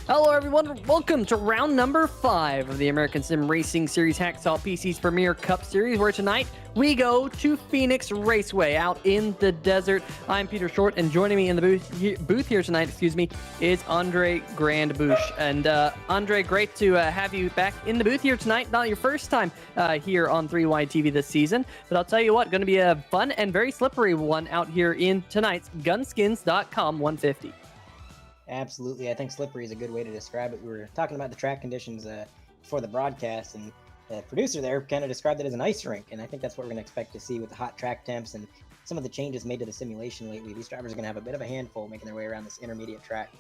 Hello, everyone. Welcome to round number 5 of the American Sim Racing Series Hacksaw PC's Premier Cup Series, where tonight we go to Phoenix Raceway out in the desert. I'm Peter Short, and joining me in the booth here tonight, is Andre Grandbouche. And Andre, great to have you back in the booth here tonight. Not your first time here on 3Y TV this season, but I'll tell you what, going to be a fun and very slippery one out here in tonight's Gunskins.com 150. Absolutely. I think slippery is a good way to describe it. We were talking about the track conditions before the broadcast, and the producer there kind of described it as an ice rink, and I think that's what we're going to expect to see with the hot track temps and some of the changes made to the simulation lately. These drivers are going to have a bit of a handful making their way around this intermediate track.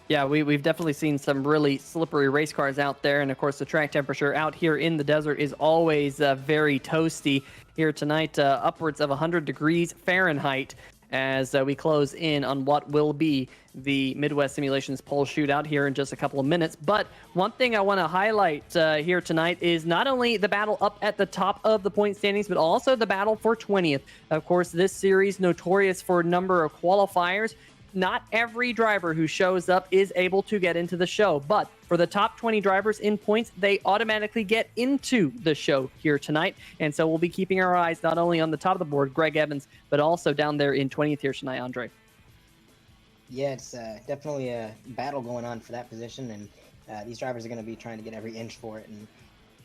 Yeah, we've definitely seen some really slippery race cars out there, and of course the track temperature out here in the desert is always very toasty. Here tonight, upwards of 100 degrees Fahrenheit, as we close in on what will be the Midwest Simulations pole shootout here in just a couple of minutes. But one thing I want to highlight here tonight is not only the battle up at the top of the point standings, but also the battle for 20th. Of course, this series notorious for a number of qualifiers. Not every driver who shows up is able to get into the show, but for the top 20 drivers in points, they automatically get into the show here tonight. And so we'll be keeping our eyes not only on the top of the board, Greg Evans, but also down there in 20th here tonight, Andre. Yeah, it's definitely a battle going on for that position, and these drivers are going to be trying to get every inch for it. And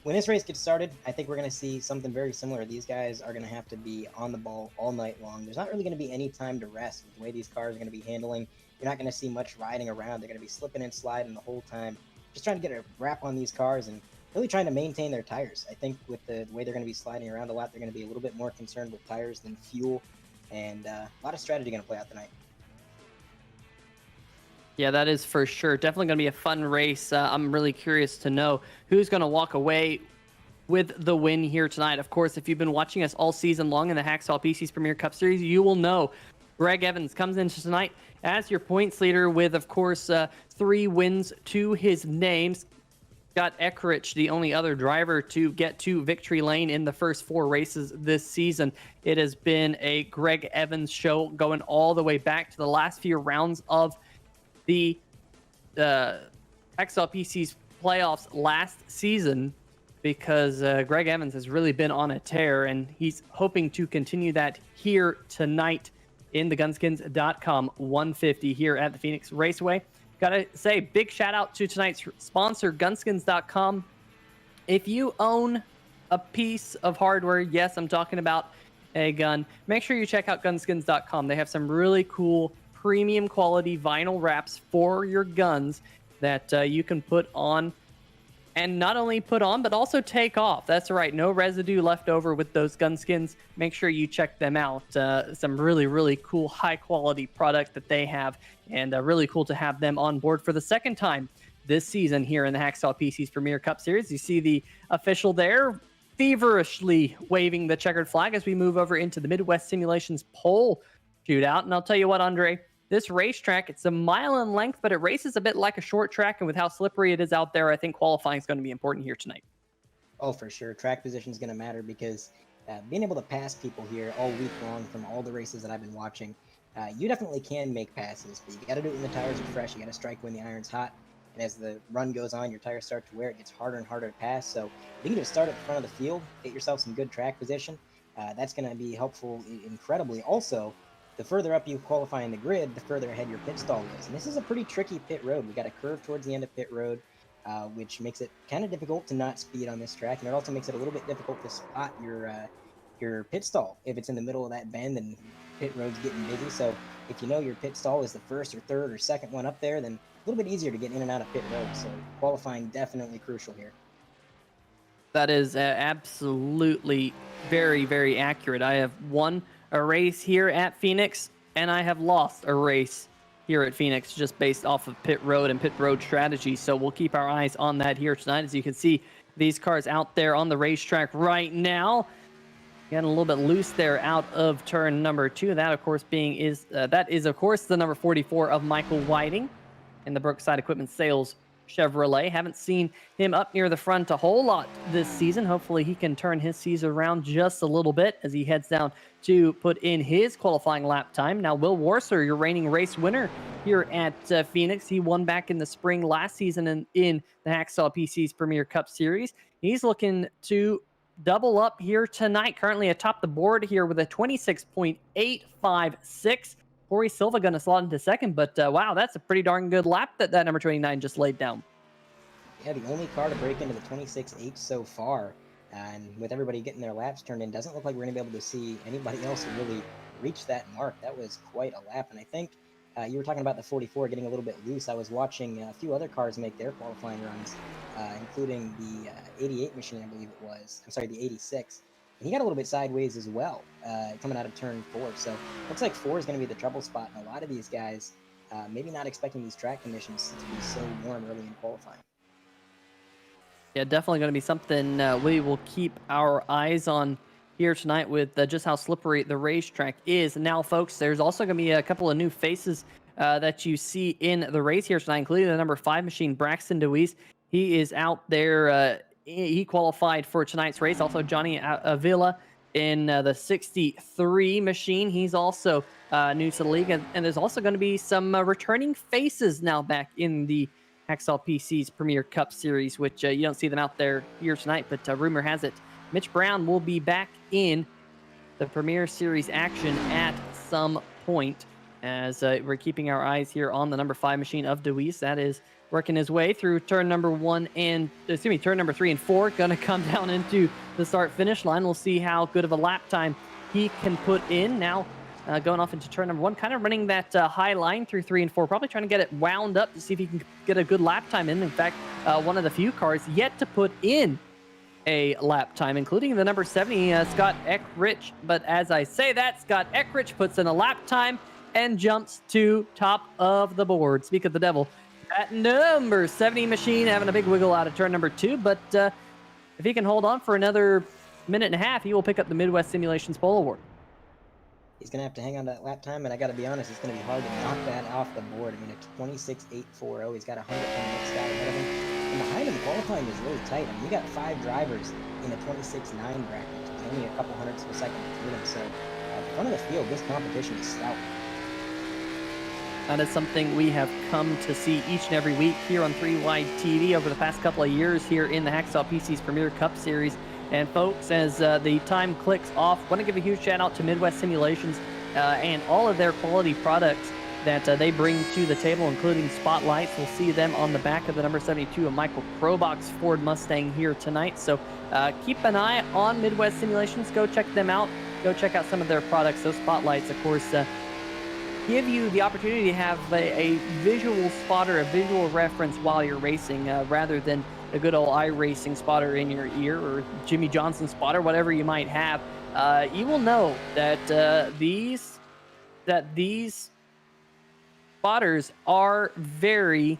when this race gets started, I think we're going to see something very similar. These guys are going to have to be on the ball all night long. There's not really going to be any time to rest with the way these cars are going to be handling. You're not going to see much riding around. They're going to be slipping and sliding the whole time, just trying to get a wrap on these cars and really trying to maintain their tires. I think with the way they're going to be sliding around a lot, they're going to be a little bit more concerned with tires than fuel, and a lot of strategy going to play out tonight. Yeah, that is for sure. Definitely going to be a fun race. I'm really curious to know who's going to walk away with the win here tonight. Of course, if you've been watching us all season long in the Hacksaw PC's Premier Cup Series, you will know Greg Evans comes into tonight as your points leader with, of course, 3 wins to his name. Scott Eckrich, the only other driver to get to victory lane in the first 4 races this season. It has been a Greg Evans show going all the way back to the last few rounds of the Hacksaw PC's playoffs last season, because Greg Evans has really been on a tear, and he's hoping to continue that here tonight in the Gunskins.com 150 here at the Phoenix Raceway. Gotta say, big shout out to tonight's sponsor, Gunskins.com. If you own a piece of hardware, yes, I'm talking about a gun, make sure you check out Gunskins.com. They have some really cool premium quality vinyl wraps for your guns that you can put on, and not only put on, but also take off. That's right, no residue left over with those gun skins. Make sure you check them out. Some really, really cool, high-quality product that they have, and really cool to have them on board for the second time this season here in the Hacksaw PC's Premier Cup Series. You see the official there feverishly waving the checkered flag as we move over into the Midwest Simulations pole shootout. And I'll tell you what, Andre, this racetrack, it's a mile in length, but it races a bit like a short track, and with how slippery it is out there, I think qualifying is going to be important here tonight. Oh, for sure. Track position is going to matter, because being able to pass people here all week long from all the races that I've been watching, you definitely can make passes, but you got to do it when the tires are fresh. You got to strike when the iron's hot, and as the run goes on, your tires start to wear. It gets harder and harder to pass, so if you can just start at the front of the field, get yourself some good track position. That's going to be helpful incredibly. Also, the further up you qualify in the grid, the further ahead your pit stall is. And this is a pretty tricky pit road. We got a curve towards the end of pit road, which makes it kind of difficult to not speed on this track. And it also makes it a little bit difficult to spot your pit stall if it's in the middle of that bend and pit road's getting busy. So if you know your pit stall is the first or third or second one up there, then a little bit easier to get in and out of pit road. So qualifying definitely crucial here. That is absolutely very, very accurate. I have won a race here at Phoenix, and I have lost a race here at Phoenix just based off of pit road and pit road strategy. So we'll keep our eyes on that here tonight. As you can see, these cars out there on the racetrack right now, getting a little bit loose there out of turn number 2. That, of course, that is, of course, the number 44 of Michael Whiting in the Brookside Equipment Sales Chevrolet. Haven't seen him up near the front a whole lot this season. Hopefully he can turn his season around just a little bit as he heads down to put in his qualifying lap time. Now, Will Warser, your reigning race winner here at Phoenix. He won back in the spring last season in the Hacksaw PC's Premier Cup Series. He's looking to double up here tonight, currently atop the board here with a 26.856. Corey Silva going to slot into second, but wow, that's a pretty darn good lap that number 29 just laid down. Yeah, the only car to break into the 26.8 so far, and with everybody getting their laps turned in, doesn't look like we're going to be able to see anybody else who really reach that mark. That was quite a lap, and I think you were talking about the 44 getting a little bit loose. I was watching a few other cars make their qualifying runs, including the 88 machine, I believe it was. I'm sorry, the 86. And he got a little bit sideways as well, coming out of turn 4. So looks like 4 is going to be the trouble spot, and a lot of these guys maybe not expecting these track conditions to be so warm early in qualifying. Yeah, definitely going to be something we will keep our eyes on here tonight with just how slippery the racetrack is. Now, folks, there's also going to be a couple of new faces that you see in the race here tonight, including the number 5 machine, Braxton DeWeese. He is out there. He qualified for tonight's race. Also, Johnny Avila in the 63 machine. He's also new to the league. And there's also going to be some returning faces now back in the Hacksaw PC's Premier Cup Series, which you don't see them out there here tonight. But rumor has it, Mitch Brown will be back in the Premier Series action at some point, as we're keeping our eyes here on the number 5 machine of DeWeese. That is working his way through turn number 3 and 4. Going to come down into the start finish line. We'll see how good of a lap time he can put in. Now going off into turn number 1, kind of running that high line through 3 and 4, probably trying to get it wound up to see if he can get a good lap time in. In fact, one of the few cars yet to put in a lap time, including the number 70, Scott Eckrich. But as I say that, Scott Eckrich puts in a lap time and jumps to top of the board. Speak of the devil, that number 70 machine having a big wiggle out of turn number 2. But if he can hold on for another minute and a half, he will pick up the Midwest Simulations Pole Award. He's going to have to hang on to that lap time, and I got to be honest, it's going to be hard to knock that off the board. I mean, a 26.840. He's got 100 from the next guy ahead of him. And behind him, qualifying is really tight. I mean, you got 5 drivers in the 26.9 bracket. There's only a couple hundredths of a second between them. So, front of the field, this competition is stout. That is something we have come to see each and every week here on 3Wide TV over the past couple of years here in the Hacksaw PC's Premier Cup Series. And folks, as the time clicks off, want to give a huge shout out to Midwest Simulations and all of their quality products that they bring to the table, including spotlights. We'll see them on the back of the number 72 of Michael Krobach's Ford Mustang here tonight. So keep an eye on Midwest Simulations. Go check them out. Go check out some of their products. Those spotlights, of course, give you the opportunity to have a visual spotter, a visual reference while you're racing, rather than a good old iRacing spotter in your ear or Jimmy Johnson spotter, whatever you might have. You will know that these spotters are very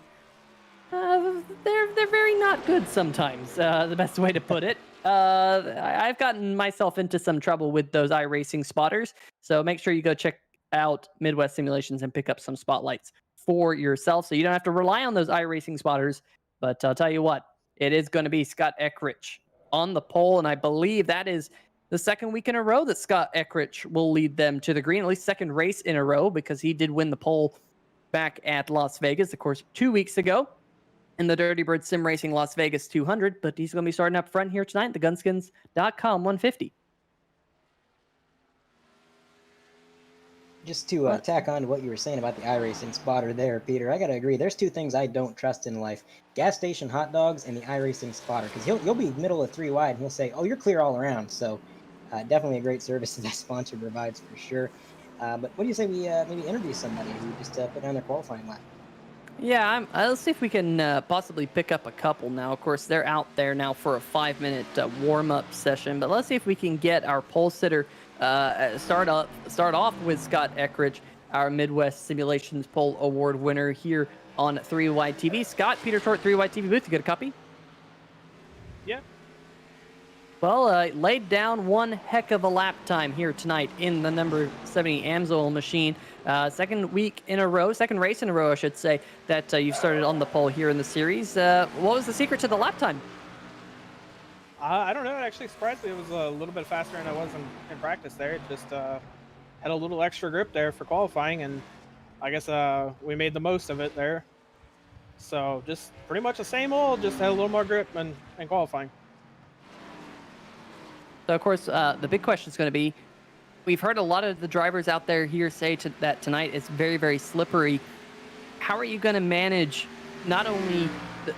they're very not good sometimes. The best way to put it. I've gotten myself into some trouble with those iRacing spotters, so make sure you go check out Midwest Simulations and pick up some spotlights for yourself, so you don't have to rely on those iRacing spotters. But I'll tell you what, it is going to be Scott Eckrich on the pole, and I believe that is the second week in a row that Scott Eckrich will lead them to the green, at least second race in a row, because he did win the pole back at Las Vegas, of course, 2 weeks ago in the Dirty Bird Sim Racing Las Vegas 200. But he's going to be starting up front here tonight, the Gunskins.com 150. Just to tack on to what you were saying about the iRacing spotter there, Peter, I got to agree. There's 2 things I don't trust in life: gas station hot dogs and the iRacing spotter. Because you'll be middle of 3 wide and he'll say, oh, you're clear all around. So definitely a great service that sponsor provides for sure. But what do you say we maybe interview somebody who just put down their qualifying lap? Yeah, let's see if we can possibly pick up a couple now. Of course, they're out there now for a 5-minute warm-up session. But let's see if we can get our pole sitter start off with Scott Eckrich, our Midwest Simulations Pole Award winner here on 3Wide TV. Scott, Peter Short, 3Wide TV booth. You got a copy? Yeah. Well, laid down one heck of a lap time here tonight in the number 70 Amsoil machine. Second race in a row, I should say, that you've started on the pole here in the series. What was the secret to the lap time? I don't know. It actually surprised me. It was a little bit faster than I was in practice there. It just had a little extra grip there for qualifying, and I guess we made the most of it there. So just pretty much the same old, just had a little more grip in qualifying. So, of course, the big question is going to be, we've heard a lot of the drivers out there here say that tonight is very, very slippery. How are you going to manage not only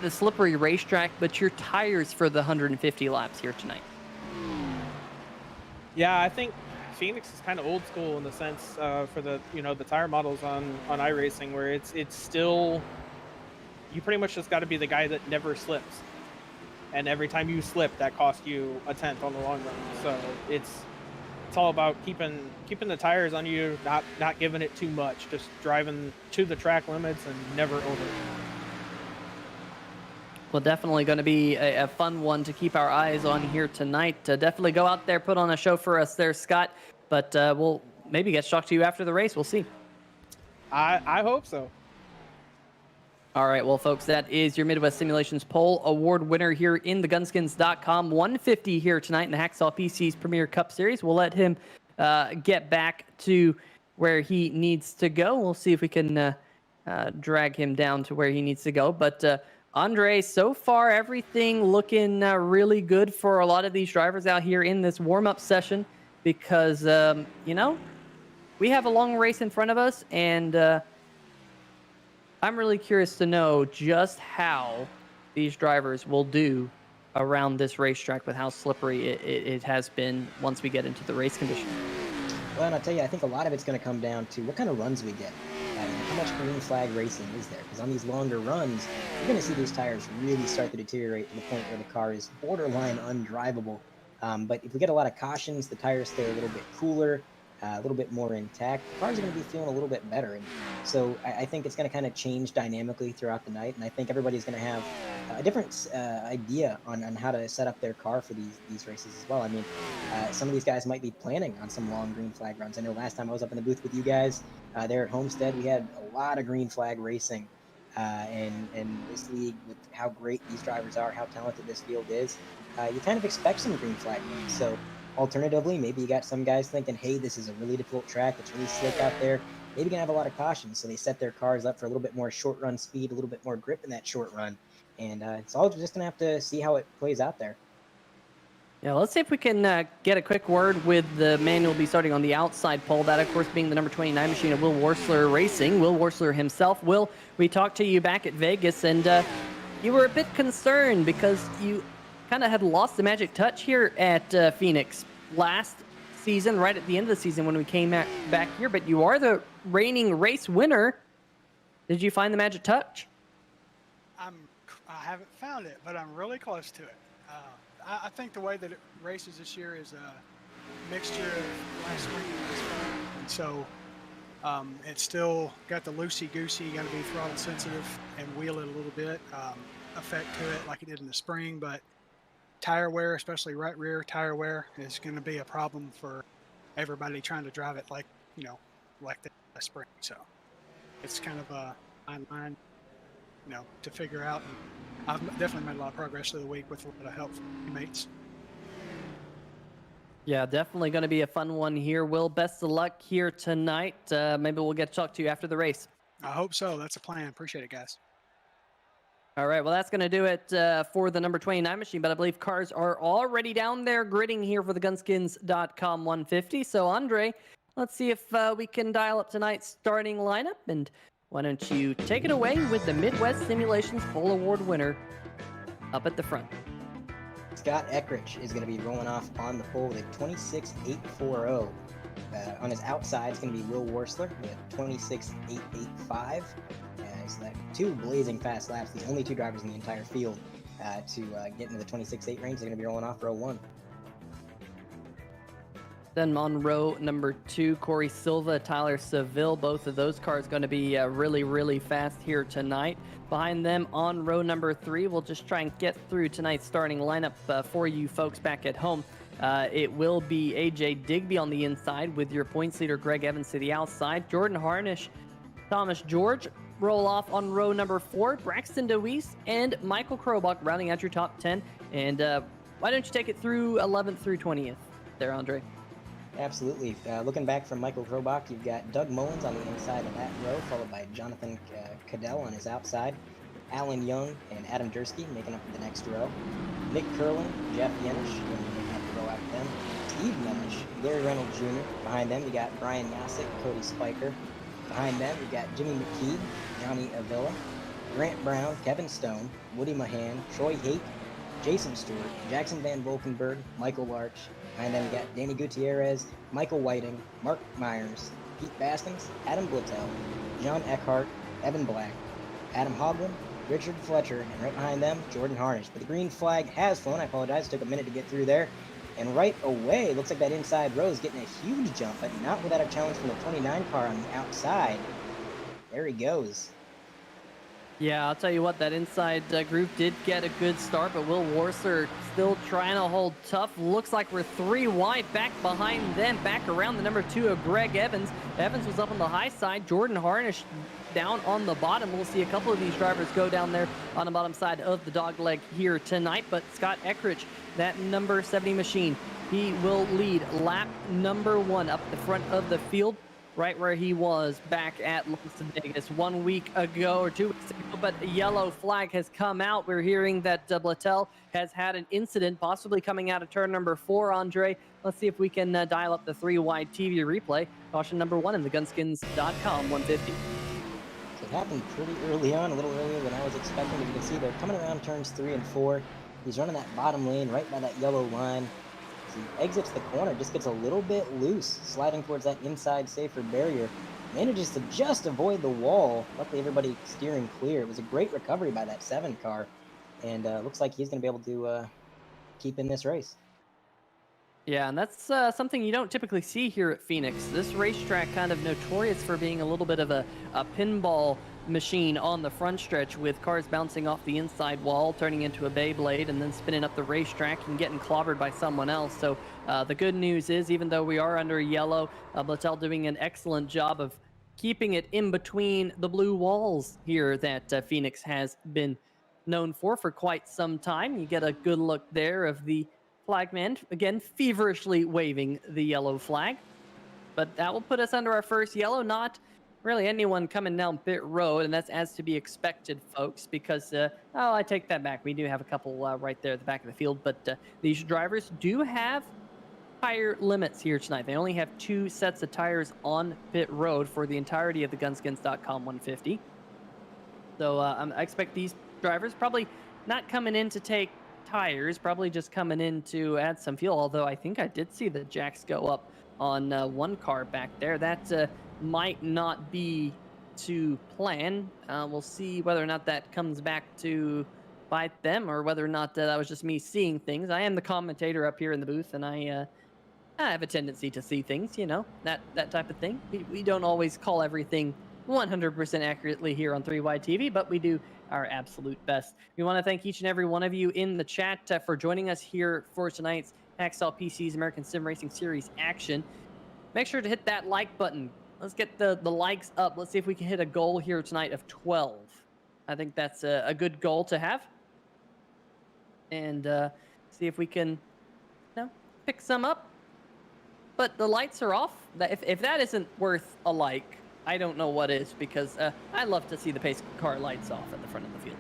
the slippery racetrack, but your tires for the 150 laps here tonight? Yeah, I think Phoenix is kind of old school in the sense for the the tire models on iRacing, where it's still, you pretty much just got to be the guy that never slips, and every time you slip, that costs you a tenth on the long run. So it's all about keeping the tires on you, not giving it too much, just driving to the track limits and never over. Well, definitely going to be a fun one to keep our eyes on here tonight. Definitely go out there, put on a show for us there, Scott. But we'll maybe get to talk to you after the race. We'll see. I hope so. All right, well, folks, that is your Midwest Simulations Pole Award winner here in the Gunskins.com 150 here tonight in the Hacksaw PC's Premier Cup Series. We'll let him get back to where he needs to go. We'll see if we can drag him down to where he needs to go. But Andre, so far everything looking really good for a lot of these drivers out here in this warm-up session because, we have a long race in front of us, and I'm really curious to know just how these drivers will do around this racetrack with how slippery it has been once we get into the race conditions. Well, and I'll tell you, I think a lot of it's going to come down to what kind of runs we get. How much green flag racing is there? Because on these longer runs, you're going to see these tires really start to deteriorate to the point where the car is borderline undrivable. But if we get a lot of cautions, the tires stay a little bit cooler, a little bit more intact, the cars are going to be feeling a little bit better. And so I think it's going to kind of change dynamically throughout the night. And I think everybody's going to have a different idea on how to set up their car for these races as well. I mean, some of these guys might be planning on some long green flag runs. I know last time I was up in the booth with you guys there at Homestead, we had a lot of green flag racing. And this league, with how great these drivers are, how talented this field is, you kind of expect some green flag runs. So alternatively, maybe you got some guys thinking, hey, this is a really difficult track, it's really slick out there, maybe gonna have a lot of caution, so they set their cars up for a little bit more short run speed, a little bit more grip in that short run, and it's all just gonna have to see how it plays out there. Yeah, let's see if we can get a quick word with the man who will be starting on the outside pole. That, of course, being the number 29 machine of Will Worsler Racing. Will Worsler himself. Will, we talked to you back at Vegas, and you were a bit concerned because you kind of had lost the magic touch here at Phoenix last season, right at the end of the season when we came back here. But you are the reigning race winner. Did you find the magic touch? I haven't found it, but I'm really close to it. I think the way that it races this year is a mixture of last spring and this fall. And so it's still got the loosey-goosey, got to be throttle sensitive and wheel it a little bit, effect to it like it did in the spring. But tire wear, especially right rear tire wear, is going to be a problem for everybody trying to drive it like the spring. So it's kind of a fine line, to figure out. And I've definitely made a lot of progress through the week with a lot of help from teammates. Yeah, definitely going to be a fun one here. Will, best of luck here tonight. Maybe we'll get to talk to you after the race. I hope so. That's a plan. Appreciate it, guys. All right, well, that's going to do it for the number 29 machine, but I believe cars are already down there gridding here for the Gunskins.com 150. So, Andre, let's see if we can dial up tonight's starting lineup, and why don't you take it away with the Midwest Simulations Pole Award winner up at the front. Scott Eckrich is going to be rolling off on the pole with a 26.840. On his outside, it's going to be Will Worsler with 26.885. So that two blazing fast laps, the only two drivers in the entire field to get into the 26.8 range. They're going to be rolling off row one. Then on row number 2, Corey Silva, Tyler Seville. Both of those cars going to be really, really fast here tonight. Behind them on row number 3, we'll just try and get through tonight's starting lineup for you folks back at home. It will be AJ Digby on the inside with your points leader Greg Evans to the outside. Jordan Harnish, Thomas George roll off on row number 4. Braxton DeWeese and Michael Krobach rounding out your top 10. And why don't you take it through 11th through 20th there, Andre? Absolutely. Looking back from Michael Krobach, you've got Doug Mullins on the inside of that row, followed by Jonathan Cadell on his outside, Alan Young and Adam Dursky making up the next row, Nick Curlin, Jeff Yenish, making up the row after them, Steve Menish, Gary Reynolds Jr. Behind them, you got Brian Yasick, Cody Spiker. Behind them, you got Jimmy McKee, Johnny Avila, Grant Brown, Kevin Stone, Woody Mahan, Troy Haight, Jason Stewart, Jackson Van Volkenberg, Michael Larch. Behind them, you got Danny Gutierrez, Michael Whiting, Mark Myers, Pete Baskins, Adam Blittel, John Eckhart, Evan Black, Adam Hoglin, Richard Fletcher, and right behind them, Jordan Harnish. But the green flag has flown. I apologize. It took a minute to get through there. And right away, looks like that inside row is getting a huge jump, but not without a challenge from the 29 car on the outside. There he goes. Yeah, I'll tell you what, that inside group did get a good start, but Will Warser still trying to hold tough. Looks like we're 3 wide back behind them, back around the number 2 of Greg Evans. Evans was up on the high side. Jordan Harnish down on the bottom. We'll see a couple of these drivers go down there on the bottom side of the dog leg here tonight, but Scott Eckrich, that number 70 machine, he will lead lap number 1 up the front of the field, right where he was back at Las Vegas 1 week ago or 2 weeks ago. But a yellow flag has come out. We're hearing that Blittel has had an incident, possibly coming out of turn number 4, Andre. Let's see if we can dial up the 3-wide TV replay. Caution number 1 in the Gunskins.com 150. So it happened pretty early on, a little earlier than I was expecting. You can see they're coming around turns 3 and 4. He's running that bottom lane right by that yellow line. As he exits the corner, just gets a little bit loose, sliding towards that inside safer barrier. Manages to just avoid the wall. Luckily, everybody steering clear. It was a great recovery by that 7 car, and looks like he's going to be able to keep in this race. Yeah, and that's something you don't typically see here at Phoenix. This racetrack kind of notorious for being a little bit of a pinball machine on the front stretch, with cars bouncing off the inside wall, turning into a Beyblade, and then spinning up the racetrack and getting clobbered by someone else. So the good news is, even though we are under yellow, Blittel doing an excellent job of keeping it in between the blue walls here that Phoenix has been known for quite some time. You get a good look there of the flagman, again, feverishly waving the yellow flag. But that will put us under our first yellow. Not really anyone coming down pit road, and that's as to be expected, folks, because, I take that back. We do have a couple right there at the back of the field, but these drivers do have tire limits here tonight. They only have 2 sets of tires on pit road for the entirety of the Gunskins.com 150. So I expect these drivers probably not coming in to take tires, probably just coming in to add some fuel, although I think I did see the jacks go up on 1 car back there. That might not be to plan. We'll see whether or not that comes back to bite them, or whether or not that was just me seeing things. I am the commentator up here in the booth, and I have a tendency to see things, that type of thing. We don't always call everything 100% accurately here on 3-Wide TV, but we do our absolute best. We want to thank each and every one of you in the chat for joining us here for tonight's Hacksaw PC's American Sim Racing Series action. Make sure to hit that like button. Let's get the likes up. Let's see if we can hit a goal here tonight of 12. I think that's a good goal to have. And see if we can pick some up. But the lights are off. If that isn't worth a like, I don't know what is, because I love to see the pace car lights off at the front of the field.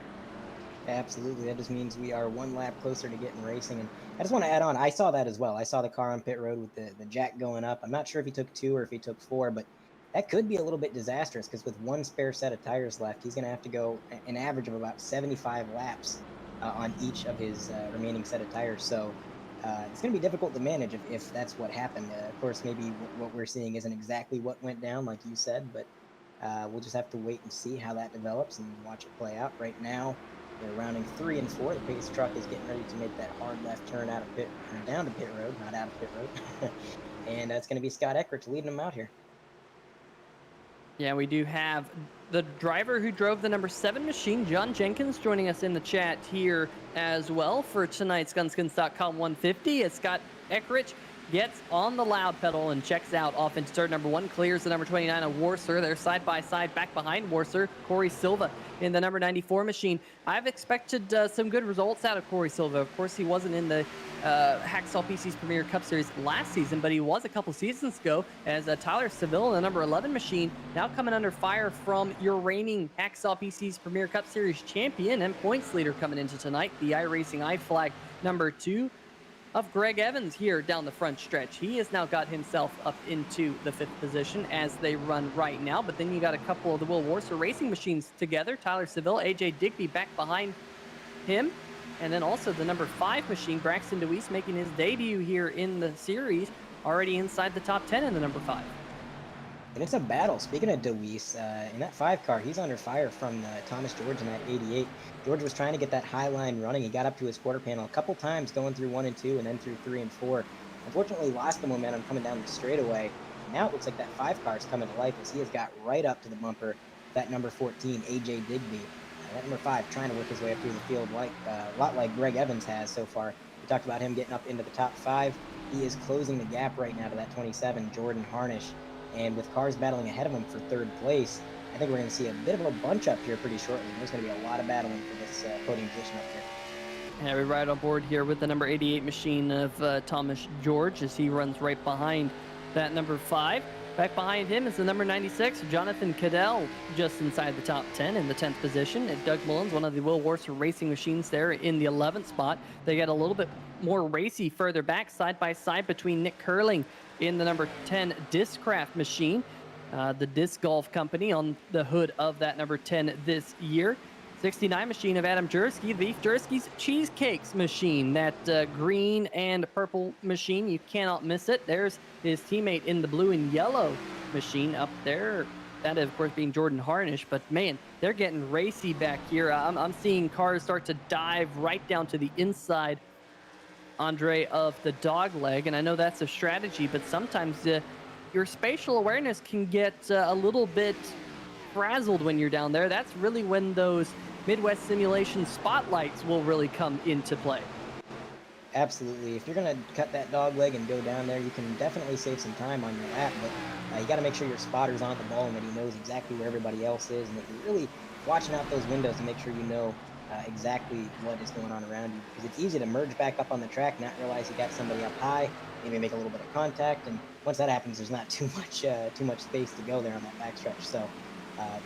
Absolutely. That just means we are 1 lap closer to getting racing. And I just want to add on, I saw that as well. I saw the car on pit road with the jack going up. I'm not sure if he took 2 or if he took 4, but that could be a little bit disastrous, because with 1 spare set of tires left, he's going to have to go an average of about 75 laps on each of his remaining set of tires. So it's going to be difficult to manage if that's what happened. Of course, maybe what we're seeing isn't exactly what went down, like you said, but we'll just have to wait and see how that develops and watch it play out. Right now, They're rounding 3 and 4. The pace truck is getting ready to make that hard left turn out of pit, or down to pit road, not out of pit road. And it's going to be Scott Eckert leading them out here. Yeah, we do have the driver who drove the number 7 machine, John Jenkins, joining us in the chat here as well for tonight's GunSkins.com 150 as Scott Eckert gets on the loud pedal and checks out off into turn number 1, clears the number 29 of Warser. They're side by side back behind Warser. Corey Silva in the number 94 machine. I've expected some good results out of Corey Silva. Of course, he wasn't in the Hacksaw PC's Premier Cup Series last season, but he was a couple seasons ago as Tyler Seville in the number 11 machine, now coming under fire from your reigning Hacksaw PC's Premier Cup Series champion and points leader coming into tonight, the iRacing iFlag number 2 of Greg Evans here down the front stretch. He has now got himself up into the 5th position as they run right now, but then you got a couple of the Will Warser racing machines together. Tyler Seville, AJ Digby back behind him, and then also the number 5 machine, Braxton DeWeese, making his debut here in the series, already inside the top 10 in the number 5. And it's a battle. Speaking of DeWeese, in that 5 car, he's under fire from Thomas George in that 88. George was trying to get that high line running. He got up to his quarter panel a couple times going through 1 and 2 and then through 3 and 4. Unfortunately, lost the momentum coming down the straightaway. Now it looks like that 5 car is coming to life as he has got right up to the bumper. That number 14, AJ Digby. That number 5 trying to work his way up through the field, like a lot like Greg Evans has so far. We talked about him getting up into the top 5. He is closing the gap right now to that 27, Jordan Harnish. And with cars battling ahead of him for 3rd place, I think we're going to see a bit of a bunch up here pretty shortly. There's going to be a lot of battling for this podium position up here. Yeah, we're right on board here with the number 88 machine of Thomas George as he runs right behind that number 5. Back behind him is the number 96, Jonathan Cadell, just inside the top 10 in the 10th position. And Doug Mullins, one of the Will Warser racing machines there in the 11th spot. They get a little bit more racy further back, side by side between Nick Curling in the number 10 Discraft machine, the disc golf company on the hood of that number 10 this year. 69 machine of Adam Jersky, Beef Jersky's Cheesecakes machine, that green and purple machine. You cannot miss it. There's his teammate in the blue and yellow machine up there. That, of course, being Jordan Harnish. But, man, they're getting racy back here. I'm seeing cars start to dive right down to the inside, Andre, of the dog leg. And I know that's a strategy, but sometimes your spatial awareness can get a little bit frazzled when you're down there. That's really when those Midwest simulation spotlights will really come into play. Absolutely. If you're going to cut that dog leg and go down there, you can definitely save some time on your lap, but you got to make sure your spotter's on the ball and that he knows exactly where everybody else is, and that you're really watching out those windows to make sure you know exactly what is going on around you, because it's easy to merge back up on the track, not realize you got somebody up high, maybe make a little bit of contact, and once that happens, there's not too much space to go there on that backstretch. So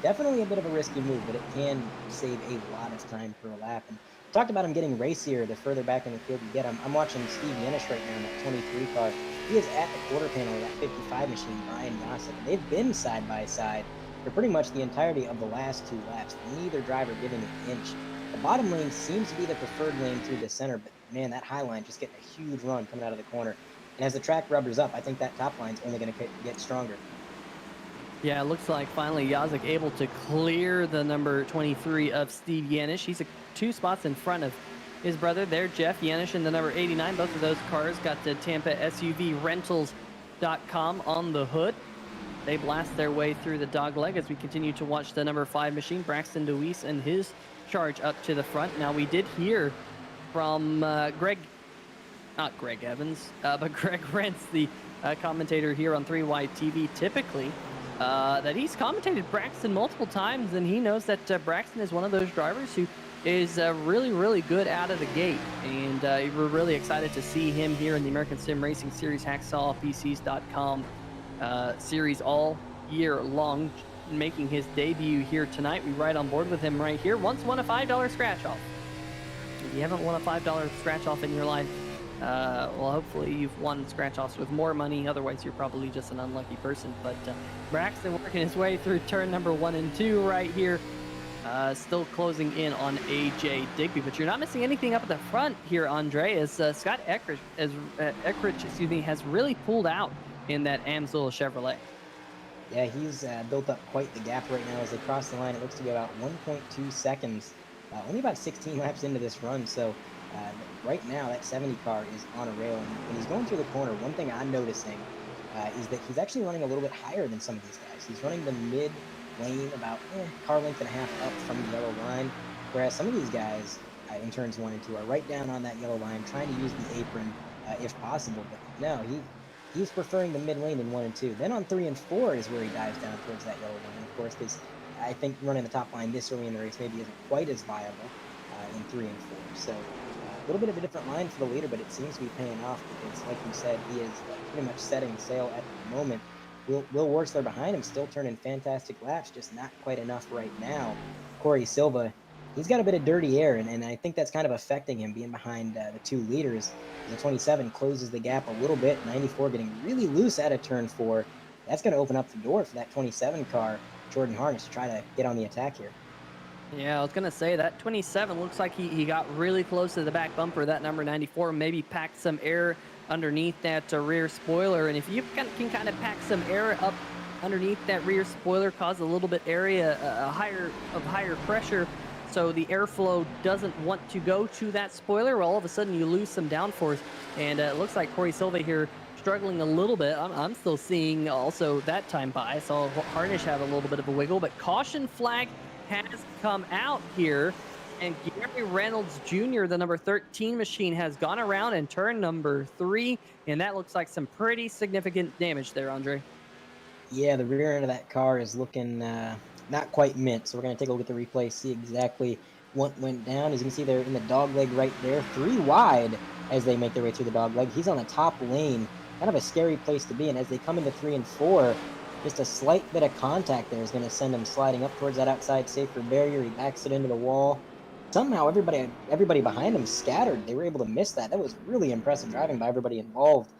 definitely a bit of a risky move, but it can save a lot of time per lap. And talked about him getting racier the further back in the field you get. I'm watching Steve Yenish right now in that 23 car. He is at the quarter panel of that 55 machine, Brian Yosef. They've been side by side for pretty much the entirety of the last 2 laps. Neither driver giving an inch. The bottom lane seems to be the preferred lane through the center, but man, that high line just getting a huge run coming out of the corner. And as the track rubbers up, I think that top line's only going to get stronger. Yeah, it looks like finally Yazek able to clear the number 23 of Steve Yanish. He's 2 spots in front of his brother there, Jeff Yanish, in the number 89. Both of those cars got the Tampa SUV Rentals.com on the hood. They blast their way through the dog leg as we continue to watch the number 5 machine, Braxton DeWeese, and his charge up to the front. Now, we did hear from not Greg Evans, but Greg Rentz, the commentator here on 3Y TV, typically, that he's commentated Braxton multiple times, and he knows that Braxton is one of those drivers who is really, really good out of the gate. And we're really excited to see him here in the American Sim Racing Series HacksawPCs.com series all year long, making his debut here tonight. We ride on board with him right here. Once won a $5 scratch off. If you haven't won a $5 scratch off in your life, well, hopefully you've won scratch-offs with more money. Otherwise, you're probably just an unlucky person. But Braxton working his way through turn number 1 and 2 right here. Still closing in on AJ Digby. But you're not missing anything up at the front here, Andre, as Scott Eckert, has really pulled out in that Amsoil Chevrolet. Yeah, he's built up quite the gap right now as they cross the line. It looks to be about 1.2 seconds only about 16 laps into this run. So right now, that 70 car is on a rail. And when he's going through the corner, one thing I'm noticing is that he's actually running a little bit higher than some of these guys. He's running the mid lane about car length and a half up from the yellow line, whereas some of these guys in turns 1 and 2 are right down on that yellow line, trying to use the apron if possible. But no, he's preferring the mid lane in 1 and 2. Then on 3 and 4 is where he dives down towards that yellow line, of course, because I think running the top line this early in the race maybe isn't quite as viable in 3 and 4. So a little bit of a different line for the leader, but it seems to be paying off because, like you said, he is pretty much setting sail at the moment. Will Wurzler behind him, still turning fantastic laps, just not quite enough right now. Corey Silva, he's got a bit of dirty air, and I think that's kind of affecting him being behind the two leaders. The 27 closes the gap a little bit, 94 getting really loose out of turn 4. That's going to open up the door for that 27 car, Jordan Harness, to try to get on the attack here. Yeah, I was going to say that 27 looks like he got really close to the back bumper. That number 94 maybe packed some air underneath that rear spoiler. And if you can kind of pack some air up underneath that rear spoiler, cause a little bit area higher pressure, so the airflow doesn't want to go to that spoiler, well, all of a sudden you lose some downforce. And it looks like Corey Silva here struggling a little bit. I'm still seeing also that time by. I saw Harnish have a little bit of a wiggle, but caution flag has come out here, and Gary Reynolds Jr., the number 13 machine, has gone around in turn number 3, and that looks like some pretty significant damage there, Andre. Yeah, the rear end of that car is looking not quite mint, so we're going to take a look at the replay, see exactly what went down. As you can see, they're in the dog leg right there, 3 wide as they make their way through the dog leg. He's on the top lane, kind of a scary place to be, and as they come into 3 and 4, just a slight bit of contact there is going to send him sliding up towards that outside safer barrier. He backs it into the wall. Somehow everybody behind him scattered. They were able to miss that. That was really impressive driving by everybody involved.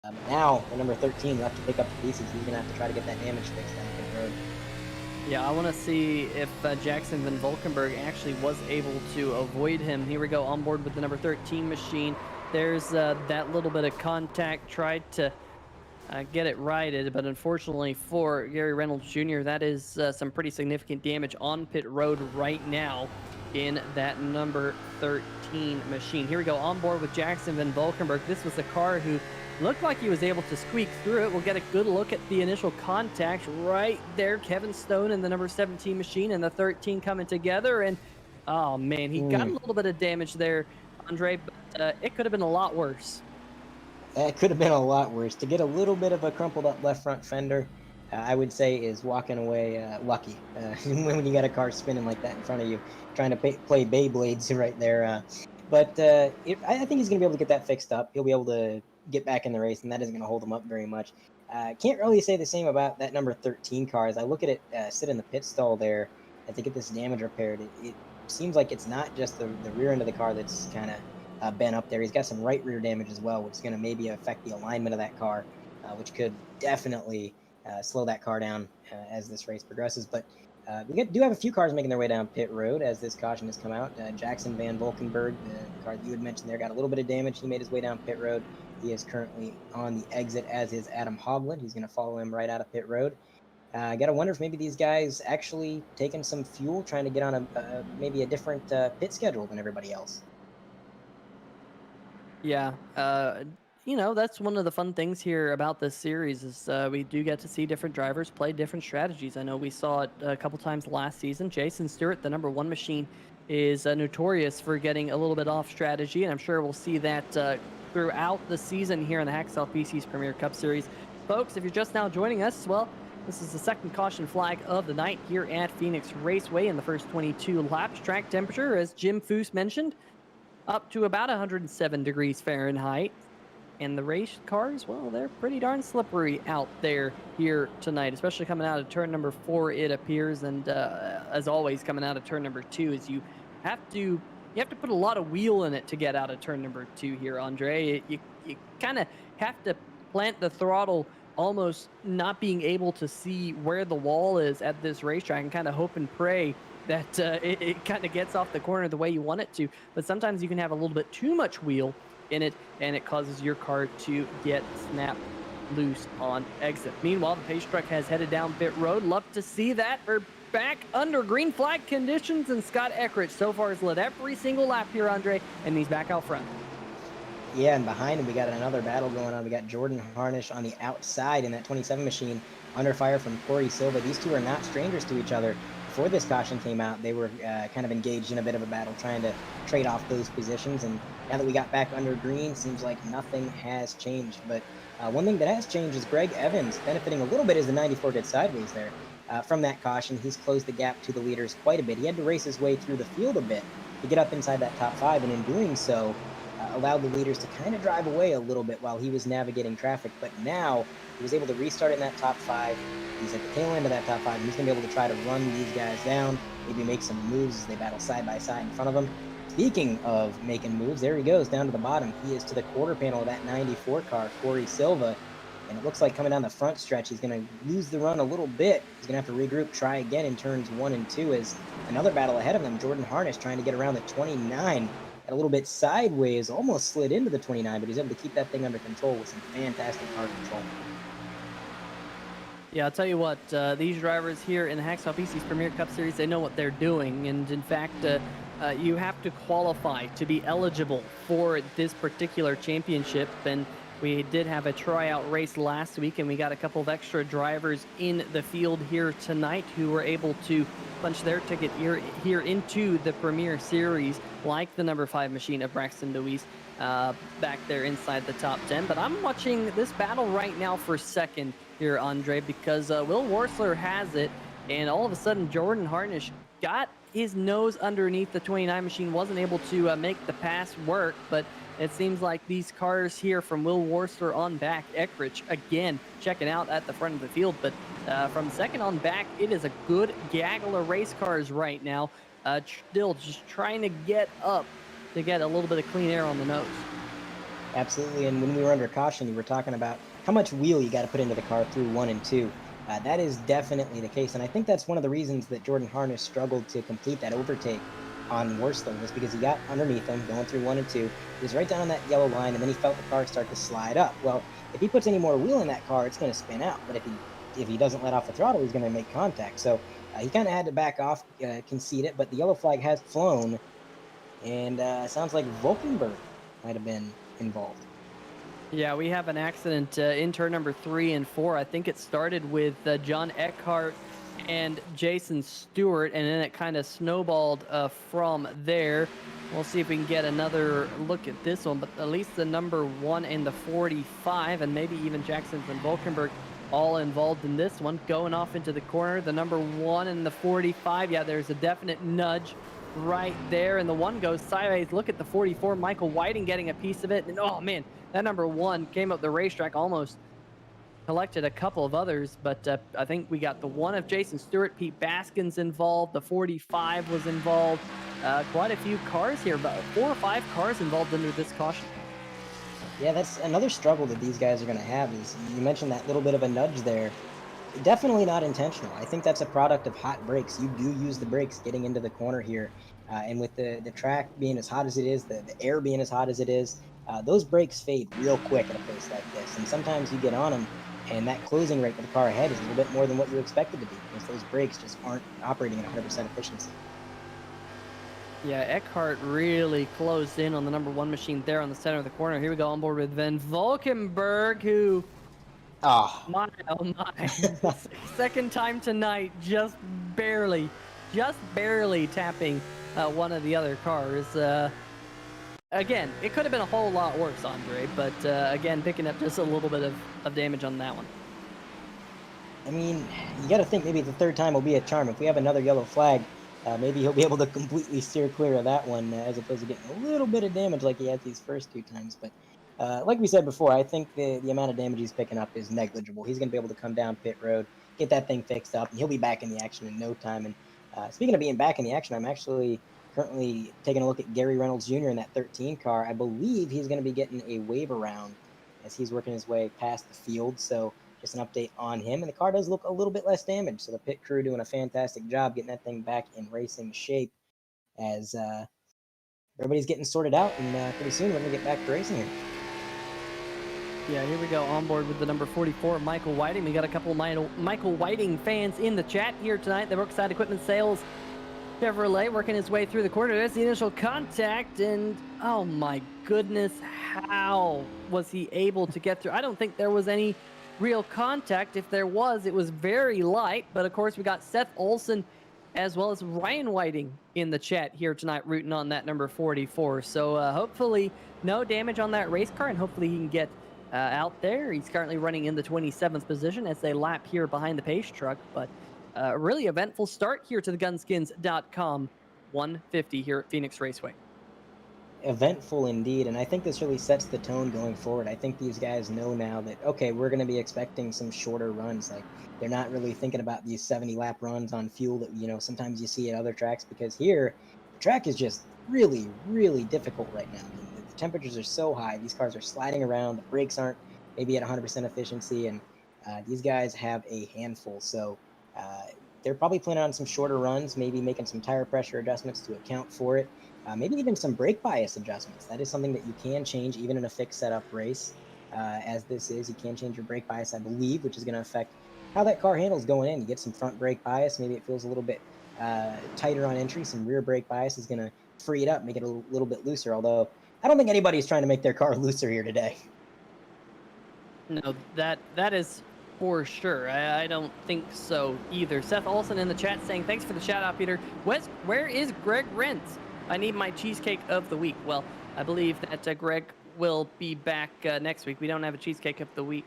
But now, the number 13 will have to pick up the pieces. He's going to have to try to get that damage fixed down the road. Yeah, I want to see if Jackson Van Valkenburg actually was able to avoid him. Here we go, on board with the number 13 machine. There's that little bit of contact, tried to get it righted, but unfortunately for Gary Reynolds Jr., that is some pretty significant damage on pit road right now in that number 13 machine. Here we go, on board with Jackson Van Valkenburg. This was a car who looked like he was able to squeak through it. We'll get a good look at the initial contact right there. Kevin Stone and the number 17 machine and the 13 coming together, and oh man, he got a little bit of damage there, Andre, but it could have been a lot worse. It could have been a lot worse. To get a little bit of a crumpled up left front fender, I would say is walking away lucky. When you got a car spinning like that in front of you, trying to play Beyblades right there. But I think he's going to be able to get that fixed up. He'll be able to get back in the race, and that isn't going to hold him up very much. Can't really say the same about that number 13 car. As I look at it sit in the pit stall there and to get this damage repaired, it seems like it's not just the rear end of the car that's kind of bent up there. He's got some right rear damage as well, which is going to maybe affect the alignment of that car, which could definitely slow that car down as this race progresses. But we do have a few cars making their way down pit road as this caution has come out. Jackson Van Valkenburg, the car that you had mentioned there, got a little bit of damage. He made his way down pit road. He is currently on the exit, as is Adam Hoglund. He's going to follow him right out of pit road. I got to wonder if maybe these guys actually taking some fuel, trying to get on maybe a different pit schedule than everybody else. Yeah, you know, that's one of the fun things here about this series is we do get to see different drivers play different strategies. I know we saw it a couple times last season. Jason Stewart, the number 1 machine, is notorious for getting a little bit off strategy, and I'm sure we'll see that throughout the season here in the Hacksaw PC's Premier Cup Series. Folks, if you're just now joining us, well, this is the second caution flag of the night here at Phoenix Raceway in the first 22 laps. Track temperature, as Jim Foose mentioned, up to about 107 degrees Fahrenheit. And the race cars, well, they're pretty darn slippery out there here tonight, especially coming out of turn number 4, it appears. And as always, coming out of turn number 2, is you have to put a lot of wheel in it to get out of turn number 2 here, Andre. You kind of have to plant the throttle, almost not being able to see where the wall is at this racetrack, and kind of hope and pray that it kind of gets off the corner the way you want it to. But sometimes you can have a little bit too much wheel in it, and it causes your car to get snapped loose on exit. Meanwhile, the pace truck has headed down pit road. Love to see that, or back under green flag conditions, and Scott Eckridge so far has led every single lap here, Andre, and he's back out front. Yeah, and behind him, we got another battle going on. We got Jordan Harnish on the outside in that 27 machine, under fire from Corey Silva. These two are not strangers to each other. Before this caution came out, they were kind of engaged in a bit of a battle, trying to trade off those positions. And now that we got back under green, seems like nothing has changed. But one thing that has changed is Greg Evans benefiting a little bit as the 94 gets sideways there. From that caution, he's closed the gap to the leaders quite a bit. He had to race his way through the field a bit to get up inside that top 5, and in doing so, allowed the leaders to kind of drive away a little bit while he was navigating traffic. But now he was able to restart in that top 5. He's at the tail end of that top 5, and he's going to be able to try to run these guys down, maybe make some moves as they battle side by side in front of him. Speaking of making moves, there he goes down to the bottom. He is to the quarter panel of that 94 car, Corey Silva. And it looks like coming down the front stretch, he's going to lose the run a little bit. He's going to have to regroup, try again in turns 1 and 2 as another battle ahead of them. Jordan Harnish trying to get around the 29. A little bit sideways, almost slid into the 29, but he's able to keep that thing under control with some fantastic car control. Yeah, I'll tell you what, these drivers here in the Hacksaw PC's Premier Cup Series, they know what they're doing. And in fact, you have to qualify to be eligible for this particular championship. And we did have a tryout race last week, and we got a couple of extra drivers in the field here tonight who were able to punch their ticket here into the Premier Series, like the number 5 machine of Braxton DeWeese back there inside the top 10. But I'm watching this battle right now for second here, Andre, because Will Worsler has it, and all of a sudden Jordan Harnish got his nose underneath the 29 machine, wasn't able to make the pass work, but it seems like these cars here from Will Worsler on back, Eckridge again checking out at the front of the field, but from second on back, it is a good gaggle of race cars right now, still just trying to get up to get a little bit of clean air on the nose. Absolutely, and when we were under caution, you were talking about how much wheel you got to put into the car through 1 and 2. That is definitely the case, and I think that's one of the reasons that Jordan Harnish struggled to complete that overtake on Worsler, was because he got underneath him, going through 1 and 2. He was right down on that yellow line, and then he felt the car start to slide up. Well, if he puts any more wheel in that car, it's going to spin out, but if he doesn't let off the throttle, he's going to make contact. So he kind of had to back off, concede it, but the yellow flag has flown, and sounds like Volkenberg might have been involved. Yeah, we have an accident in turn number 3 and 4. I think it started with John Eckhart and Jason Stewart, and then it kind of snowballed from there. We'll see if we can get another look at this one, but at least the number 1 and the 45, and maybe even Jackson and Volkenberg all involved in this one. Going off into the corner, the number 1 and the 45. Yeah, there's a definite nudge right there, and the 1 goes sideways. Look at the 44, Michael Whiting getting a piece of it, and oh man, that number 1 came up the racetrack, almost collected a couple of others, but I think we got the 1 of Jason Stewart, Pete Baskins involved, the 45 was involved, quite a few cars here, but 4 or 5 cars involved under this caution. Yeah, that's another struggle that these guys are going to have. Is you mentioned that little bit of a nudge there. Definitely not intentional. I think that's a product of hot brakes. You do use the brakes getting into the corner here, and with the track being as hot as it is, the air being as hot as it is, those brakes fade real quick at a pace like this. And sometimes you get on them, and that closing rate for the car ahead is a little bit more than what you expect it to be, because those brakes just aren't operating at 100% efficiency. Yeah, Eckhart really closed in on the number 1 machine there on the center of the corner. Here we go on board with Van Valkenburg, who, oh my, second time tonight, just barely tapping one of the other cars. Again, it could have been a whole lot worse, Andre, but again, picking up just a little bit of damage on that one. I mean, you got to think maybe the third time will be a charm. If we have another yellow flag, maybe he'll be able to completely steer clear of that one, as opposed to getting a little bit of damage like he had these first 2 times. But like we said before, I think the amount of damage he's picking up is negligible. He's going to be able to come down pit road, get that thing fixed up, and he'll be back in the action in no time. And speaking of being back in the action, I'm actually currently taking a look at Gary Reynolds Jr. in that 13 car. I believe he's going to be getting a wave around as he's working his way past the field. So just an update on him. And the car does look a little bit less damaged. So the pit crew doing a fantastic job getting that thing back in racing shape as everybody's getting sorted out. And pretty soon we're going to get back to racing here. Yeah, here we go. On board with the number 44, Michael Whiting. We got a couple of Michael Whiting fans in the chat here tonight. The Brookside Equipment Sales Chevrolet working his way through the corner. There's the initial contact, and oh my goodness, how was he able to get through? I don't think there was any real contact. If there was, it was very light. But of course, we got Seth Olson as well as Ryan Whiting in the chat here tonight, rooting on that number 44. So hopefully no damage on that race car, and hopefully he can get out there. He's currently running in the 27th position as they lap here behind the pace truck. But really eventful start here to the Gunskins.com 150 here at Phoenix Raceway. Eventful indeed, and I think this really sets the tone going forward. I think these guys know now that, okay, we're going to be expecting some shorter runs. Like, they're not really thinking about these 70-lap runs on fuel that, you know, sometimes you see at other tracks, because here, the track is just really, really difficult right now. I mean, the temperatures are so high. These cars are sliding around. The brakes aren't maybe at 100% efficiency, and these guys have a handful. So they're probably planning on some shorter runs, maybe making some tire pressure adjustments to account for it. Maybe even some brake bias adjustments. That is something that you can change even in a fixed setup race. As this is, you can change your brake bias, I believe, which is going to affect how that car handles going in. You get some front brake bias, maybe it feels a little bit tighter on entry. Some rear brake bias is going to free it up, make it a little bit looser, although I don't think anybody's trying to make their car looser here today. No, that is for sure. I don't think so either. Seth Olson in the chat saying, thanks for the shout out, Peter. Where is Greg Rentz? I need my cheesecake of the week. Well, I believe that Greg will be back next week. We don't have a cheesecake of the week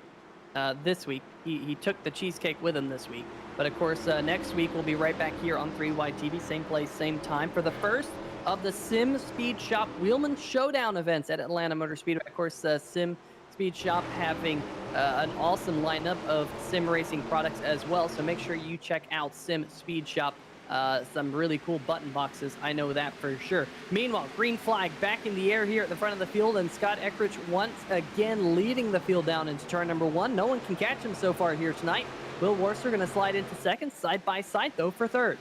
this week. He took the cheesecake with him this week. But of course, next week we'll be right back here on 3Y TV, same place, same time, for the first of the Sim Speed Shop Wheelman Showdown events at Atlanta Motor Speedway. Of course, Sim Speed Shop having an awesome lineup of sim racing products as well. So make sure you check out Sim Speed Shop. Some really cool button boxes, I know that for sure. Meanwhile, green flag back in the air here at the front of the field, and Scott Eckrich once again leading the field down into turn number 1. No one can catch him so far here tonight. Will Worcester going to slide into second, side by side though for third.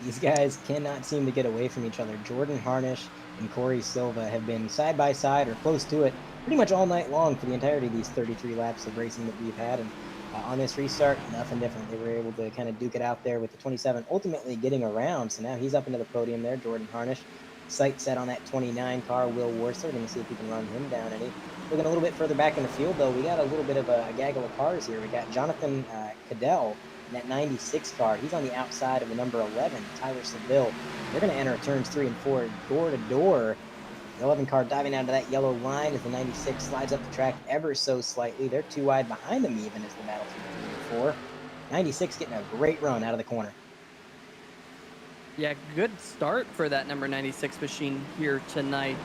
These guys cannot seem to get away from each other. Jordan Harnish and Corey Silva have been side by side or close to it pretty much all night long for the entirety of these 33 laps of racing that we've had. And on this restart, nothing different. They were able to kind of duke it out there with the 27, ultimately getting around. So now he's up into the podium there, Jordan Harnish. Sight set on that 29 car, Will Worcester. Going to see if we can run him down any. Looking a little bit further back in the field, though, we got a little bit of a gaggle of cars here. We got Jonathan Cadell in that 96 car. He's on the outside of the number 11, Tyler Seville. They're going to enter turns 3 and 4 door to door. The 11 car diving out of that yellow line as the 96 slides up the track ever so slightly. They're too wide behind them even as the battle for 3 and 4. 96 getting a great run out of the corner. Yeah, good start for that number 96 machine here tonight.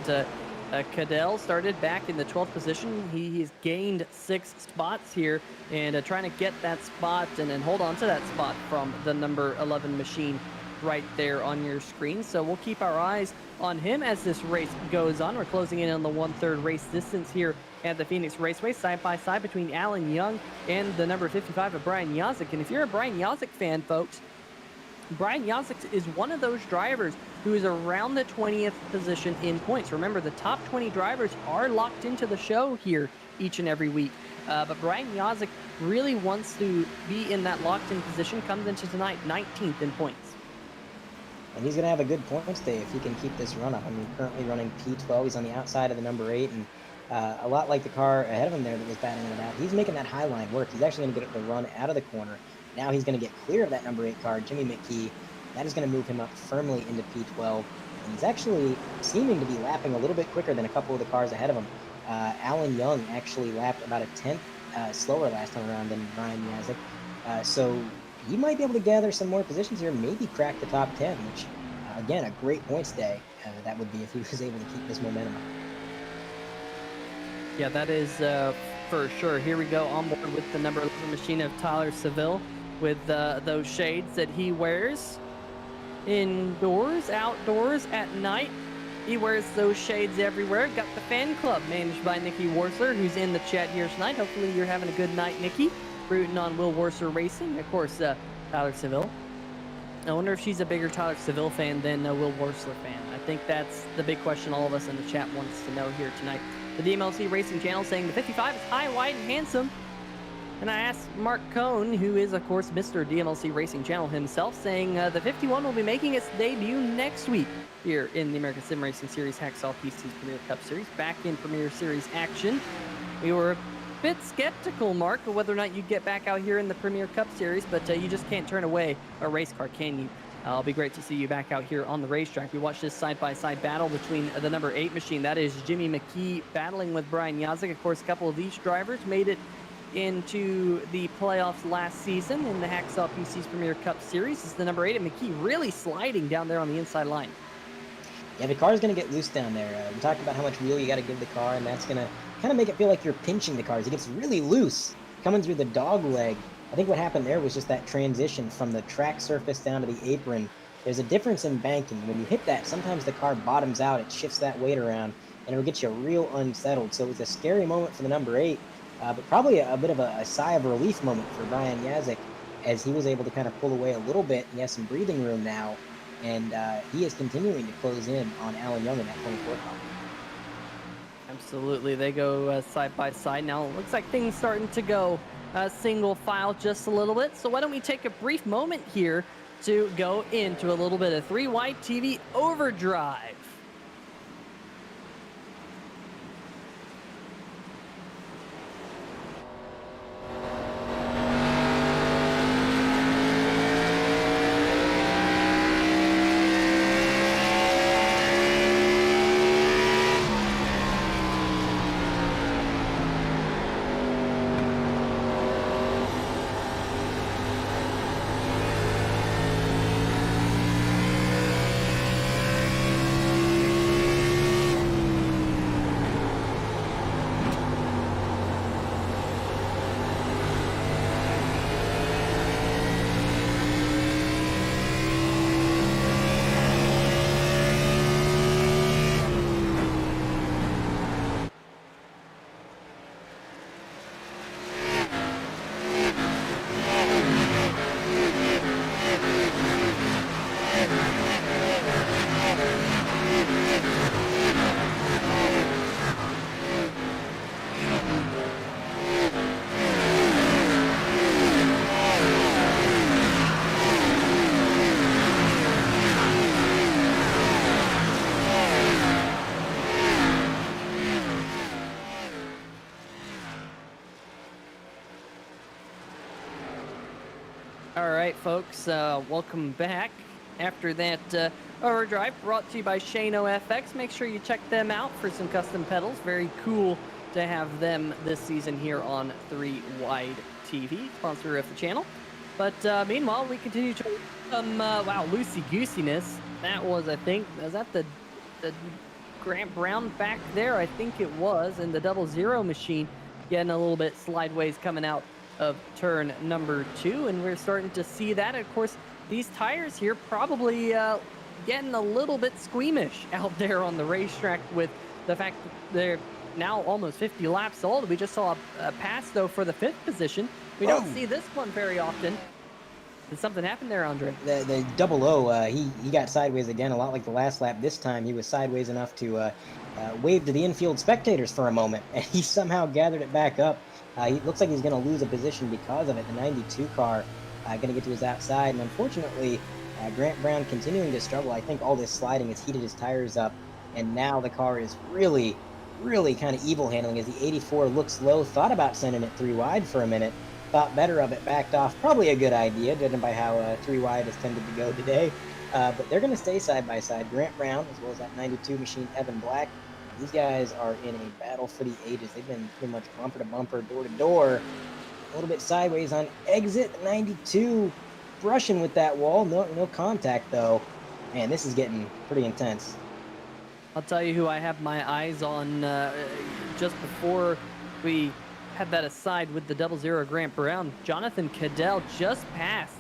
Cadell started back in the 12th position. He's gained 6 spots here, and trying to get that spot and hold on to that spot from the number 11 machine right there on your screen. So we'll keep our eyes on him as this race goes on. We're closing in on the 1/3 race distance here at the Phoenix Raceway, side by side between Alan Young and the number 55 of Brian Yazik. And if you're a Brian Yazik fan, folks, Brian Yazik is one of those drivers who is around the 20th position in points. Remember, the top 20 drivers are locked into the show here each and every week. But Brian Yazik really wants to be in that locked-in position, comes into tonight 19th in points. And he's going to have a good points day if he can keep this run up. I mean, currently running P12. He's on the outside of the number 8, and a lot like the car ahead of him there that was battling it out. He's making that high line work. He's actually going to get the run out of the corner. Now he's going to get clear of that number 8 car, Jimmy McKee. That is going to move him up firmly into P12. And he's actually seeming to be lapping a little bit quicker than a couple of the cars ahead of him. Alan Young actually lapped about a 10th slower last time around than Brian Yazik. So he might be able to gather some more positions here, maybe crack the top 10, which, again, a great points day that would be if he was able to keep this momentum up. Yeah, that is for sure. Here we go on board with the number 11 machine of Tyler Seville with those shades that he wears indoors, outdoors, at night. He wears those shades everywhere. Got the fan club managed by Nikki Worsler, who's in the chat here tonight. Hopefully you're having a good night, Nikki. Rooting on Will Worsler Racing. Of course, Tyler Seville. I wonder if she's a bigger Tyler Seville fan than a Will Worsler fan. I think that's the big question all of us in the chat wants to know here tonight. the DMLC Racing channel, saying the 55 is high, wide, and handsome. And I asked Mark Cohn, who is, of course, Mr. DMLC Racing channel himself, saying the 51 will be making its debut next week here in the American Sim Racing Series Hacksaw PC's Premier Cup Series, back in Premier Series action. We were a bit skeptical, Mark, of whether or not you'd get back out here in the Premier Cup Series, but you just can't turn away a race car, can you? It'll be great to see you back out here on the racetrack. We watched this side-by-side battle between the number 8 machine, that is Jimmy McKee, battling with Brian Yazek. Of course, a couple of these drivers made it into the playoffs last season in the Hacksaw PC's Premier Cup Series. This is the number 8, and McKee really sliding down there on the inside line. Yeah, the car's going to get loose down there. We talked about how much wheel you got to give the car, and that's going to kind of make it feel like you're pinching the cars. It gets really loose coming through the dog leg. I think what happened there was just that transition from the track surface down to the apron. There's a difference in banking. When you hit that, sometimes the car bottoms out, it shifts that weight around, and it'll get you real unsettled. So it was a scary moment for the number 8, but probably a bit of a sigh of relief moment for Brian Yazek, as he was able to kind of pull away a little bit. He has some breathing room now, and he is continuing to close in on Alan Young in that 24 car. Absolutely, they go side by side now. It looks like things starting to go single file just a little bit. So why don't we take a brief moment here to go into a little bit of 3 Wide TV Overdrive. All right, folks, welcome back. After that overdrive brought to you by Shano FX. Make sure you check them out for some custom pedals. Very cool to have them this season here on 3 Wide TV, sponsor of the channel. But meanwhile, we continue to wow, loosey-goosiness. That was, I think, was that the Grant Brown back there? I think it was, and the 00 machine getting a little bit slideways coming out of turn number 2, and we're starting to see that. Of course, these tires here probably getting a little bit squeamish out there on the racetrack with the fact that they're now almost 50 laps old. We just saw a pass, though, for the 5th position. We don't see this one very often. Did something happen there, Andre? The 00, he got sideways again, a lot like the last lap. This time, he was sideways enough to wave to the infield spectators for a moment, and he somehow gathered it back up. He looks like he's going to lose a position because of it. The 92 car going to get to his outside, and unfortunately, Grant Brown continuing to struggle. I think all this sliding has heated his tires up, and now the car is really kind of evil handling as the 84 looks low, thought about sending it 3 wide for a minute, thought better of it, backed off. Probably a good idea, judging by how 3 wide has tended to go today. But they're going to stay side by side. Grant Brown, as well as that 92 machine, Evan Black. These guys are in a battle for the ages. They've been pretty much bumper to bumper, door to door. A little bit sideways on exit. 92 brushing with that wall. No contact, though. Man, this is getting pretty intense. I'll tell you who I have my eyes on just before we had that aside with the 00 Grant Brown. Jonathan Cadell just passed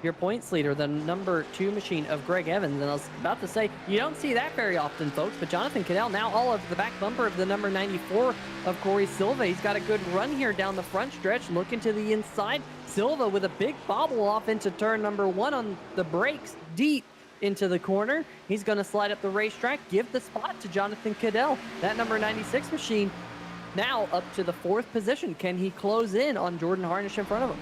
your points leader, the number 2 machine of Greg Evans. And I was about to say, you don't see that very often, folks, but Jonathan Cadell now all over the back bumper of the number 94 of Corey Silva. He's got a good run here down the front stretch, looking to the inside. Silva with a big bobble off into turn number 1 on the brakes, deep into the corner. He's going to slide up the racetrack, give the spot to Jonathan Cadell. That number 96 machine now up to the 4th position. Can he close in on Jordan Harnish in front of him?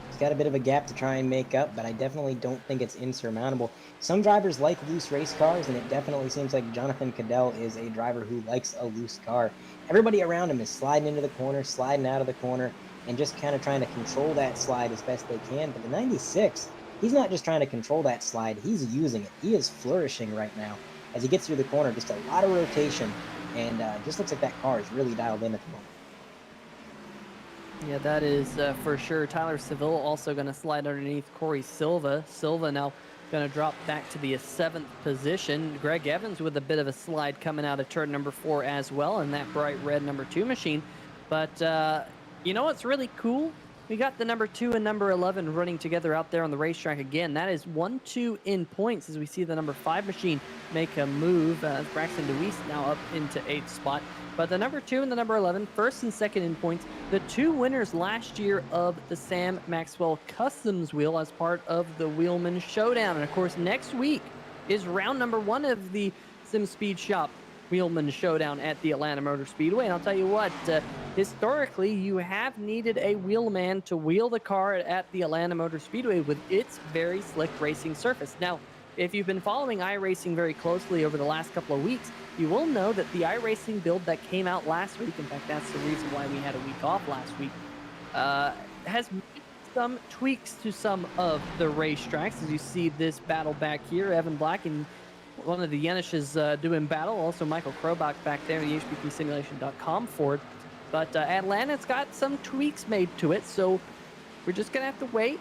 He's got a bit of a gap to try and make up, but I definitely don't think it's insurmountable. Some drivers like loose race cars, and it definitely seems like Jonathan Cadell is a driver who likes a loose car. Everybody around him is sliding into the corner, sliding out of the corner, and just kind of trying to control that slide as best they can. But the 96, he's not just trying to control that slide, he's using it. He is flourishing right now. As he gets through the corner, just a lot of rotation, and just looks like that car is really dialed in at the moment. Yeah, that is for sure. Tyler Seville also going to slide underneath Corey Silva. Silva now going to drop back to the 7th position. Greg Evans with a bit of a slide coming out of turn number 4 as well in that bright red number 2 machine. But you know what's really cool? We got the number 2 and number 11 running together out there on the racetrack again. That is 1-2 in points as we see the number 5 machine make a move. Braxton DeWeese now up into 8th spot. But the number 2 and the number 11, 1st and 2nd in points, the 2 winners last year of the Sam Maxwell Customs wheel as part of the Wheelman Showdown. And of course, next week is round number 1 of the Sim Speed Shop Wheelman Showdown at the Atlanta Motor Speedway. And I'll tell you what, historically, you have needed a wheelman to wheel the car at the Atlanta Motor Speedway with its very slick racing surface. Now, if you've been following iRacing very closely over the last couple of weeks, you will know that the iRacing build that came out last week, in fact, that's the reason why we had a week off last week, has made some tweaks to some of the racetracks. As you see this battle back here, Evan Black and one of the Yenishes doing battle. Also, Michael Krobach back there, the HPPsimulation.com for it. But Atlanta's got some tweaks made to it, so we're just going to have to wait,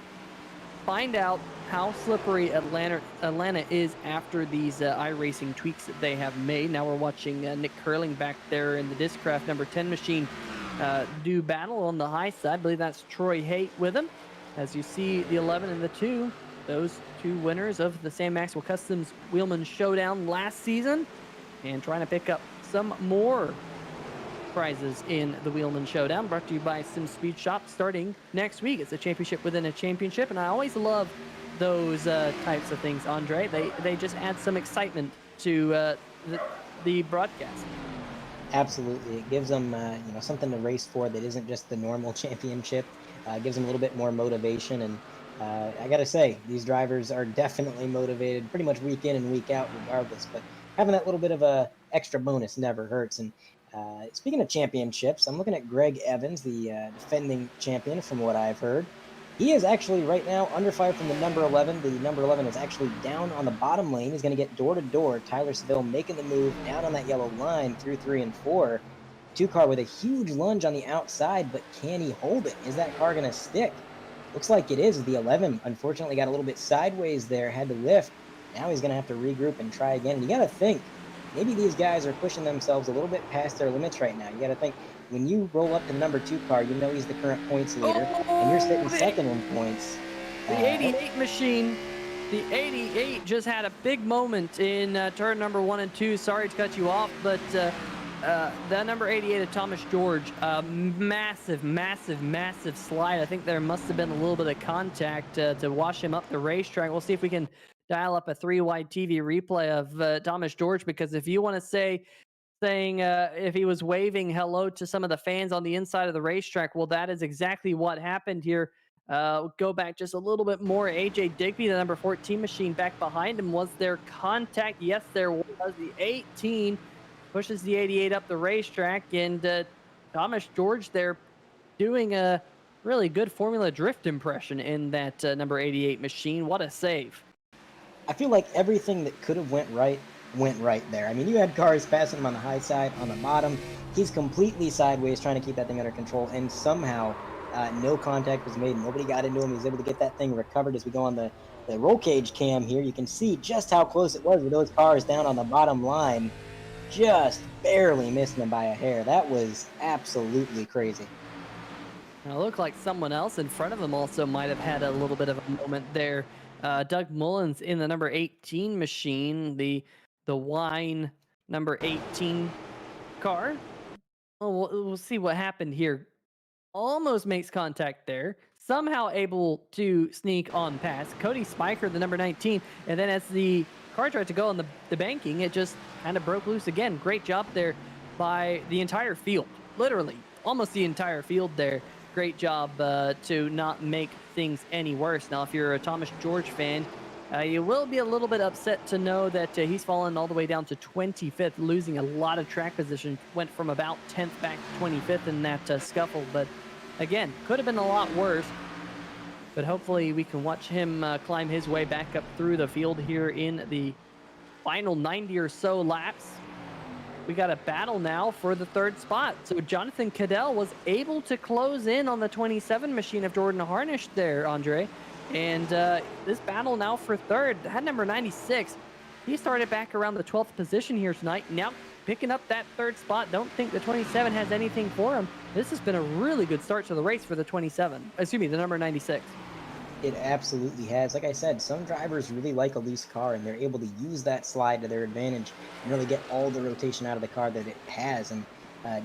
find out how slippery Atlanta is after these iRacing tweaks that they have made. Now we're watching Nick Curling back there in the Discraft number 10 machine do battle on the high side. I believe that's Troy Haight with him. As you see the 11 and the 2, those 2 winners of the Sam Maxwell Customs Wheelman Showdown last season, and trying to pick up some more prizes in the Wheelman Showdown, brought to you by Sim Speed Shop starting next week. It's a championship within a championship, and I always love those types of things, Andre. They just add some excitement to the broadcast. Absolutely. It gives them something to race for that isn't just the normal championship. It gives them a little bit more motivation, and I gotta say, these drivers are definitely motivated pretty much week in and week out regardless, but having that little bit of a extra bonus never hurts. And speaking of championships, I'm looking at Greg Evans, the defending champion from what I've heard. He is actually right now under fire from the number 11. The number 11 is actually down on the bottom lane. He's going to get door-to-door. Tyler Seville making the move down on that yellow line through 3 and 4. 2 car with a huge lunge on the outside, but can he hold it? Is that car going to stick? Looks like it is. The 11 unfortunately got a little bit sideways there, had to lift. Now he's going to have to regroup and try again. You got to think, maybe these guys are pushing themselves a little bit past their limits right now. You got to think, when you roll up the number 2 car, you know he's the current points leader, and you're sitting second in points. The 88 machine, the 88 just had a big moment in turn number 1 and 2. Sorry to cut you off, but the number 88 of Thomas George, massive slide. I think there must have been a little bit of contact to wash him up the racetrack. We'll see if we can dial up a 3-wide TV replay of Thomas George, because if you want to saying if he was waving hello to some of the fans on the inside of the racetrack, well, that is exactly what happened here. Go back just a little bit more. AJ Digby, the number 14 machine, back behind him. Was there contact? Yes, there was. The 18 pushes the 88 up the racetrack, and Thomas George there doing a really good Formula Drift impression in that number 88 machine. What a save. I feel like everything that could have went right there. I mean, you had cars passing him on the high side, on the bottom. He's completely sideways trying to keep that thing under control, and somehow no contact was made. Nobody got into him. He was able to get that thing recovered. As we go on the roll cage cam here, you can see just how close it was with those cars down on the bottom line, just barely missing them by a hair. That was absolutely crazy. Now, it looked like someone else in front of him also might have had a little bit of a moment there. Doug Mullins in the number 18 machine, the wine number 18 car. Oh, we'll see what happened here. Almost makes contact there. somehow able to sneak on past Cody Spiker, the number 19, and then as the car tried to go on the banking, it just kind of broke loose again. Great job there by the entire field, literally almost the entire field there. Great job to not make things any worse. Now, if you're a Thomas George fan, you will be a little bit upset to know that he's fallen all the way down to 25th, losing a lot of track position. Went from about 10th back to 25th in that scuffle. But again, could have been a lot worse. But hopefully we can watch him climb his way back up through the field here in the final 90 or so laps. We got a battle now for the third spot. So Jonathan Cadell was able to close in on the 27 machine of Jordan Harnish there, Andre. And this battle now for third, had number 96. He started back around the 12th position here tonight. Now picking up that third spot. Don't think the 27 has anything for him. This has been a really good start to the race for the 27. Excuse me, the number 96. It absolutely has. Like I said, some drivers really like a loose car, and they're able to use that slide to their advantage and really get all the rotation out of the car that it has. And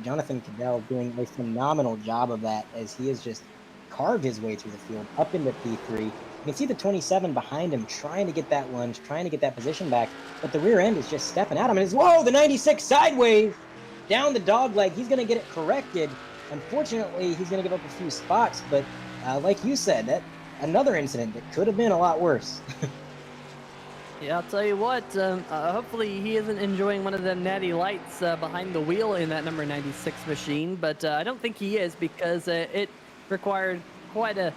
Jonathan Cadell doing a phenomenal job of that, as he has just carved his way through the field up into P3. You can see the 27 behind him trying to get that lunge, trying to get that position back, but the rear end is just stepping at him. And it's, whoa, the 96 sideways down the dog leg. He's going to get it corrected. Unfortunately, he's going to give up a few spots, but like you said, that another incident that could have been a lot worse. Yeah, I'll tell you what, hopefully he isn't enjoying one of the natty lights behind the wheel in that number 96 machine, but I don't think he is, because it required quite a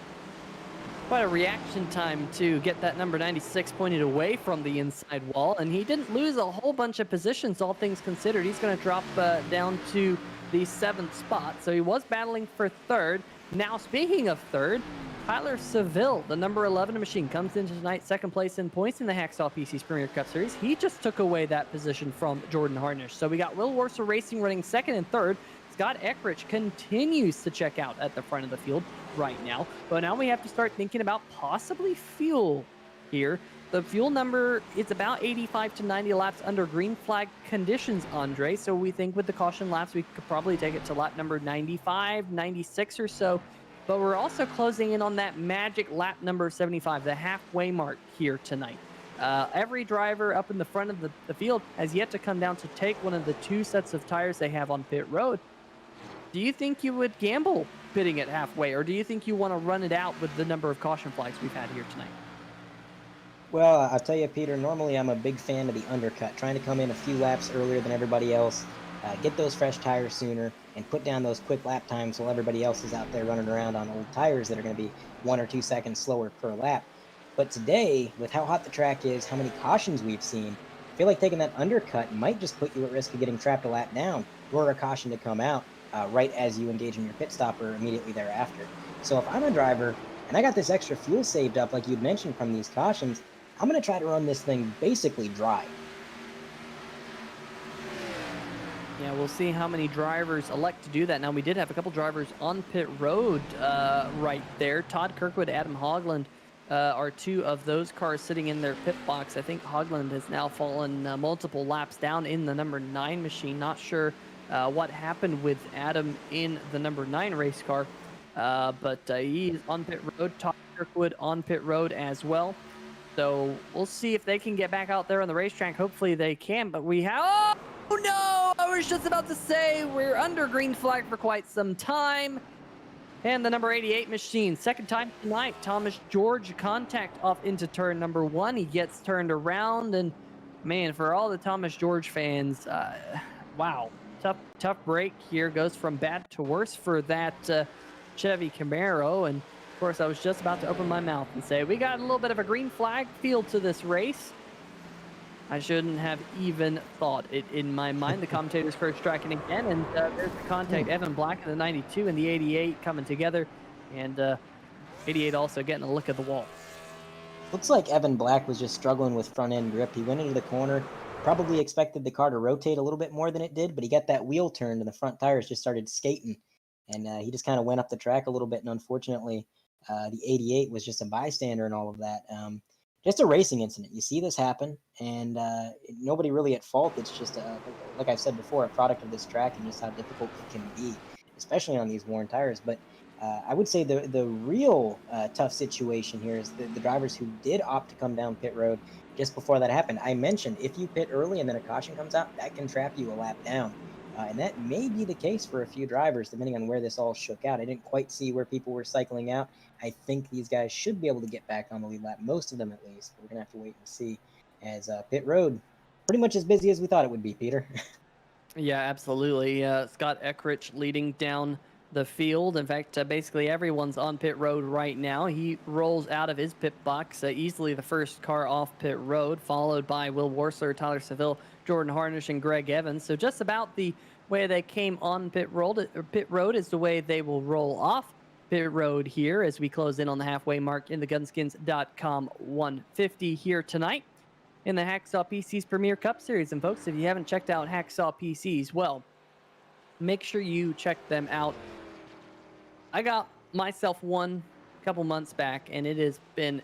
reaction time to get that number 96 pointed away from the inside wall, and he didn't lose a whole bunch of positions, all things considered. He's going to drop down to the 7th spot, so he was battling for third. Now, speaking of third, Tyler Seville, the number 11 machine, comes into tonight second place in points in the Hacksaw PC's Premier Cup Series. He just took away that position from Jordan Harnish. So we got Will Worcester Racing running second and third. Scott Eckrich continues to check out at the front of the field right now. But now we have to start thinking about possibly fuel here. The fuel number is about 85 to 90 laps under green flag conditions, Andre. So we think with the caution laps, we could probably take it to lap number 95, 96 or so. But we're also closing in on that magic lap number 75, the halfway mark here tonight. Every driver up in the front of the field has yet to come down to take one of the 2 sets of tires they have on pit road. Do you think you would gamble pitting it halfway, or do you think you want to run it out with the number of caution flags we've had here tonight? Well, I'll tell you, Peter, normally I'm a big fan of the undercut, trying to come in a few laps earlier than everybody else, get those fresh tires sooner, and put down those quick lap times while everybody else is out there running around on old tires that are going to be 1 or 2 seconds slower per lap. But today, with how hot the track is, how many cautions we've seen, I feel like taking that undercut might just put you at risk of getting trapped a lap down, or a caution to come out right as you engage in your pit stop or immediately thereafter. So if I'm a driver and I got this extra fuel saved up, like you'd mentioned from these cautions, I'm going to try to run this thing basically dry. Yeah, we'll see how many drivers elect to do that. Now, we did have a couple drivers on pit road right there. Todd Kirkwood, Adam Hogland are 2 of those cars sitting in their pit box. I think Hogland has now fallen multiple laps down in the number 9 machine. Not sure what happened with Adam in the number 9 race car, but he's on pit road. Todd Kirkwood on pit road as well. So we'll see if they can get back out there on the racetrack. Hopefully they can, but we have... Oh no! I was just about to say we're under green flag for quite some time. And the number 88 machine, second time tonight, Thomas George contact off into turn number 1. He gets turned around, and man, for all the Thomas George fans, wow, tough break here. Goes from bad to worse for that Chevy Camaro. And of course, I was just about to open my mouth and say, we got a little bit of a green flag feel to this race. I shouldn't have even thought it in my mind. The commentators first striking again, and there's the contact. Evan Black in the 92 and the 88 coming together, and 88 also getting a look at the wall. Looks like Evan Black was just struggling with front end grip. He went into the corner, probably expected the car to rotate a little bit more than it did, but he got that wheel turned and the front tires just started skating, and he just kind of went up the track a little bit, and unfortunately the 88 was just a bystander in all of that. Just a racing incident. You see this happen, and nobody really at fault. It's just, like I said before, a product of this track and just how difficult it can be, especially on these worn tires. But I would say the real tough situation here is the drivers who did opt to come down pit road just before that happened. I mentioned if you pit early and then a caution comes out, that can trap you a lap down. And that may be the case for a few drivers, depending on where this all shook out. I didn't quite see where people were cycling out. I think these guys should be able to get back on the lead lap, most of them at least. But we're going to have to wait and see, as pit road pretty much as busy as we thought it would be, Peter. Yeah, absolutely. Scott Eckrich leading down the field. In fact, basically everyone's on pit road right now. He rolls out of his pit box, easily the first car off pit road, followed by Will Worsler, Tyler Seville, Jordan Harnish, and Greg Evans. So just about the way they came on pit road is the way they will roll off pit road here as we close in on the halfway mark in the Gunskins.com 150 here tonight in the Hacksaw PC's Premier Cup Series. And folks, if you haven't checked out Hacksaw PCs, well, make sure you check them out. I got myself one a couple months back, and it has been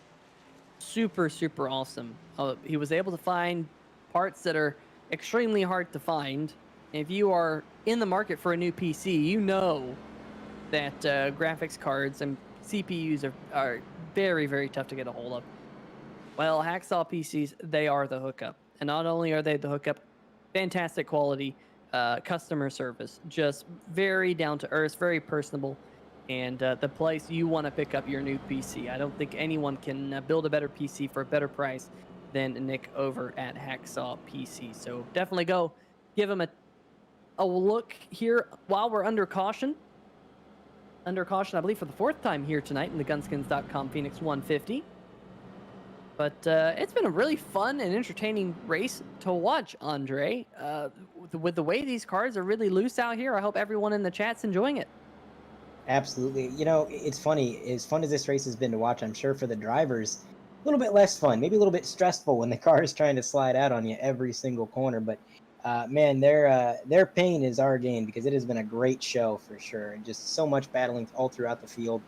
super, super awesome. He was able to find parts that are extremely hard to find. If you are in the market for a new PC, you know that graphics cards and CPUs are very, very tough to get a hold of. Well, Hacksaw PCs, they are the hookup. And not only are they the hookup, fantastic quality customer service, just very down to earth, very personable, and the place you want to pick up your new PC. I don't think anyone can build a better PC for a better price than Nick over at Hacksaw PC. So definitely go give him a look here while we're under caution. Under caution, I believe, for the fourth time here tonight in the Gunskins.com Phoenix 150. But it's been a really fun and entertaining race to watch, Andre. With the way these cars are really loose out here, I hope everyone in the chat's enjoying it. Absolutely. You know, it's funny. As fun as this race has been to watch, I'm sure for the drivers, a little bit less fun, maybe a little bit stressful when the car is trying to slide out on you every single corner. But man, their pain is our gain, because it has been a great show for sure. And just so much battling all throughout the field.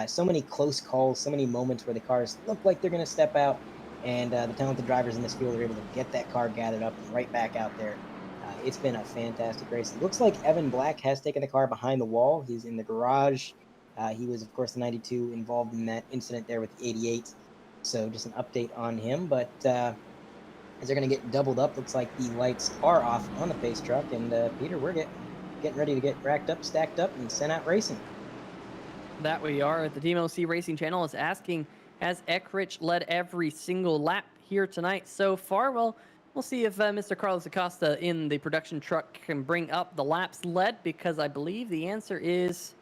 So many close calls, so many moments where the cars look like they're going to step out, and the talented drivers in this field are able to get that car gathered up and right back out there. It's been a fantastic race. It looks like Evan Black has taken the car behind the wall. He's in the garage. He was, of course, the 92 involved in that incident there with the 88. So just an update on him. But as they're going to get doubled up, looks like the lights are off on the pace truck. And Peter, we're getting ready to get racked up, stacked up, and sent out racing. That we are. The DMLC Racing Channel is asking, has Eckrich led every single lap here tonight so far? Well, we'll see if Mr. Carlos Acosta in the production truck can bring up the laps led, because I believe the answer is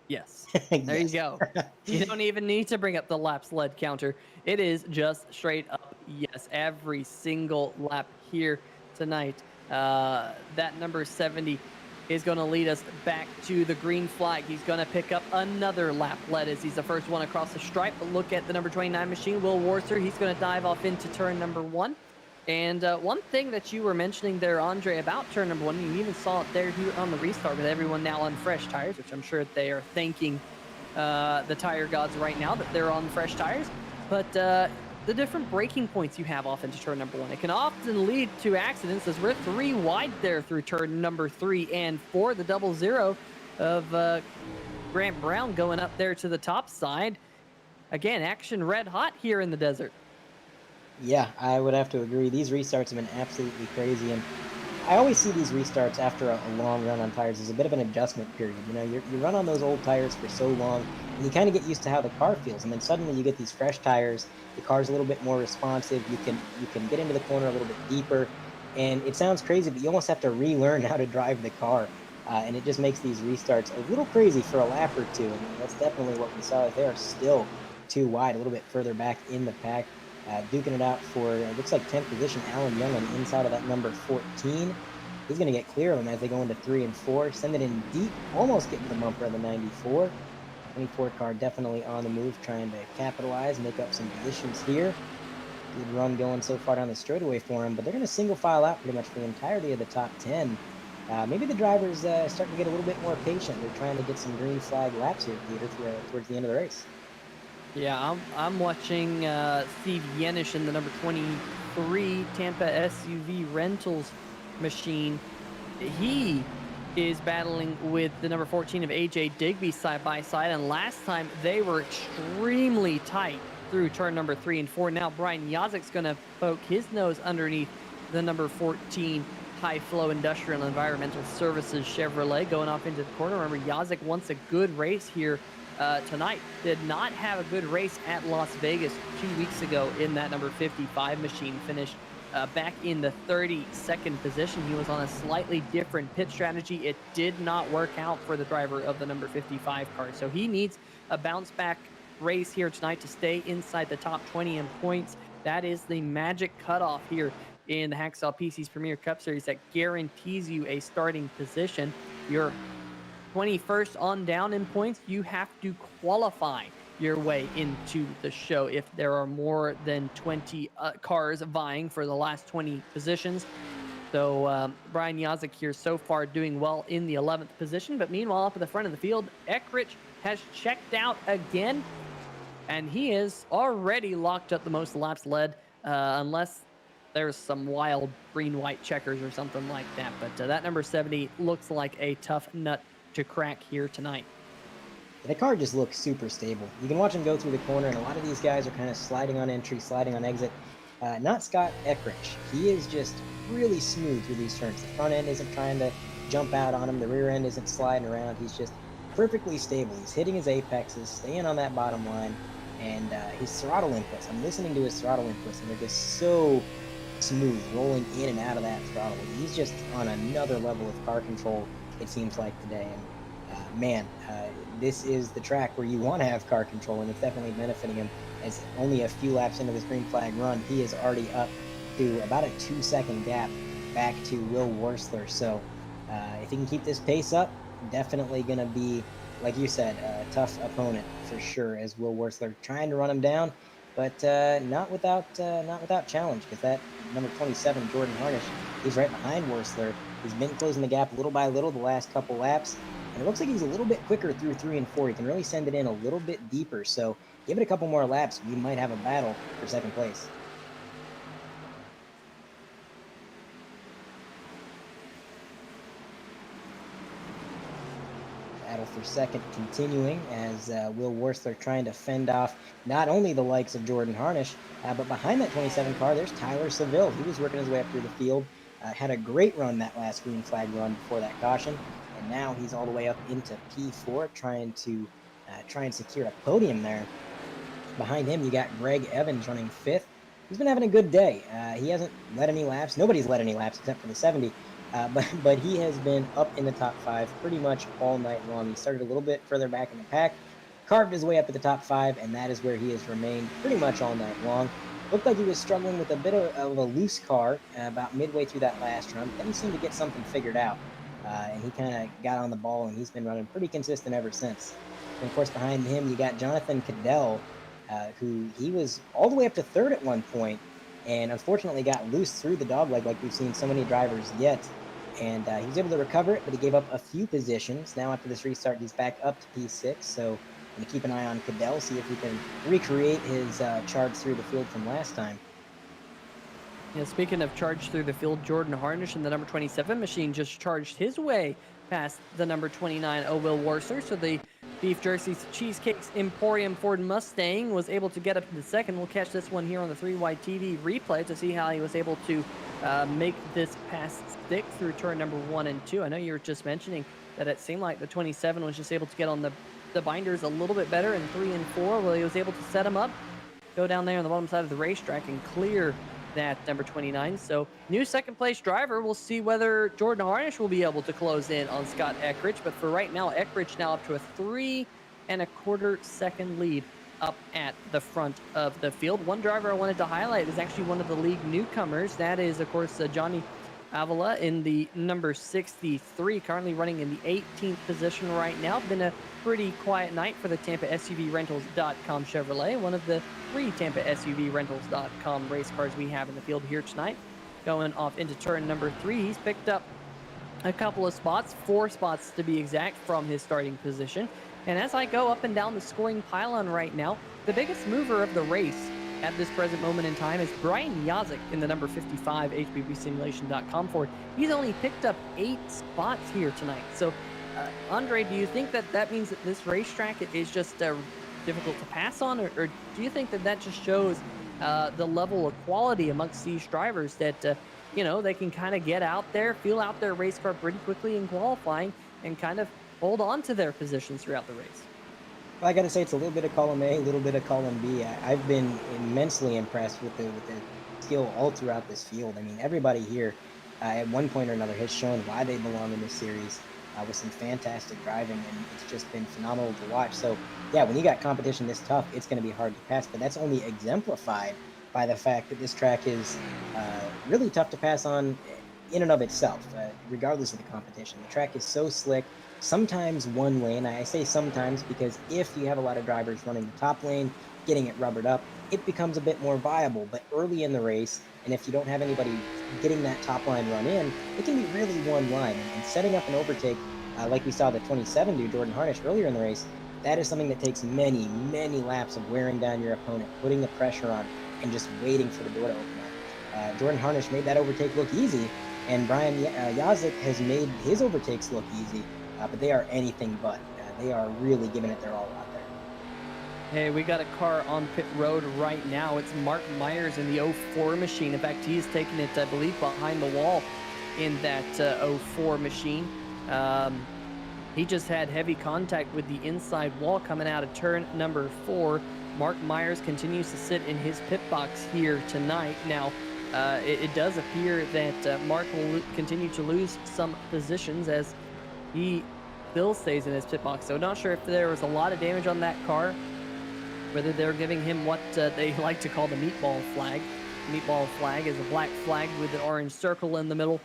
yes. There Yes. you go. You don't even need to bring up the laps led counter. It is just straight up yes. Every single lap here tonight. That number 70 is going to lead us back to the green flag. He's going to pick up another lap led as he's the first one across the stripe. But look at the number 29 machine, Will Worcester. He's going to dive off into turn number 1. And one thing that you were mentioning there, Andre, about turn number 1, you even saw it there here on the restart with everyone now on fresh tires, which I'm sure they are thanking the tire gods right now that they're on fresh tires. But the different braking points you have off into turn number 1, it can often lead to accidents, as we're 3 wide there through turn number 3 and 4. The 00 of Grant Brown going up there to the top side. Again, action red hot here in the desert. Yeah, I would have to agree. These restarts have been absolutely crazy, and I always see these restarts after a long run on tires as a bit of an adjustment period. You know, you run on those old tires for so long, and you kind of get used to how the car feels, and then suddenly you get these fresh tires. The car's a little bit more responsive. You can get into the corner a little bit deeper, and it sounds crazy, but you almost have to relearn how to drive the car, and it just makes these restarts a little crazy for a lap or two. And that's definitely what we saw. They are still too wide, a little bit further back in the pack. Duking it out for, looks like 10th position, Alan Young on the inside of that number 14. He's going to get clear of them as they go into 3 and 4. Send it in deep, almost getting the bumper of the 94. 24 car definitely on the move, trying to capitalize, make up some positions here. Good run going so far down the straightaway for him, but they're going to single file out pretty much for the entirety of the top 10. Maybe the drivers starting to get a little bit more patient. They're trying to get some green flag laps here, Peter, towards the end of the race. Yeah, I'm watching Steve Yenish in the number 23 Tampa SUV Rentals machine. He is battling with the number 14 of AJ Digby side by side, and last time they were extremely tight through turn number 3 and 4. Now Brian Yazik's going to poke his nose underneath the number 14 High Flow Industrial Environmental Services Chevrolet going off into the corner. Remember, Yazik wants a good race here tonight. Did not have a good race at Las Vegas 2 weeks ago in that number 55 machine. Finished back in the 32nd position. He was on a slightly different pit strategy. It did not work out for the driver of the number 55 car. So he needs a bounce back race here tonight to stay inside the top 20 in points. That is the magic cutoff here in the Hacksaw PC's Premier Cup Series that guarantees you a starting position. You're 21st on down in points. You have to qualify your way into the show if there are more than 20 cars vying for the last 20 positions. So Brian Yazik here so far doing well in the 11th position, but meanwhile up at the front of the field, Eckrich has checked out again, and he is already locked up the most laps led, unless there's some wild green-white checkers or something like that. But that number 70 looks like a tough nut to crack here tonight. The car just looks super stable. You can watch him go through the corner, and a lot of these guys are kind of sliding on entry, sliding on exit. Not Scott Eckrich. He is just really smooth through these turns. The front end isn't trying to jump out on him. The rear end isn't sliding around. He's just perfectly stable. He's hitting his apexes, staying on that bottom line, and his throttle inputs. I'm listening to his throttle inputs, and they're just so smooth, rolling in and out of that throttle. He's just on another level of car control, it seems like, today. And man, this is the track where you want to have car control, and it's definitely benefiting him. As only a few laps into this green flag run, he is already up to about a 2-second gap back to Will Worsler. So if he can keep this pace up, definitely going to be, like you said, a tough opponent for sure, as Will Worsler trying to run him down, but not without challenge, because that number 27, Jordan Harnish, he's right behind Worsler. He's been closing the gap little by little the last couple laps, and it looks like he's a little bit quicker through 3 and 4. He can really send it in a little bit deeper, so give it a couple more laps, we might have a battle for second place. Battle for second continuing as Will Worsler trying to fend off not only the likes of Jordan Harnish, but behind that 27 car, there's Tyler Seville. He was working his way up through the field, had a great run that last green flag run before that caution, and now he's all the way up into P4, trying to secure a podium there. Behind him, you got Greg Evans running 5th. He's been having a good day. He hasn't led any laps. Nobody's led any laps except for the 70. But he has been up in the top 5 pretty much all night long. He started a little bit further back in the pack, carved his way up to the top 5, and that is where he has remained pretty much all night long. Looked like he was struggling with a bit of a loose car about midway through that last run, but then he seemed to get something figured out, and he kind of got on the ball, and he's been running pretty consistent ever since. And of course, behind him, you got Jonathan Cadell, who he was all the way up to 3rd at one point, and unfortunately got loose through the dogleg like we've seen so many drivers get. And he was able to recover it, but he gave up a few positions. Now after this restart, he's back up to P6, so I'm going to keep an eye on Cadell, see if he can recreate his charge through the field from last time. Yeah, speaking of charge through the field, Jordan Harnish in the number 27 machine just charged his way past the number 29, Will Worsler. So the Beef Jerseys Cheesecakes Emporium Ford Mustang was able to get up to the second. We'll catch this one here on the 3Y TV replay to see how he was able to make this pass stick through turn number 1 and 2. I know you were just mentioning that it seemed like the 27 was just able to get on the binders a little bit better in 3 and 4. Well, he was able to set him up, go down there on the bottom side of the racetrack and clear that number 29. So new second place driver. We'll see whether Jordan Harnish will be able to close in on Scott Eckrich. But for right now, Eckrich now up to a 3 1/4 second lead up at the front of the field. One driver I wanted to highlight is actually one of the league newcomers. That is, of course, Johnny Avila in the number 63, currently running in the 18th position right now. Been a pretty quiet night for the TampaSUVRentals.com Chevrolet, one of the 3 TampaSUVRentals.com race cars we have in the field here tonight. Going off into turn number 3, he's picked up a couple of spots, 4 spots to be exact, from his starting position. And as I go up and down the scoring pylon right now, the biggest mover of the race at this present moment in time is Brian Yazik in the number 55 HPPsimulation.com Ford. He's only picked up 8 spots here tonight. So, Andre, do you think that that means that this racetrack is just difficult to pass on, or do you think that that just shows the level of quality amongst these drivers that they can kind of get out there, feel out their race car pretty quickly in qualifying, and kind of hold on to their positions throughout the race? Well, I got to say, it's a little bit of column A, a little bit of column B. I've been immensely impressed with the skill all throughout this field. I mean, everybody here at one point or another has shown why they belong in this series with some fantastic driving, and it's just been phenomenal to watch. So, yeah, when you got competition this tough, it's going to be hard to pass, but that's only exemplified by the fact that this track is really tough to pass on in and of itself, regardless of the competition. The track is so slick. Sometimes one lane, I say sometimes because if you have a lot of drivers running the top lane, getting it rubbered up, it becomes a bit more viable. But early in the race, and if you don't have anybody getting that top line run in, it can be really one line. And setting up an overtake, like we saw the 27 do, Jordan Harnish, earlier in the race, that is something that takes many, many laps of wearing down your opponent, putting the pressure on, and just waiting for the door to open up. Jordan Harnish made that overtake look easy, and Brian Yazik has made his overtakes look easy. But they are anything but. They are really giving it their all out there. Hey, we got a car on pit road right now. It's Mark Myers in the 04 machine. In fact, he's taking it, I believe, behind the wall in that 04 machine. He just had heavy contact with the inside wall coming out of turn number 4. Mark Myers continues to sit in his pit box here tonight. Now, it does appear that Mark will continue to lose some positions as he still stays in his pit box. So not sure if there was a lot of damage on that car, whether they're giving him what they like to call the meatball flag. The meatball flag is a black flag with an orange circle in the middle.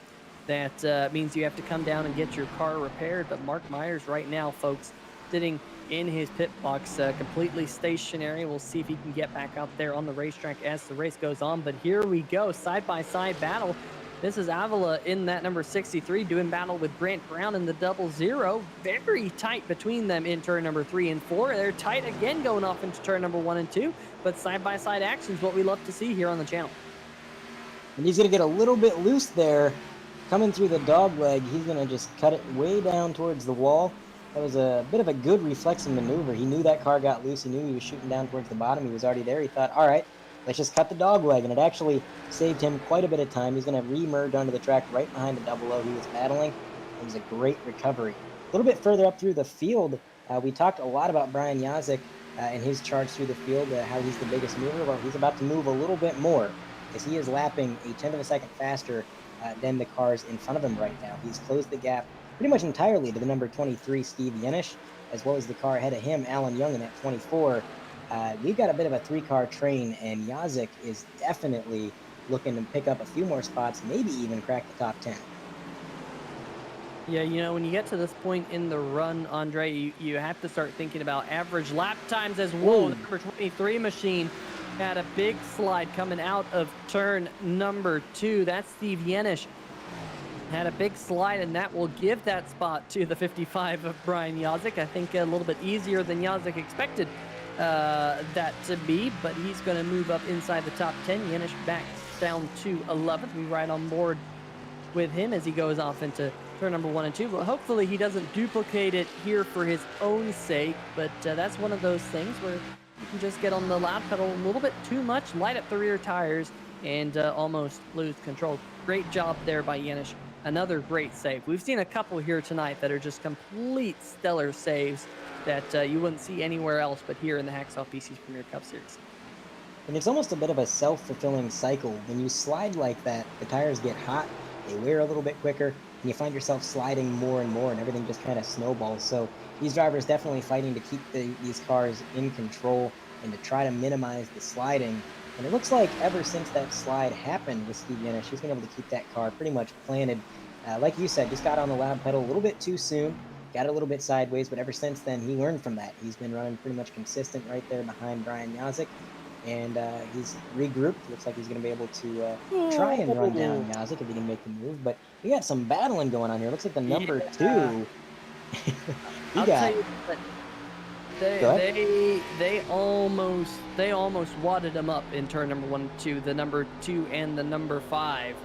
That means you have to come down and get your car repaired. But Mark Myers right now, folks, sitting in his pit box, completely stationary. We'll see if he can get back out there on the racetrack as the race goes on. But here we go, side-by-side battle. This is Avila in that number 63 doing battle with Grant Brown in the 00. Very tight between them in turn number 3 and 4. They're tight again going off into turn number 1 and 2. But side-by-side action is what we love to see here on the channel. And he's going to get a little bit loose there. Coming through the dog leg, he's going to just cut it way down towards the wall. That was a bit of a good reflexive maneuver. He knew that car got loose. He knew he was shooting down towards the bottom. He was already there. He thought, all right, let's just cut the dog leg. And it actually saved him quite a bit of time. He's going to re-merge onto the track right behind the 00 he was battling. It was a great recovery. A little bit further up through the field, we talked a lot about Brian Yazik and his charge through the field, how he's the biggest mover. Well, he's about to move a little bit more because he is lapping a tenth of a second faster than the cars in front of him right now. He's closed the gap pretty much entirely to the number 23, Steve Yenish, as well as the car ahead of him, Alan Young, in that 24. We've got a bit of a 3-car train, and Yazik is definitely looking to pick up a few more spots, maybe even crack the top 10. Yeah, when you get to this point in the run, Andre, you have to start thinking about average lap times as well. The number 23 machine had a big slide coming out of turn number 2. That's Steve Yenish. Had a big slide, and that will give that spot to the 55 of Brian Yazik. I think a little bit easier than Yazik expected that to be, but he's going to move up inside the top 10. Yenish back down to 11th. We ride on board with him as he goes off into turn number 1 and 2. But hopefully he doesn't duplicate it here for his own sake. But that's one of those things where you can just get on the loud pedal a little bit too much, light up the rear tires, and almost lose control. Great job there by Yenish. Another great save. We've seen a couple here tonight that are just complete stellar saves that you wouldn't see anywhere else but here in the Hacksaw PC's Premier Cup Series. And it's almost a bit of a self-fulfilling cycle. When you slide like that, the tires get hot, they wear a little bit quicker, and you find yourself sliding more and more, and everything just kind of snowballs. So these drivers definitely fighting to keep these cars in control and to try to minimize the sliding. And it looks like ever since that slide happened with Steve Yenish, he's been able to keep that car pretty much planted. Like you said, just got on the loud pedal a little bit too soon, got a little bit sideways, but ever since then, he learned from that. He's been running pretty much consistent right there behind Brian Yazik, and he's regrouped. Looks like he's going to be able to try and run down Yazik if he can make the move, but we got some battling going on here. Looks like the number 2. I'll tell you what, Go ahead. They almost wadded him up in turn number 1 and 2, the number 2 and the number 5.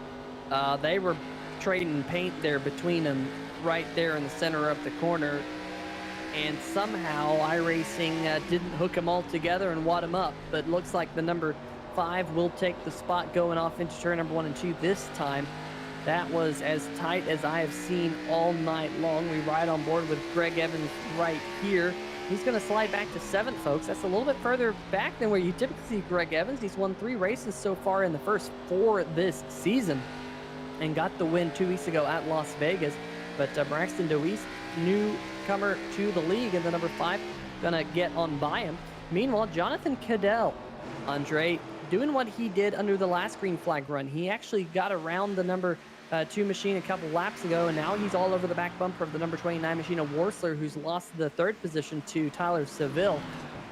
They were trading paint there between them, right there in the center of the corner, and somehow iRacing didn't hook them all together and wad them up. But looks like the number 5 will take the spot going off into turn number 1 and 2 this time. That was as tight as I have seen all night long. We ride on board with Greg Evans right here. He's going to slide back to 7th, folks. That's a little bit further back than where you typically see Greg Evans. He's won 3 races so far in the first 4 this season and got the win 2 weeks ago at Las Vegas. But Braxton Deweese, newcomer to the league, and the number 5 going to get on by him. Meanwhile, Jonathan Cadell, Andre, doing what he did under the last green flag run. He actually got around the number 2 machine a couple laps ago, and now he's all over the back bumper of the number 29 machine of Worsler, who's lost the 3rd position to Tyler Seville.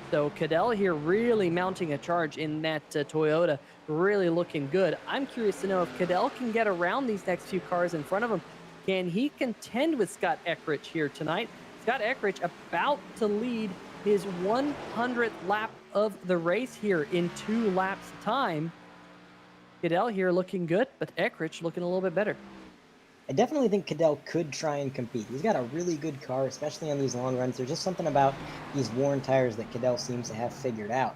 So Cadell here really mounting a charge in that Toyota, really looking good. I'm curious to know if Cadell can get around these next few cars in front of him. Can he contend with Scott Eckrich here tonight? Scott Eckrich about to lead his 100th lap of the race here in 2 laps time. Cadell here looking good, but Eckrich looking a little bit better. I definitely think Cadell could try and compete. He's got a really good car, especially on these long runs. There's just something about these worn tires that Cadell seems to have figured out.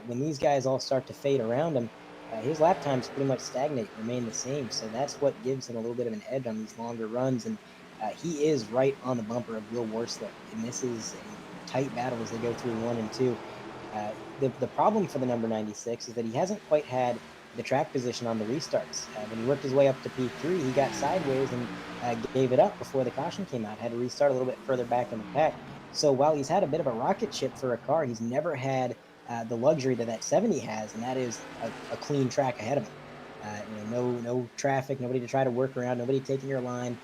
When these guys all start to fade around him, his lap times pretty much stagnate, remain the same. So that's what gives him a little bit of an edge on these longer runs. And he is right on the bumper of Will Worsler. And this is a tight battle as they go through 1 and 2. The problem for the number 96 is that he hasn't quite had the track position on the restarts. When he worked his way up to P3, he got sideways and gave it up before the caution came out. Had to restart a little bit further back in the pack. So while he's had a bit of a rocket ship for a car, he's never had the luxury that 70 has, and that is a clean track ahead of him. No traffic, nobody to try to work around, nobody taking your line.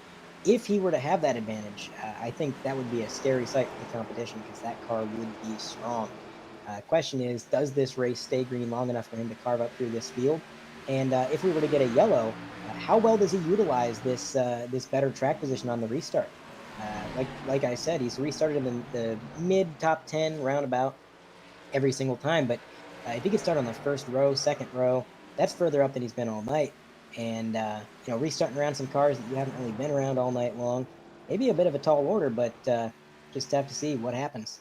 If he were to have that advantage, I think that would be a scary sight for the competition because that car would be strong. Question is, does this race stay green long enough for him to carve up through this field? And if we were to get a yellow, how well does he utilize this better track position on the restart? Like I said, he's restarted in the mid top 10 roundabout every single time. But if he could start on the 1st row, 2nd row, that's further up than he's been all night. And restarting around some cars that you haven't really been around all night long, maybe a bit of a tall order, but just have to see what happens.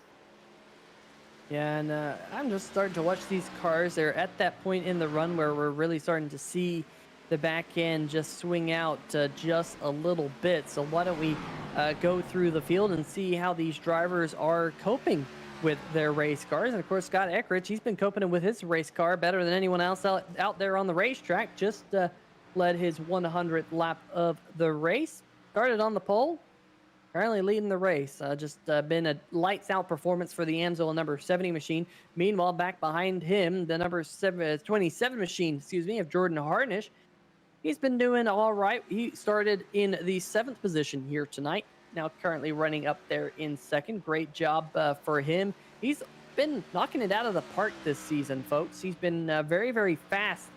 Yeah, and I'm just starting to watch these cars. They're at that point in the run where we're really starting to see the back end just swing out just a little bit. So why don't we go through the field and see how these drivers are coping with their race cars. And of course, Scott Eckrich, he's been coping with his race car better than anyone else out there on the racetrack. Just led his 100th lap of the race. Started on the pole. Currently leading the race. Just been a lights out performance for the Amsoil number 70 machine. Meanwhile, back behind him, the number 27 machine, of Jordan Harnish. He's been doing all right. He started in the 7th position here tonight. Now currently running up there in 2nd. Great job for him. He's been knocking it out of the park this season, folks. He's been very, very fast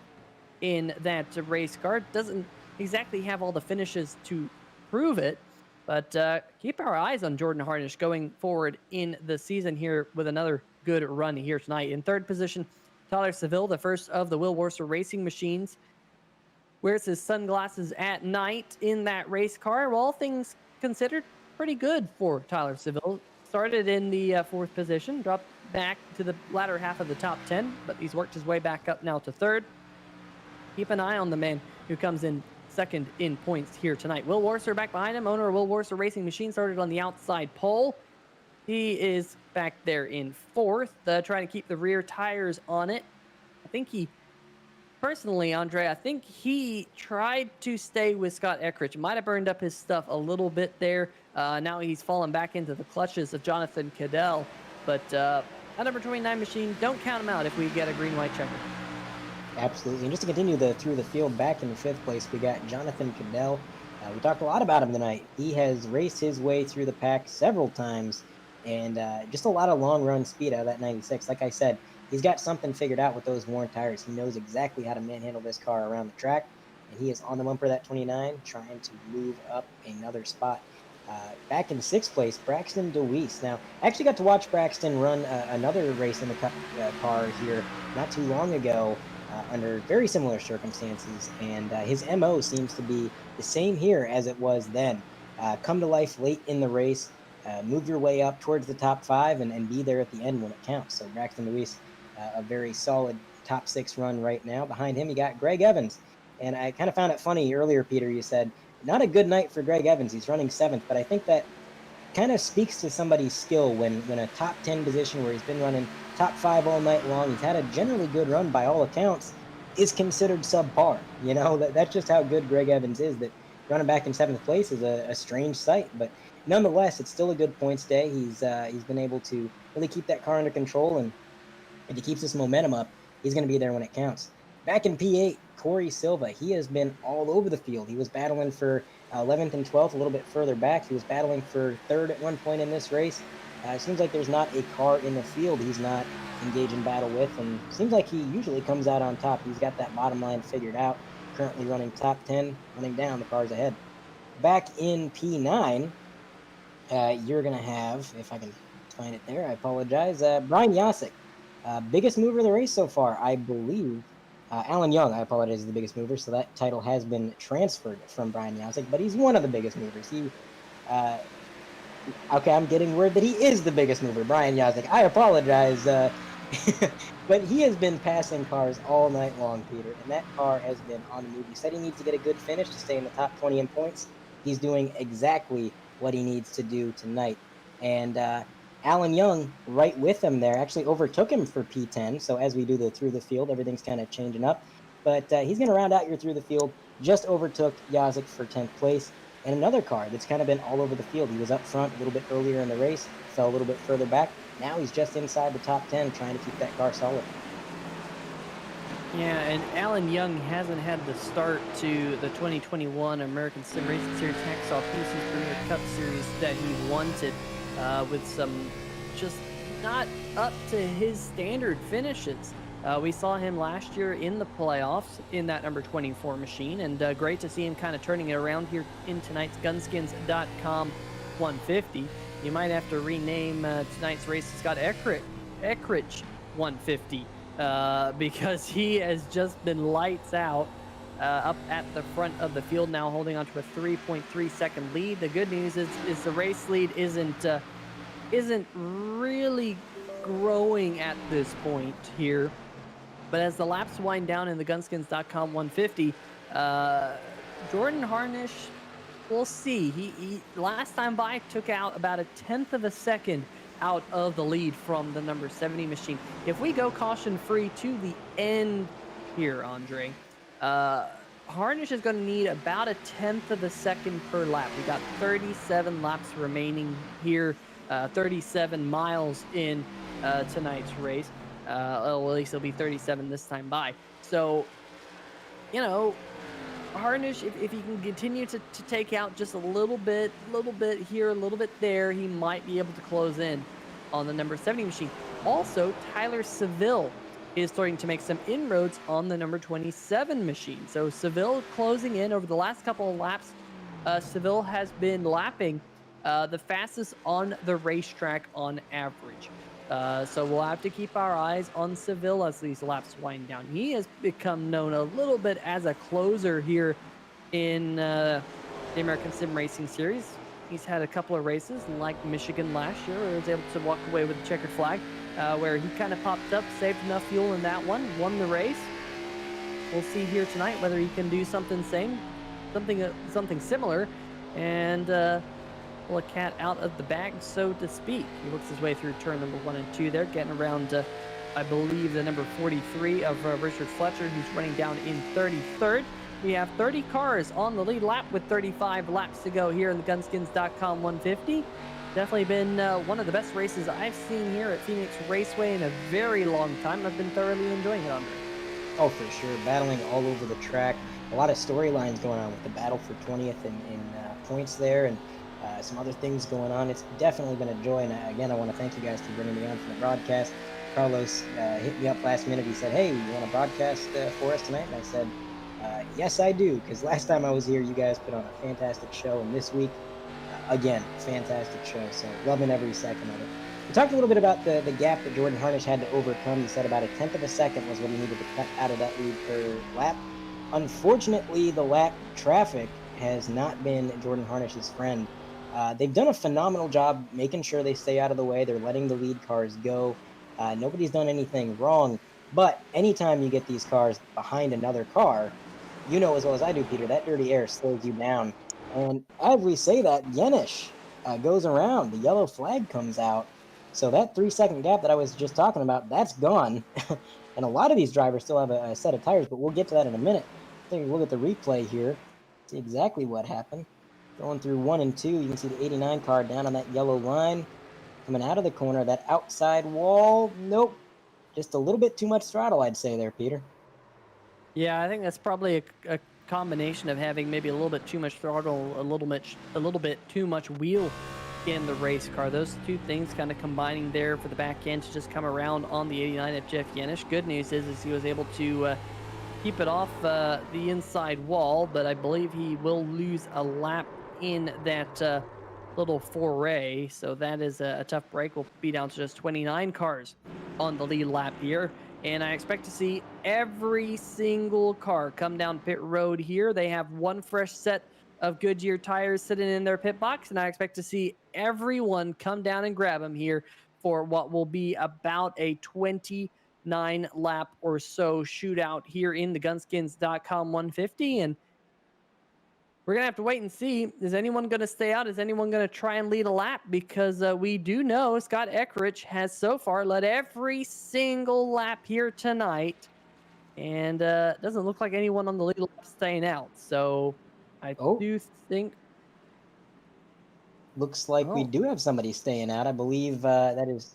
in that race car. Doesn't exactly have all the finishes to prove it. But keep our eyes on Jordan Harnish going forward in the season here with another good run here tonight. In 3rd position, Tyler Seville, the first of the Will Worsler Racing machines, wears his sunglasses at night in that race car. Well, all things considered, pretty good for Tyler Seville. Started in the 4th position, dropped back to the latter half of the top 10, but he's worked his way back up now to 3rd. Keep an eye on the man who comes in 2nd in points here tonight. Will Worsler back behind him. Owner of Will Worsler Racing Machine started on the outside pole. He is back there in 4th, trying to keep the rear tires on it. I think he, personally, Andre, I think he tried to stay with Scott Eckrich. Might have burned up his stuff a little bit there. Now he's fallen back into the clutches of Jonathan Cadell. But that number 29 machine, don't count him out if we get a green-white checker. Absolutely. And just to continue through the field, back in 5th place, we got Jonathan Cadell. We talked a lot about him tonight. He has raced his way through the pack several times, and just a lot of long run speed out of that 96. Like I said, he's got something figured out with those worn tires. He knows exactly how to manhandle this car around the track, and he is on the bumper of that 29, trying to move up another spot. Back in sixth place, Braxton DeWeese. Now, I actually got to watch Braxton run another race in the Cup car here not too long ago under very similar circumstances, and his MO seems to be the same here as it was then. Come to life late in the race, move your way up towards the top 5, and be there at the end when it counts. So Braxton DeWeese, a very solid top 6 run right now. Behind him, you got Greg Evans. And I kind of found it funny earlier, Peter, you said, not a good night for Greg Evans. He's running 7th, but I think that kind of speaks to somebody's skill when a top 10 position where he's been running top 5 all night long, he's had a generally good run by all accounts, is considered subpar. You know, that's just how good Greg Evans is, that running back in 7th place is a strange sight. But nonetheless, it's still a good points day. He's been able to really keep that car under control, and if he keeps this momentum up, he's going to be there when it counts. Back in P8, Corey Silva, he has been all over the field. He was battling for 11th and 12th, a little bit further back. He was battling for 3rd at one point in this race. It seems like there's not a car in the field he's not engaged in battle with, and seems like he usually comes out on top. He's got that bottom line figured out. Currently running top 10, running down, the cars ahead. Back in P9, you're going to have, if I can find it there, I apologize, Brian Yasek. Biggest mover of the race so far, I believe. Alan Young, I apologize, is the biggest mover, so that title has been transferred from Brian Yasek, but he's one of the biggest movers. Okay, I'm getting word that he is the biggest mover, Brian Yasek. I apologize, but he has been passing cars all night long, Peter, and that car has been on the move. He said he needs to get a good finish to stay in the top 20 in points. He's doing exactly what he needs to do tonight, and Alan Young, right with him there, actually overtook him for P10. So as we do the through the field, everything's kind of changing up. But he's going to round out your through the field. Just overtook Yasek for 10th place. And another car that's kind of been all over the field. He was up front a little bit earlier in the race, fell a little bit further back. Now he's just inside the top 10, trying to keep that car solid. Yeah, and Alan Young hasn't had the start to the 2021 American Sim Racing Series Hacksaw PC Premier Cup Series that he wanted. With some just not up to his standard finishes. We saw him last year in the playoffs in that number 24 machine, and great to see him kind of turning it around here in tonight's Gunskins.com 150. You might have to rename tonight's race to Scott Eckrich 150 because he has just been lights out. Up at the front of the field now, holding on to a 3.3 second lead. The good news is the race lead isn't really growing at this point here. But as the laps wind down in the Gunskins.com 150, Jordan Harnish, we'll see. He last time by took out about a 1/10 of a second out of the lead from the number 70 machine. If we go caution free to the end here, Andre, Harnish is going to need about a 1/10 of a second per lap. We got 37 laps remaining here, 37 miles in tonight's race. Well, at least it'll be 37 this time by. So, you know, Harnish, if he can continue to take out just a little bit here, a little bit there, he might be able to close in on the number 70 machine. Also, Tyler Seville is starting to make some inroads on the number 27 machine. So Seville closing in over the last couple of laps. Seville has been lapping the fastest on the racetrack on average. So we'll have to keep our eyes on Seville as these laps wind down. He has become known a little bit as a closer here in the American Sim Racing Series. He's had a couple of races like Michigan last year where he was able to walk away with a checkered flag. Where he kind of popped up, saved enough fuel in that one, won the race. We'll see here tonight whether he can do something similar, and pull a cat out of the bag, so to speak. He works his way through turn number 1 and 2 there, getting around, I believe, the number 43 of Richard Fletcher, who's running down in 33rd. We have 30 cars on the lead lap with 35 laps to go here in the Gunskins.com 150. Definitely been one of the best races I've seen here at Phoenix Raceway in a very long time. I've been thoroughly enjoying it, Andre. Oh, for sure. Battling all over the track. A lot of storylines going on with the battle for 20th in points there, and some other things going on. It's definitely been a joy. And again, I want to thank you guys for bringing me on for the broadcast. Carlos hit me up last minute. He said, "Hey, you want to broadcast for us tonight?" And I said, "Yes, I do." Because last time I was here, you guys put on a fantastic show, and this week again, fantastic show. So loving every second of it. We talked a little bit about the gap that Jordan Harnish had to overcome. He said about 1/10 of a second was what he needed to cut out of that lead per lap. Unfortunately, the lap traffic has not been Jordan Harnish's friend. They've done a phenomenal job making sure they stay out of the way. They're letting the lead cars go. Nobody's done anything wrong. But anytime you get these cars behind another car, you know as well as I do, Peter, that dirty air slows you down. And as we say that, Yenish goes around. The yellow flag comes out. So that 3-second gap that I was just talking about, that's gone. And a lot of these drivers still have a set of tires, but we'll get to that in a minute. Take a look at the replay here. See exactly what happened. Going through 1 and 2, you can see the 89 car down on that yellow line. Coming out of the corner, that outside wall, nope. Just a little bit too much throttle, I'd say there, Peter. Yeah, I think that's probably a combination of having maybe a little bit too much throttle, a little bit too much wheel in the race car. Those two things kind of combining there for the back end to just come around on the 89 of Jeff Yenish. Good news is he was able to keep it off the inside wall, but I believe he will lose a lap in that little foray. So that is a tough break. We'll be down to just 29 cars on the lead lap here. And I expect to see every single car come down pit road here. They have one fresh set of Goodyear tires sitting in their pit box, and I expect to see everyone come down and grab them here for what will be about a 29 lap or so shootout here in the Gunskins.com 150. And we're going to have to wait and see. Is anyone going to stay out? Is anyone going to try and lead a lap? Because we do know Scott Eckrich has so far led every single lap here tonight. And it doesn't look like anyone on the lead lap staying out. So I do think... Looks like we do have somebody staying out. I believe that is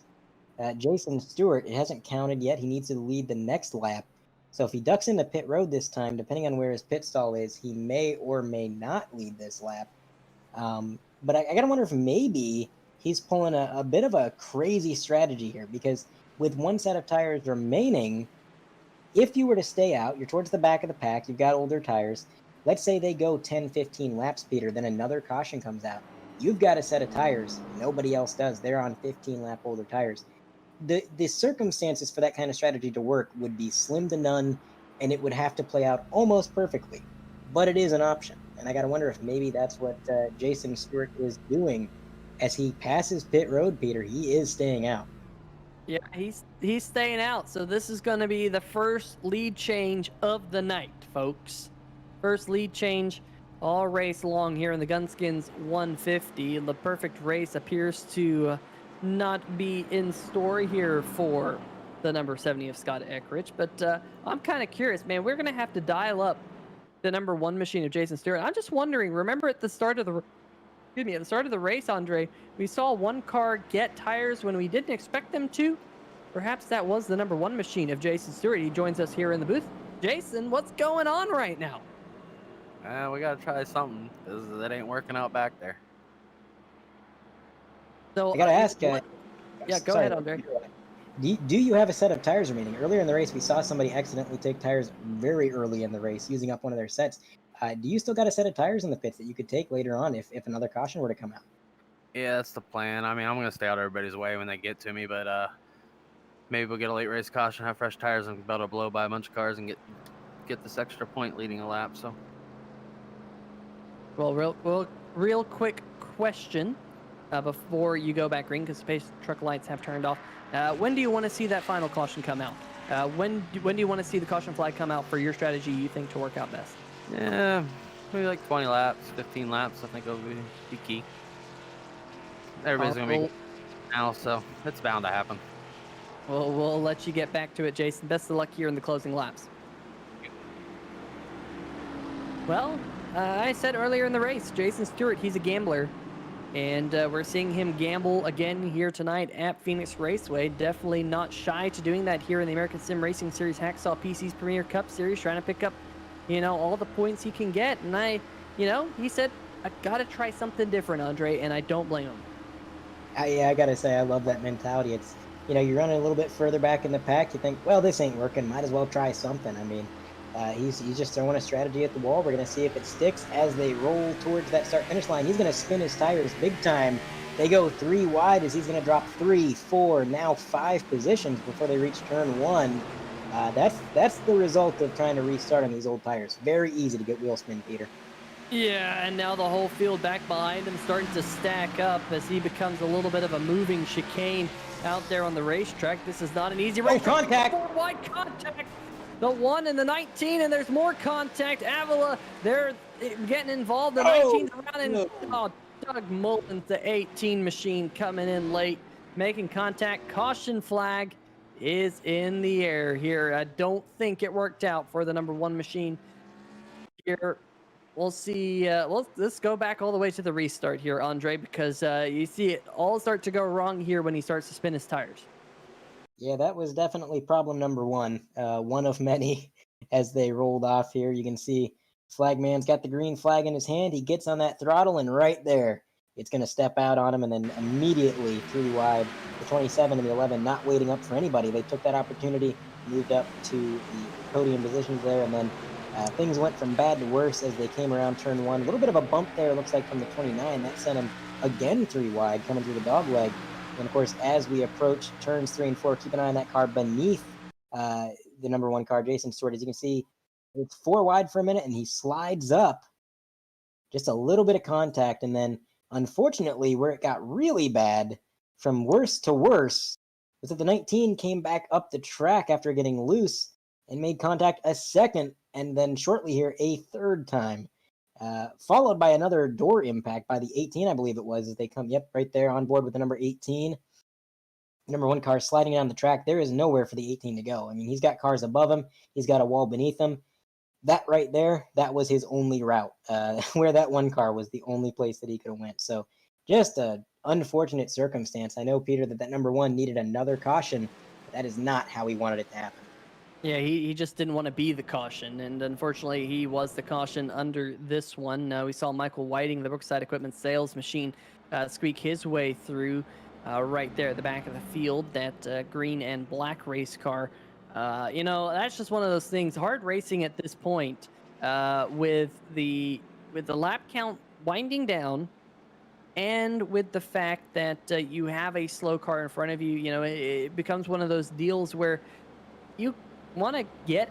Jason Stewart. It hasn't counted yet. He needs to lead the next lap. So if he ducks into pit road this time, depending on where his pit stall is, he may or may not lead this lap. But I got to wonder if maybe he's pulling a bit of a crazy strategy here, because with one set of tires remaining, if you were to stay out, you're towards the back of the pack, you've got older tires. Let's say they go 10, 15 laps, Peter, then another caution comes out. You've got a set of tires. Nobody else does. They're on 15-lap older tires. The circumstances for that kind of strategy to work would be slim to none, and it would have to play out almost perfectly. But it is an option, and I got to wonder if maybe that's what Jason Stewart is doing. As he passes pit road, Peter, he is staying out. Yeah, he's staying out. So this is going to be the first lead change of the night, folks. First lead change all race long here in the Gunskins 150. The perfect race appears to not be in store here for the number 70 of Scott Eckrich, but I'm kind of curious, man. We're gonna have to dial up the number 1 machine of Jason Stewart. I'm just wondering, remember at the start of the race, Andre, we saw one car get tires when we didn't expect them to. Perhaps that was the number 1 machine of Jason Stewart. He joins us here in the booth. Jason, what's going on right now? We gotta try something, because that ain't working out back there. So I gotta ask. Yeah, go ahead, Andre. Do you have a set of tires remaining? Earlier in the race, we saw somebody accidentally take tires very early in the race, using up one of their sets. Do you still got a set of tires in the pits that you could take later on if another caution were to come out? Yeah, that's the plan. I mean, I'm gonna stay out of everybody's way when they get to me, but maybe we'll get a late race caution, have fresh tires, and be able to blow by a bunch of cars and get this extra point leading a lap. So, well, real quick question. Before you go back green, because space truck lights have turned off. When do you want to see that final caution come out? When do you want to see the caution flag come out for your strategy you think to work out best? Yeah, maybe like 20 laps, 15 laps. I think it'll be key. Everybody's gonna be now, so it's bound to happen. Well, we'll let you get back to it, Jason. Best of luck here in the closing laps. Well, I said earlier in the race, Jason Stewart, he's a gambler. And we're seeing him gamble again here tonight at Phoenix Raceway. Definitely not shy to doing that here in the American Sim Racing Series Hacksaw PC's Premier Cup Series, trying to pick up, all the points he can get. And he said, I got to try something different, Andre, and I don't blame him. I got to say, I love that mentality. It's, you're running a little bit further back in the pack. You think, well, this ain't working. Might as well try something. I mean, He's just throwing a strategy at the wall. We're going to see if it sticks as they roll towards that start-finish line. He's going to spin his tires big time. They go 3 wide as he's going to drop 3, 4, now 5 positions before they reach turn 1. That's the result of trying to restart on these old tires. Very easy to get wheel spin, Peter. Yeah, and now the whole field back behind him starting to stack up as he becomes a little bit of a moving chicane out there on the racetrack. This is not an easy race. Contact! 4 wide contact. The 1 and the 19, and there's more contact. Avila, they're getting involved. The 19's around, and Doug Mullins, the 18 machine, coming in late, making contact. Caution flag is in the air here. I don't think it worked out for the number 1 machine here. We'll see. Let's go back all the way to the restart here, Andre, because you see it all start to go wrong here when he starts to spin his tires. Yeah, that was definitely problem number 1. One of many as they rolled off here. You can see Flagman's got the green flag in his hand. He gets on that throttle, and right there, it's going to step out on him, and then immediately 3 wide. The 27 and the 11 not waiting up for anybody. They took that opportunity, moved up to the podium positions there, and then things went from bad to worse as they came around turn 1. A little bit of a bump there, looks like, from the 29. That sent him again 3 wide, coming through the dog leg. And of course, as we approach turns 3 and 4, keep an eye on that car beneath the number 1 car, Jason Stewart. As you can see, it's 4 wide for a minute, and he slides up. Just a little bit of contact, and then, unfortunately, where it got really bad, from worse to worse, was that the 19 came back up the track after getting loose and made contact a second, and then shortly here, a 3rd time. Followed by another door impact by the 18, I believe it was, as they come, right there on board with the number 18. Number 1 car sliding down the track. There is nowhere for the 18 to go. I mean, he's got cars above him. He's got a wall beneath him. That right there, that was his only route. Where that 1 car was the only place that he could have went. So just a unfortunate circumstance. I know, Peter, that number 1 needed another caution, but that is not how he wanted it to happen. Yeah, he just didn't want to be the caution, and unfortunately, he was the caution under this one. We saw Michael Whiting, the Brookside Equipment sales machine, squeak his way through right there at the back of the field, that green and black race car. That's just one of those things. Hard racing at this point with the lap count winding down, and with the fact that you have a slow car in front of you. It becomes one of those deals where you want to get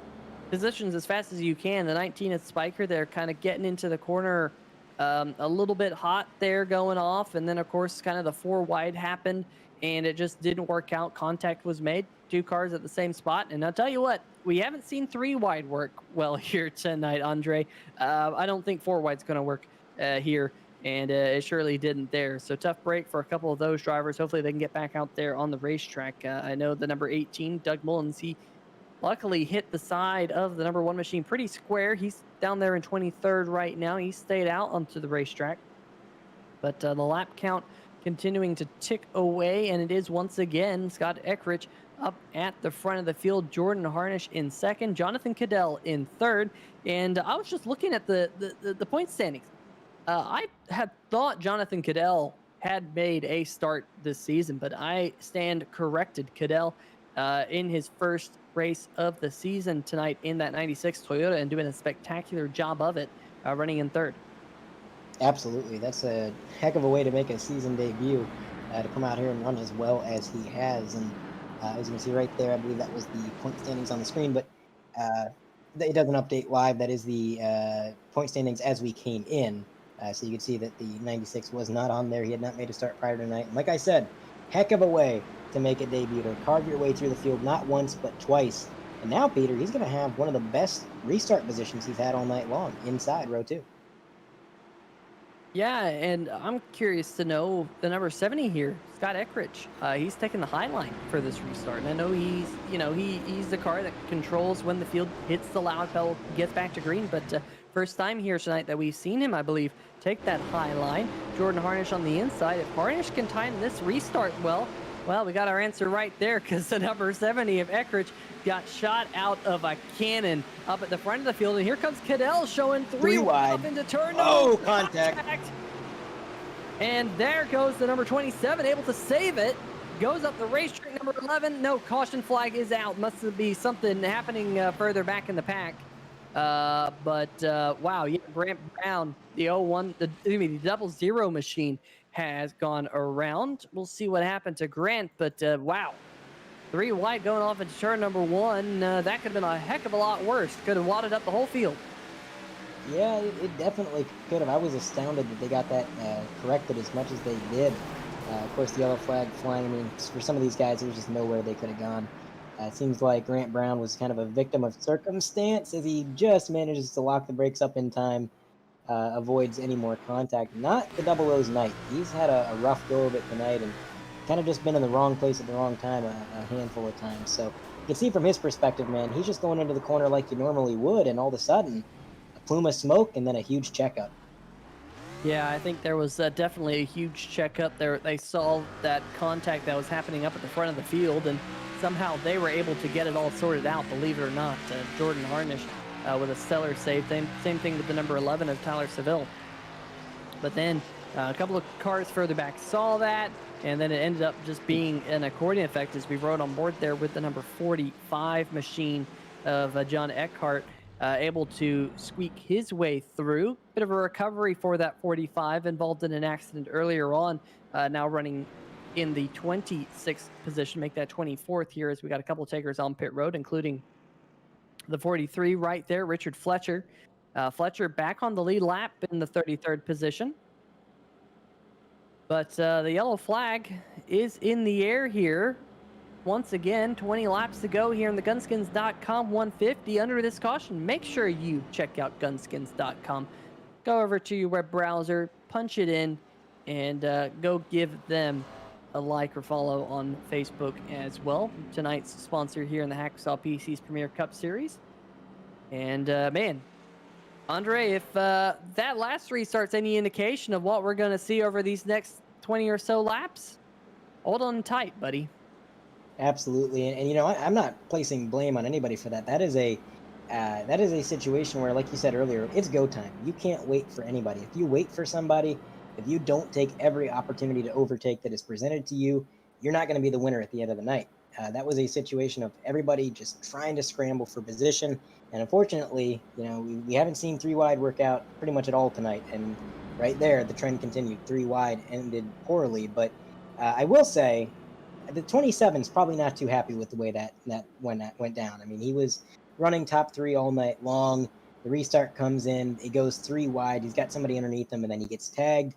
positions as fast as you can. The 19 at Spiker, they're kind of getting into the corner a little bit hot there going off, and then of course kind of the 4 wide happened, and it just didn't work out. Contact was made, 2 cars at the same spot, and I'll tell you what, we haven't seen 3 wide work well here tonight, Andre. I don't think 4 wide's going to work here, and it surely didn't there. So tough break for a couple of those drivers. Hopefully they can get back out there on the racetrack. I know the number 18, Doug Mullins, he luckily hit the side of the number 1 machine pretty square. He's down there in 23rd right now. He stayed out onto the racetrack. But the lap count continuing to tick away, and it is once again Scott Eckrich up at the front of the field. Jordan Harnish in 2nd. Jonathan Cadell in 3rd. And I was just looking at the point standings. I had thought Jonathan Cadell had made a start this season, but I stand corrected. Cadell in his first race of the season tonight in that 96 Toyota, and doing a spectacular job of it, running in 3rd. Absolutely. That's a heck of a way to make a season debut, to come out here and run as well as he has. And as you can see right there, I believe that was the point standings on the screen, but it doesn't update live. That is the point standings as we came in. So you can see that the 96 was not on there. He had not made a start prior to tonight. And like I said, heck of a way to make a debut, to carve your way through the field, not once, but twice. And now, Peter, he's going to have one of the best restart positions he's had all night long, inside row 2. Yeah, and I'm curious to know the number 70 here, Scott Eckrich. He's taking the high line for this restart. And I know he's the car that controls when the field hits the loud pedal, gets back to green. But first time here tonight that we've seen him, I believe, take that high line. Jordan Harnish on the inside. If Harnish can time this restart well, we got our answer right there, because the number 70 of Eckrich got shot out of a cannon up at the front of the field. And here comes Cadell showing 3 wide up into turn. Oh, contact. And there goes the number 27, able to save it. Goes up the racetrack. Number 11, no, caution flag is out. Must be something happening further back in the pack. Wow, yeah, Grant Brown, the 01, the 00 machine has gone around. We'll see what happened to Grant, but wow, 3 wide going off into turn number 1. That could have been a heck of a lot worse. Could have wadded up the whole field. Yeah, it definitely could have. I was astounded that they got that corrected as much as they did. Of course, the yellow flag flying. I mean, for some of these guys, there's just nowhere they could have gone. It seems like Grant Brown was kind of a victim of circumstance as he just manages to lock the brakes up in time, avoids any more contact. Not the double O's night. He's had a rough go of it tonight and kind of just been in the wrong place at the wrong time a handful of times. So you can see from his perspective, man, he's just going into the corner like you normally would, and all of a sudden, a plume of smoke and then a huge checkup. Yeah, I think there was definitely a huge checkup there. They saw that contact that was happening up at the front of the field, and somehow they were able to get it all sorted out, believe it or not. Jordan Harnish with a stellar save. Same thing with the number 11 of Tyler Seville. But then a couple of cars further back saw that, and then it ended up just being an accordion effect as we rode on board there with the number 45 machine of John Eckhart. Able to squeak his way through. Bit of a recovery for that 45, involved in an accident earlier on. Now running in the 26th position, make that 24th here as we got a couple of takers on pit road, including the 43 right there, Richard Fletcher. Fletcher back on the lead lap in the 33rd position. But the yellow flag is in the air here. Once again, 20 laps to go here in the Gunskins.com 150 under this caution. Make sure you check out Gunskins.com. Go over to your web browser, punch it in, and go give them a like or follow on Facebook as well. Tonight's sponsor here in the Hacksaw PC's Premier Cup Series. And man, Andre, if that last restart's any indication of what we're going to see over these next 20 or so laps, hold on tight, buddy. Absolutely, and you know, I'm not placing blame on anybody for that. That is a situation where, like you said earlier, it's go time. You can't wait for anybody. If you wait for somebody, if you don't take every opportunity to overtake that is presented to you, you're not going to be the winner at the end of the night. That was a situation of everybody just trying to scramble for position, and unfortunately, you know, we haven't seen 3 wide work out pretty much at all tonight. And right there, the trend continued. 3 wide ended poorly, but I will say, the 27 is probably not too happy with the way that went down. I mean, he was running top 3 all night long. The restart comes in, it goes 3 wide. He's got somebody underneath him, and then he gets tagged.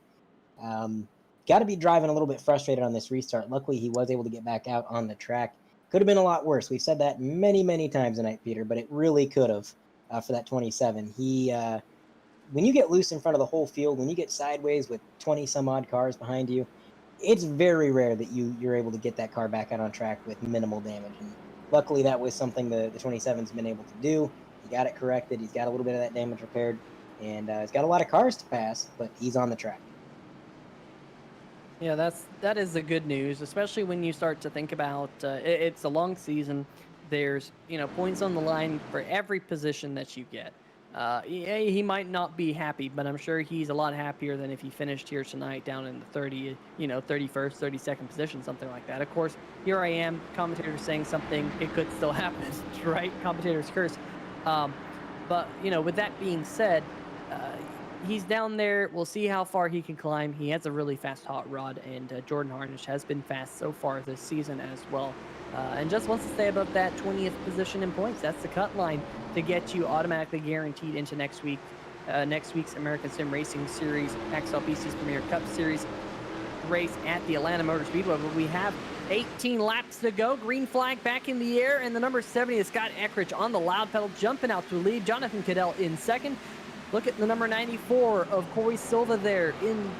Got to be driving a little bit frustrated on this restart. Luckily, he was able to get back out on the track. Could have been a lot worse. We've said that many, many times tonight, Peter, but it really could have for that 27. When you get loose in front of the whole field, when you get sideways with 20 some odd cars behind you, it's very rare that you're able to get that car back out on track with minimal damage. And luckily, that was something the 27's been able to do. He got it corrected. He's got a little bit of that damage repaired, and he's got a lot of cars to pass, but he's on the track. Yeah, that is the good news, especially when you start to think about it's a long season. There's points on the line for every position that you get. He might not be happy, but I'm sure he's a lot happier than if he finished here tonight down in the 31st, 32nd position, something like that. Of course, here I am, commentators saying something, it could still happen, right? Commentators curse. But with that being said, he's down there. We'll see how far he can climb. He has a really fast hot rod, and Jordan Harnish has been fast so far this season as well. And just wants to stay above that 20th position in points. That's the cut line to get you automatically guaranteed into next week's American Sim Racing Series, Hacksaw PC's Premier Cup Series race at the Atlanta Motor Speedway. But we have 18 laps to go. Green flag back in the air, and the number 70 is Scott Eckridge on the loud pedal, jumping out to lead. Jonathan Cadell in second. Look at the number 94 of Corey Silva there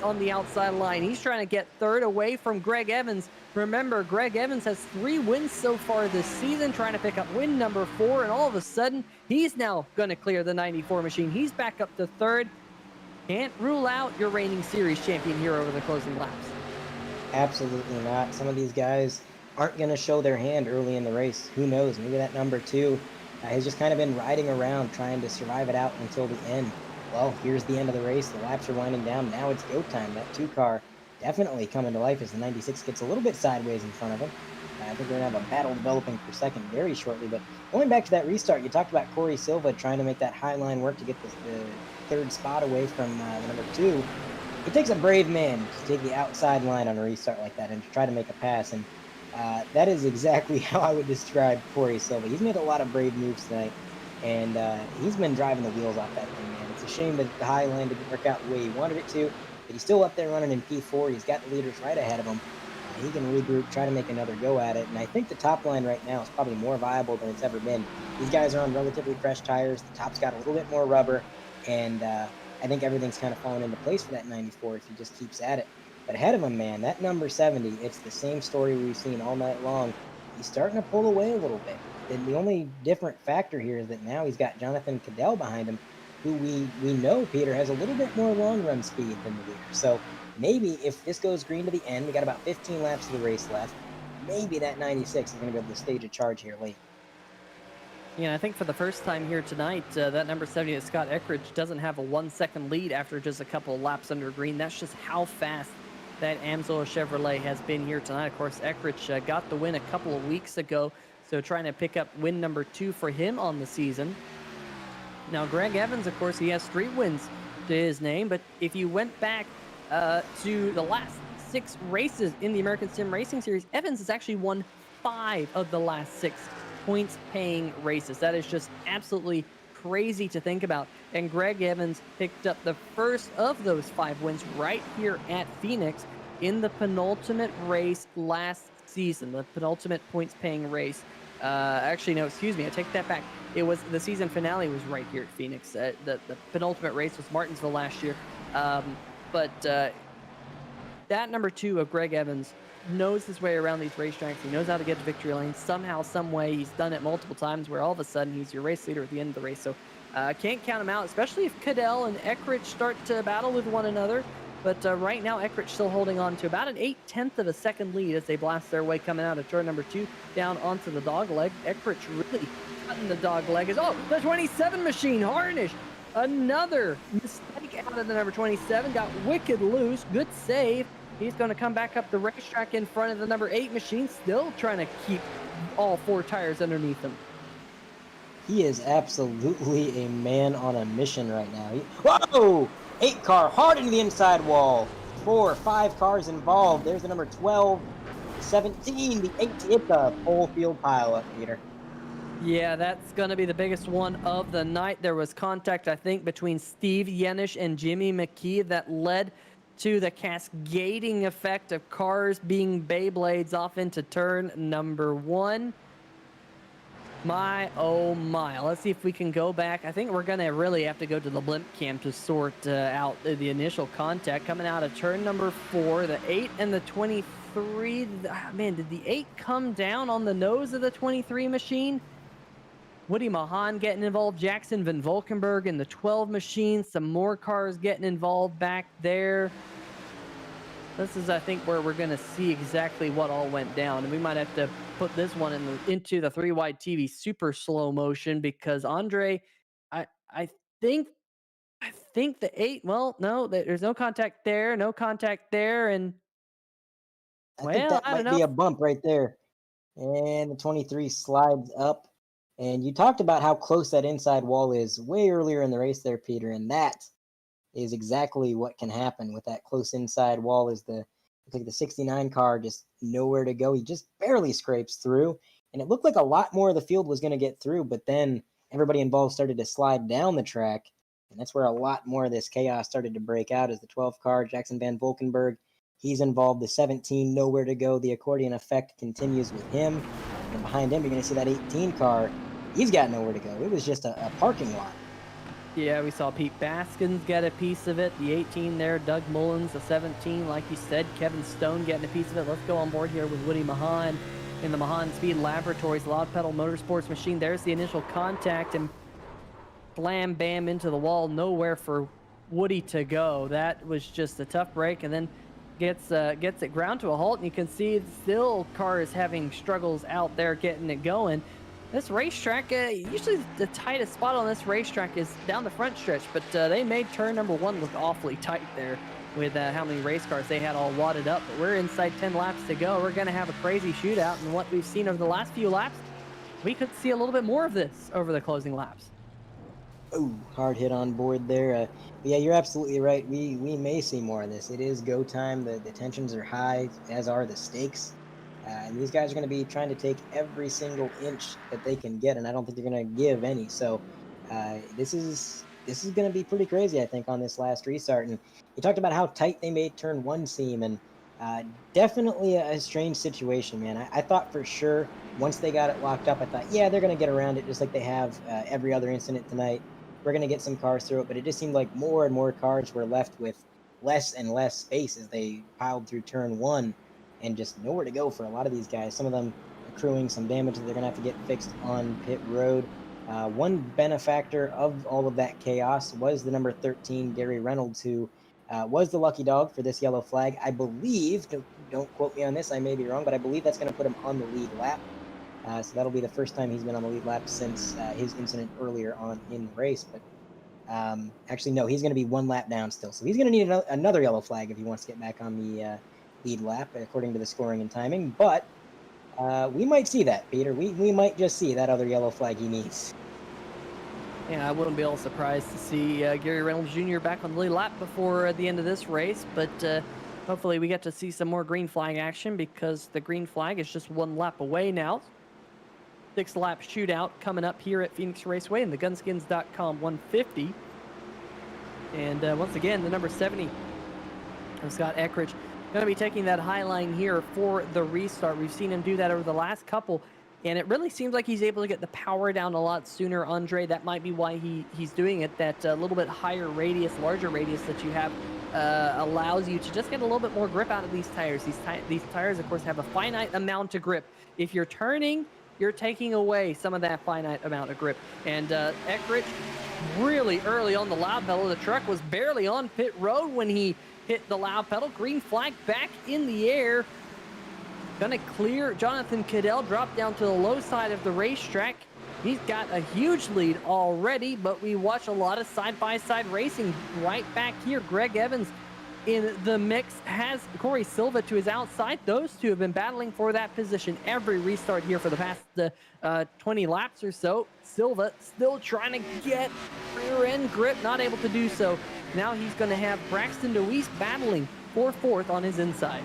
on the outside line. He's trying to get third away from Greg Evans. Remember, Greg Evans has 3 wins so far this season, trying to pick up win number 4, and all of a sudden, he's now going to clear the 94 machine. He's back up to third. Can't rule out your reigning series champion here over the closing laps. Absolutely not. Some of these guys aren't going to show their hand early in the race. Who knows? Maybe that number 2 has just kind of been riding around trying to survive it out until the end. Well, here's the end of the race. The laps are winding down. Now it's go time. That 2 car definitely coming to life as the 96 gets a little bit sideways in front of him. I think we're going to have a battle developing for second very shortly. But going back to that restart, you talked about Corey Silva trying to make that high line work to get the third spot away from the number 2. It takes a brave man to take the outside line on a restart like that and to try to make a pass. And that is exactly how I would describe Corey Silva. He's made a lot of brave moves tonight, and he's been driving the wheels off that thing, man. It's a shame that the high line didn't work out the way he wanted it to, but he's still up there running in P4. He's got the leaders right ahead of him. He can regroup, try to make another go at it. And I think the top line right now is probably more viable than it's ever been. These guys are on relatively fresh tires. The top's got a little bit more rubber, and I think everything's kind of fallen into place for that 94 if he just keeps at it. But ahead of him, man, that number 70, it's the same story we've seen all night long. He's starting to pull away a little bit. And the only different factor here is that now he's got Jonathan Cadell behind him, who we know, Peter, has a little bit more long run speed than the leader. So maybe if this goes green to the end, we got about 15 laps of the race left, maybe that 96 is going to be able to stage a charge here late. Yeah, I think for the first time here tonight, that number 70, Scott Eckridge, doesn't have a 1-second lead after just a couple of laps under green. That's just how fast that Amsoil Chevrolet has been here tonight. Of course, Eckridge got the win a couple of weeks ago, so trying to pick up win number 2 for him on the season. Now, Greg Evans, of course, he has 3 wins to his name, but if you went back to the last 6 races in the American Sim Racing Series, Evans has actually won 5 of the last 6 points-paying races. That is just absolutely crazy to think about. And Greg Evans picked up the first of those 5 wins right here at Phoenix in the penultimate race last season, the penultimate points-paying race. Actually, no, excuse me, I take that back. It was the season finale was right here at Phoenix. The penultimate race was Martinsville last year. But that number 2 of Greg Evans knows his way around these racetracks. He knows how to get to victory lane somehow, some way. He's done it multiple times where all of a sudden he's your race leader at the end of the race. So can't count him out, especially if Cadell and Eckridge start to battle with one another. But right now, Eckridge still holding on to about an 0.8 of a second lead as they blast their way coming out of turn number 2 down onto the dog leg. Eckridge really cutting the dog leg. The 27 machine harnessed. Another mistake out of the number 27. Got wicked loose. Good save. He's going to come back up the racetrack in front of the number 8 machine, still trying to keep all 4 tires underneath him. He is absolutely a man on a mission right now. Whoa! 8 car hard into the inside wall. 4 or 5 cars involved. There's the number 12, 17, the 18. It's a full field pileup, Peter. Yeah, that's going to be the biggest one of the night. There was contact, I think, between Steve Yenish and Jimmy McKee that led to the cascading effect of cars being Beyblades off into turn number 1. My, oh my. Let's see if we can go back. I think we're going to really have to go to the blimp cam to sort out the initial contact. Coming out of turn number 4, the 8 and the 23. Man, did the 8 come down on the nose of the 23 machine? Woody Mahan getting involved, Jackson Van Valkenburg in the 12 machine, some more cars getting involved back there. This is, I think, where we're going to see exactly what all went down. And we might have to put this one into the 3-wide TV super slow motion because Andre, I think the 8, well, no, there's no contact there, no contact there. And, I think that might be a bump right there. And the 23 slides up. And you talked about how close that inside wall is way earlier in the race there, Peter, and that is exactly what can happen with that close inside wall. Is looks like the 69 car just nowhere to go. He just barely scrapes through, and it looked like a lot more of the field was going to get through, but then everybody involved started to slide down the track, and that's where a lot more of this chaos started to break out as the 12 car, Jackson Van Valkenburg, he's involved. The 17, nowhere to go. The accordion effect continues with him, and behind him, you're going to see that 18 car. He's got nowhere to go. It was just a parking lot. Yeah, we saw Pete Baskins get a piece of it. The 18 there, Doug Mullins, the 17, like you said, Kevin Stone getting a piece of it. Let's go on board here with Woody Mahan in the Mahan Speed Laboratories Loud Pedal Motorsports machine. There's the initial contact and slam bam into the wall. Nowhere for Woody to go. That was just a tough break, and then gets it ground to a halt, and you can see still cars having struggles out there getting it going. This racetrack, usually the tightest spot on this racetrack is down the front stretch, but they made turn number 1 look awfully tight there. with how many race cars they had all wadded up. But we're inside 10 laps to go. We're going to have a crazy shootout. And what we've seen over the last few laps, we could see a little bit more of this over the closing laps. Oh, hard hit on board there. But yeah, you're absolutely right. We may see more of this. It is go time. The tensions are high, as are the stakes. And these guys are going to be trying to take every single inch that they can get, and I don't think they're going to give any. So this is going to be pretty crazy, I think, on this last restart. And you talked about how tight they made turn one seem, and definitely a strange situation, man. I thought for sure once they got it locked up, I thought, yeah, they're going to get around it just like they have every other incident tonight. We're going to get some cars through it, but it just seemed like more and more cars were left with less and less space as they piled through turn one and just nowhere to go for a lot of these guys. Some of them accruing some damage that they're going to have to get fixed on pit road. One benefactor of all of that chaos was the number 13, Gary Reynolds, who was the lucky dog for this yellow flag. I believe, don't quote me on this, I may be wrong, but I believe that's going to put him on the lead lap. So that'll be the first time he's been on the lead lap since his incident earlier on in the race. But actually, no, he's going to be one lap down still. So he's going to need another yellow flag if he wants to get back on the lead lap, according to the scoring and timing. But we might see that, Peter. We might just see that other yellow flag he needs. Yeah, I wouldn't be all surprised to see Gary Reynolds Jr. back on the lead lap before the end of this race. But hopefully we get to see some more green flag action, because the green flag is just one lap away now. 6-lap shootout coming up here at Phoenix Raceway in the Gunskins.com 150. And once again, the number 70 of Scott Eckridge going to be taking that high line here for the restart. We've seen him do that over the last couple, and it really seems like he's able to get the power down a lot sooner, Andre. That might be why he's doing it. That little bit higher radius, larger radius that you have allows you to just get a little bit more grip out of these tires. These tires, of course, have a finite amount of grip. If you're turning, you're taking away some of that finite amount of grip. And Eckridge, really early on the loud pedal. The truck was barely on pit road when he hit the loud pedal. Green flag back in the air. Gonna clear. Jonathan Cadell dropped down to the low side of the racetrack. He's got a huge lead already, but we watch a lot of side-by-side racing right back here. Greg Evans in the mix has Corey Silva to his outside. Those two have been battling for that position every restart here for the past 20 laps or so. Silva still trying to get rear end grip, not able to do so. Now he's going to have Braxton DeWeese battling for fourth on his inside.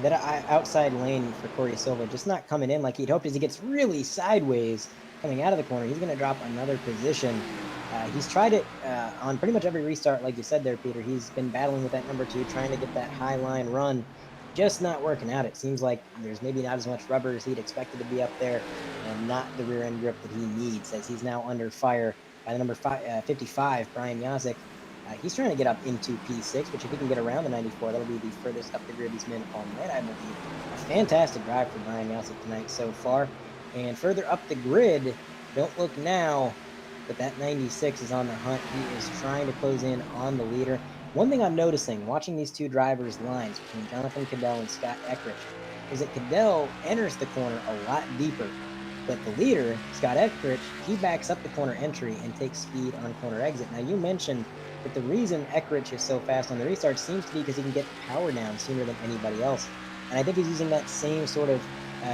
That outside lane for Corey Silva just not coming in like he'd hoped. As he gets really sideways coming out of the corner, he's going to drop another position. He's tried it on pretty much every restart, like you said there, Peter. He's been battling with that number 2, trying to get that high line run. Just not working out. It seems like there's maybe not as much rubber as he'd expected to be up there, and not the rear end grip that he needs, as he's now under fire by the number 55, Brian Yazik. He's trying to get up into P6, which if he can get around the 94, that'll be the furthest up the grid he's been all night, I believe. A fantastic drive for Brian Yazik tonight so far. And further up the grid, don't look now, but that 96 is on the hunt. He is trying to close in on the leader. One thing I'm noticing, watching these two drivers' lines between Jonathan Cadell and Scott Eckridge, is that Cadell enters the corner a lot deeper, but the leader, Scott Eckridge, he backs up the corner entry and takes speed on corner exit. Now, you mentioned that the reason Eckridge is so fast on the restart seems to be because he can get the power down sooner than anybody else. And I think he's using that same sort of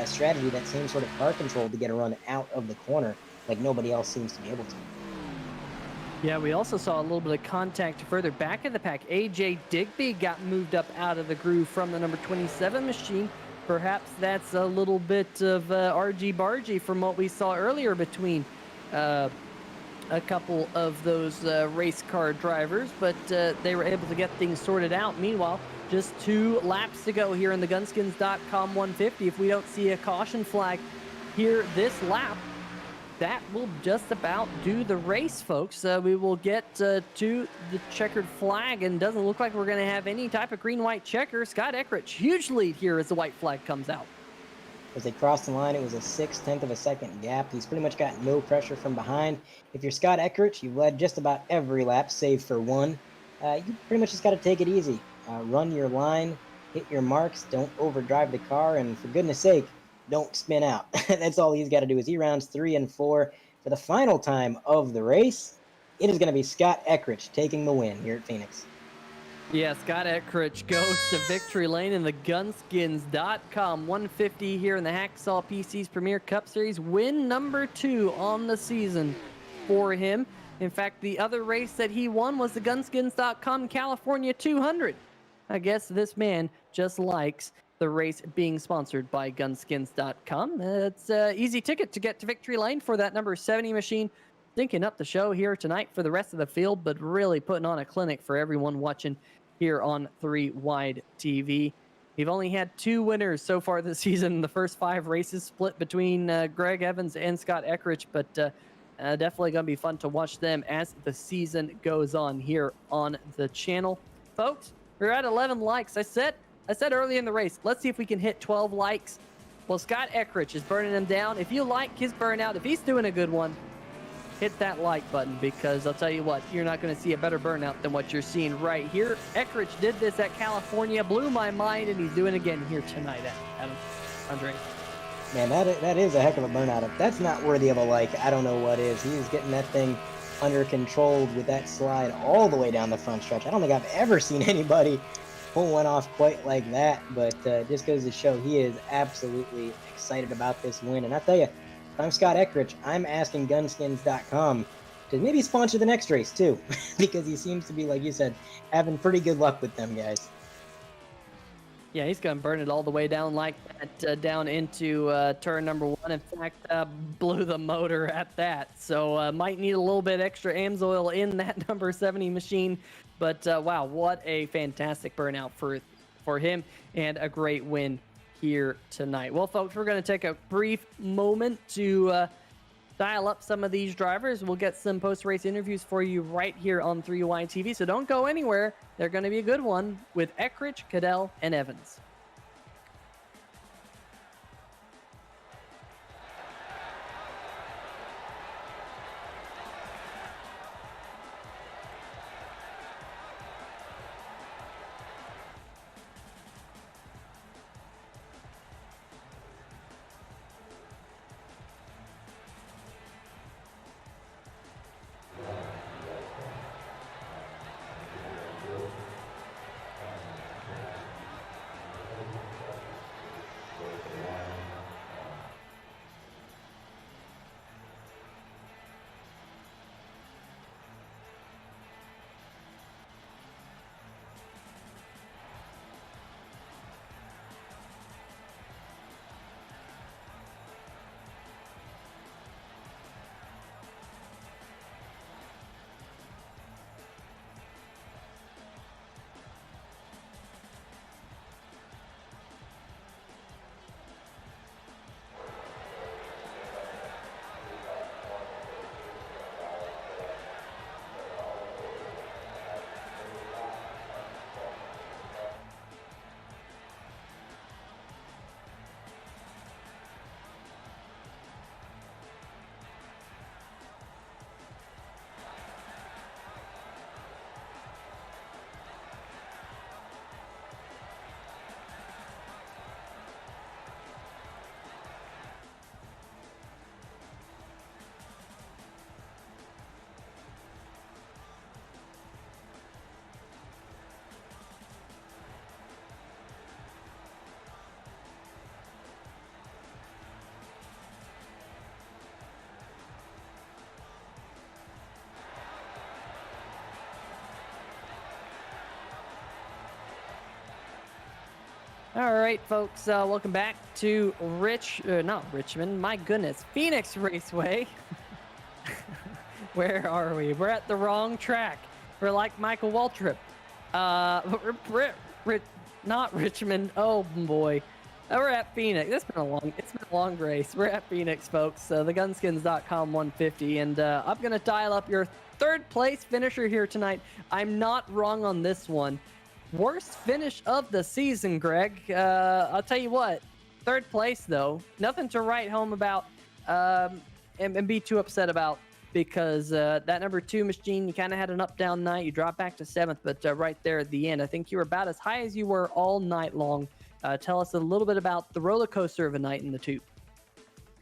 strategy, that same sort of car control to get a run out of the corner like nobody else seems to be able to. Yeah, we also saw a little bit of contact further back in the pack. AJ Digby got moved up out of the groove from the number 27 machine. Perhaps that's a little bit of argy-bargy from what we saw earlier between a couple of those race car drivers, but they were able to get things sorted out. Meanwhile, just 2 laps to go here in the Gunskins.com 150. If we don't see a caution flag here this lap, that will just about do the race, folks. We will get to the checkered flag, and doesn't look like we're going to have any type of green-white checker. Scott Eckridge, huge lead here as the white flag comes out. As they crossed the line, it was a 0.6 of a second gap. He's pretty much got no pressure from behind. If you're Scott Eckridge, you've led just about every lap, save for one. You pretty much just got to take it easy. Run your line, hit your marks, don't overdrive the car, and for goodness sake, don't spin out. That's all he's got to do. As he rounds 3 and 4 for the final time of the race, it is going to be Scott Eckridge taking the win here at Phoenix. Yeah, Scott Eckridge goes to victory lane in the Gunskins.com 150 here in the Hacksaw PC's Premier Cup Series. Win number 2 on the season for him. In fact, the other race that he won was the Gunskins.com California 200. I guess this man just likes the race being sponsored by Gunskins.com. It's an easy ticket to get to victory lane for that number 70 machine. Stinking up the show here tonight for the rest of the field, but really putting on a clinic for everyone watching here on 3 Wide TV. We've only had 2 winners so far this season in the first 5 races, split between Greg Evans and Scott Eckridge, but definitely going to be fun to watch them as the season goes on here on the channel. Folks, we're at 11 likes. I said early in the race, let's see if we can hit 12 likes. Well, Scott Eckridge is burning them down. If you like his burnout, if he's doing a good one, hit that like button, because I'll tell you what, you're not going to see a better burnout than what you're seeing right here. Eckridge did this at California, blew my mind, and he's doing it again here tonight at Andre. Man, that is a heck of a burnout. If that's not worthy of a like, I don't know what is. He is getting that thing under control with that slide all the way down the front stretch. I don't think I've ever seen anybody pull one off quite like that, but just goes to show he is absolutely excited about this win. And I tell you, if I'm Scott Eckridge, I'm asking Gunskins.com to maybe sponsor the next race too, because he seems to be, like you said, having pretty good luck with them guys. Yeah, he's going to burn it all the way down like that, down into turn number 1. In fact, blew the motor at that. So might need a little bit extra AMSOIL in that number 70 machine. But wow, what a fantastic burnout for him, and a great win here tonight. Well, folks, we're going to take a brief moment to dial up some of these drivers. We'll get some post-race interviews for you right here on 3Y TV, so don't go anywhere. They're going to be a good one with Eckridge, Cadell, and Evans. All right, folks, welcome back to not Richmond, my goodness, Phoenix Raceway. Where are we? We're at the wrong track. We're like Michael Waltrip. Not Richmond. Oh boy. We're at Phoenix. It's been a long race. We're at Phoenix, folks. The Gunskins.com 150, and I'm gonna dial up your 3rd place finisher here tonight. I'm not wrong on this one. Worst finish of the season, Greg. I'll tell you what. 3rd place, though. Nothing to write home about and be too upset about, because that number 2 machine, you kind of had an up-down night. You dropped back to 7th, but right there at the end, I think you were about as high as you were all night long. Tell us a little bit about the roller coaster of a night in the tube.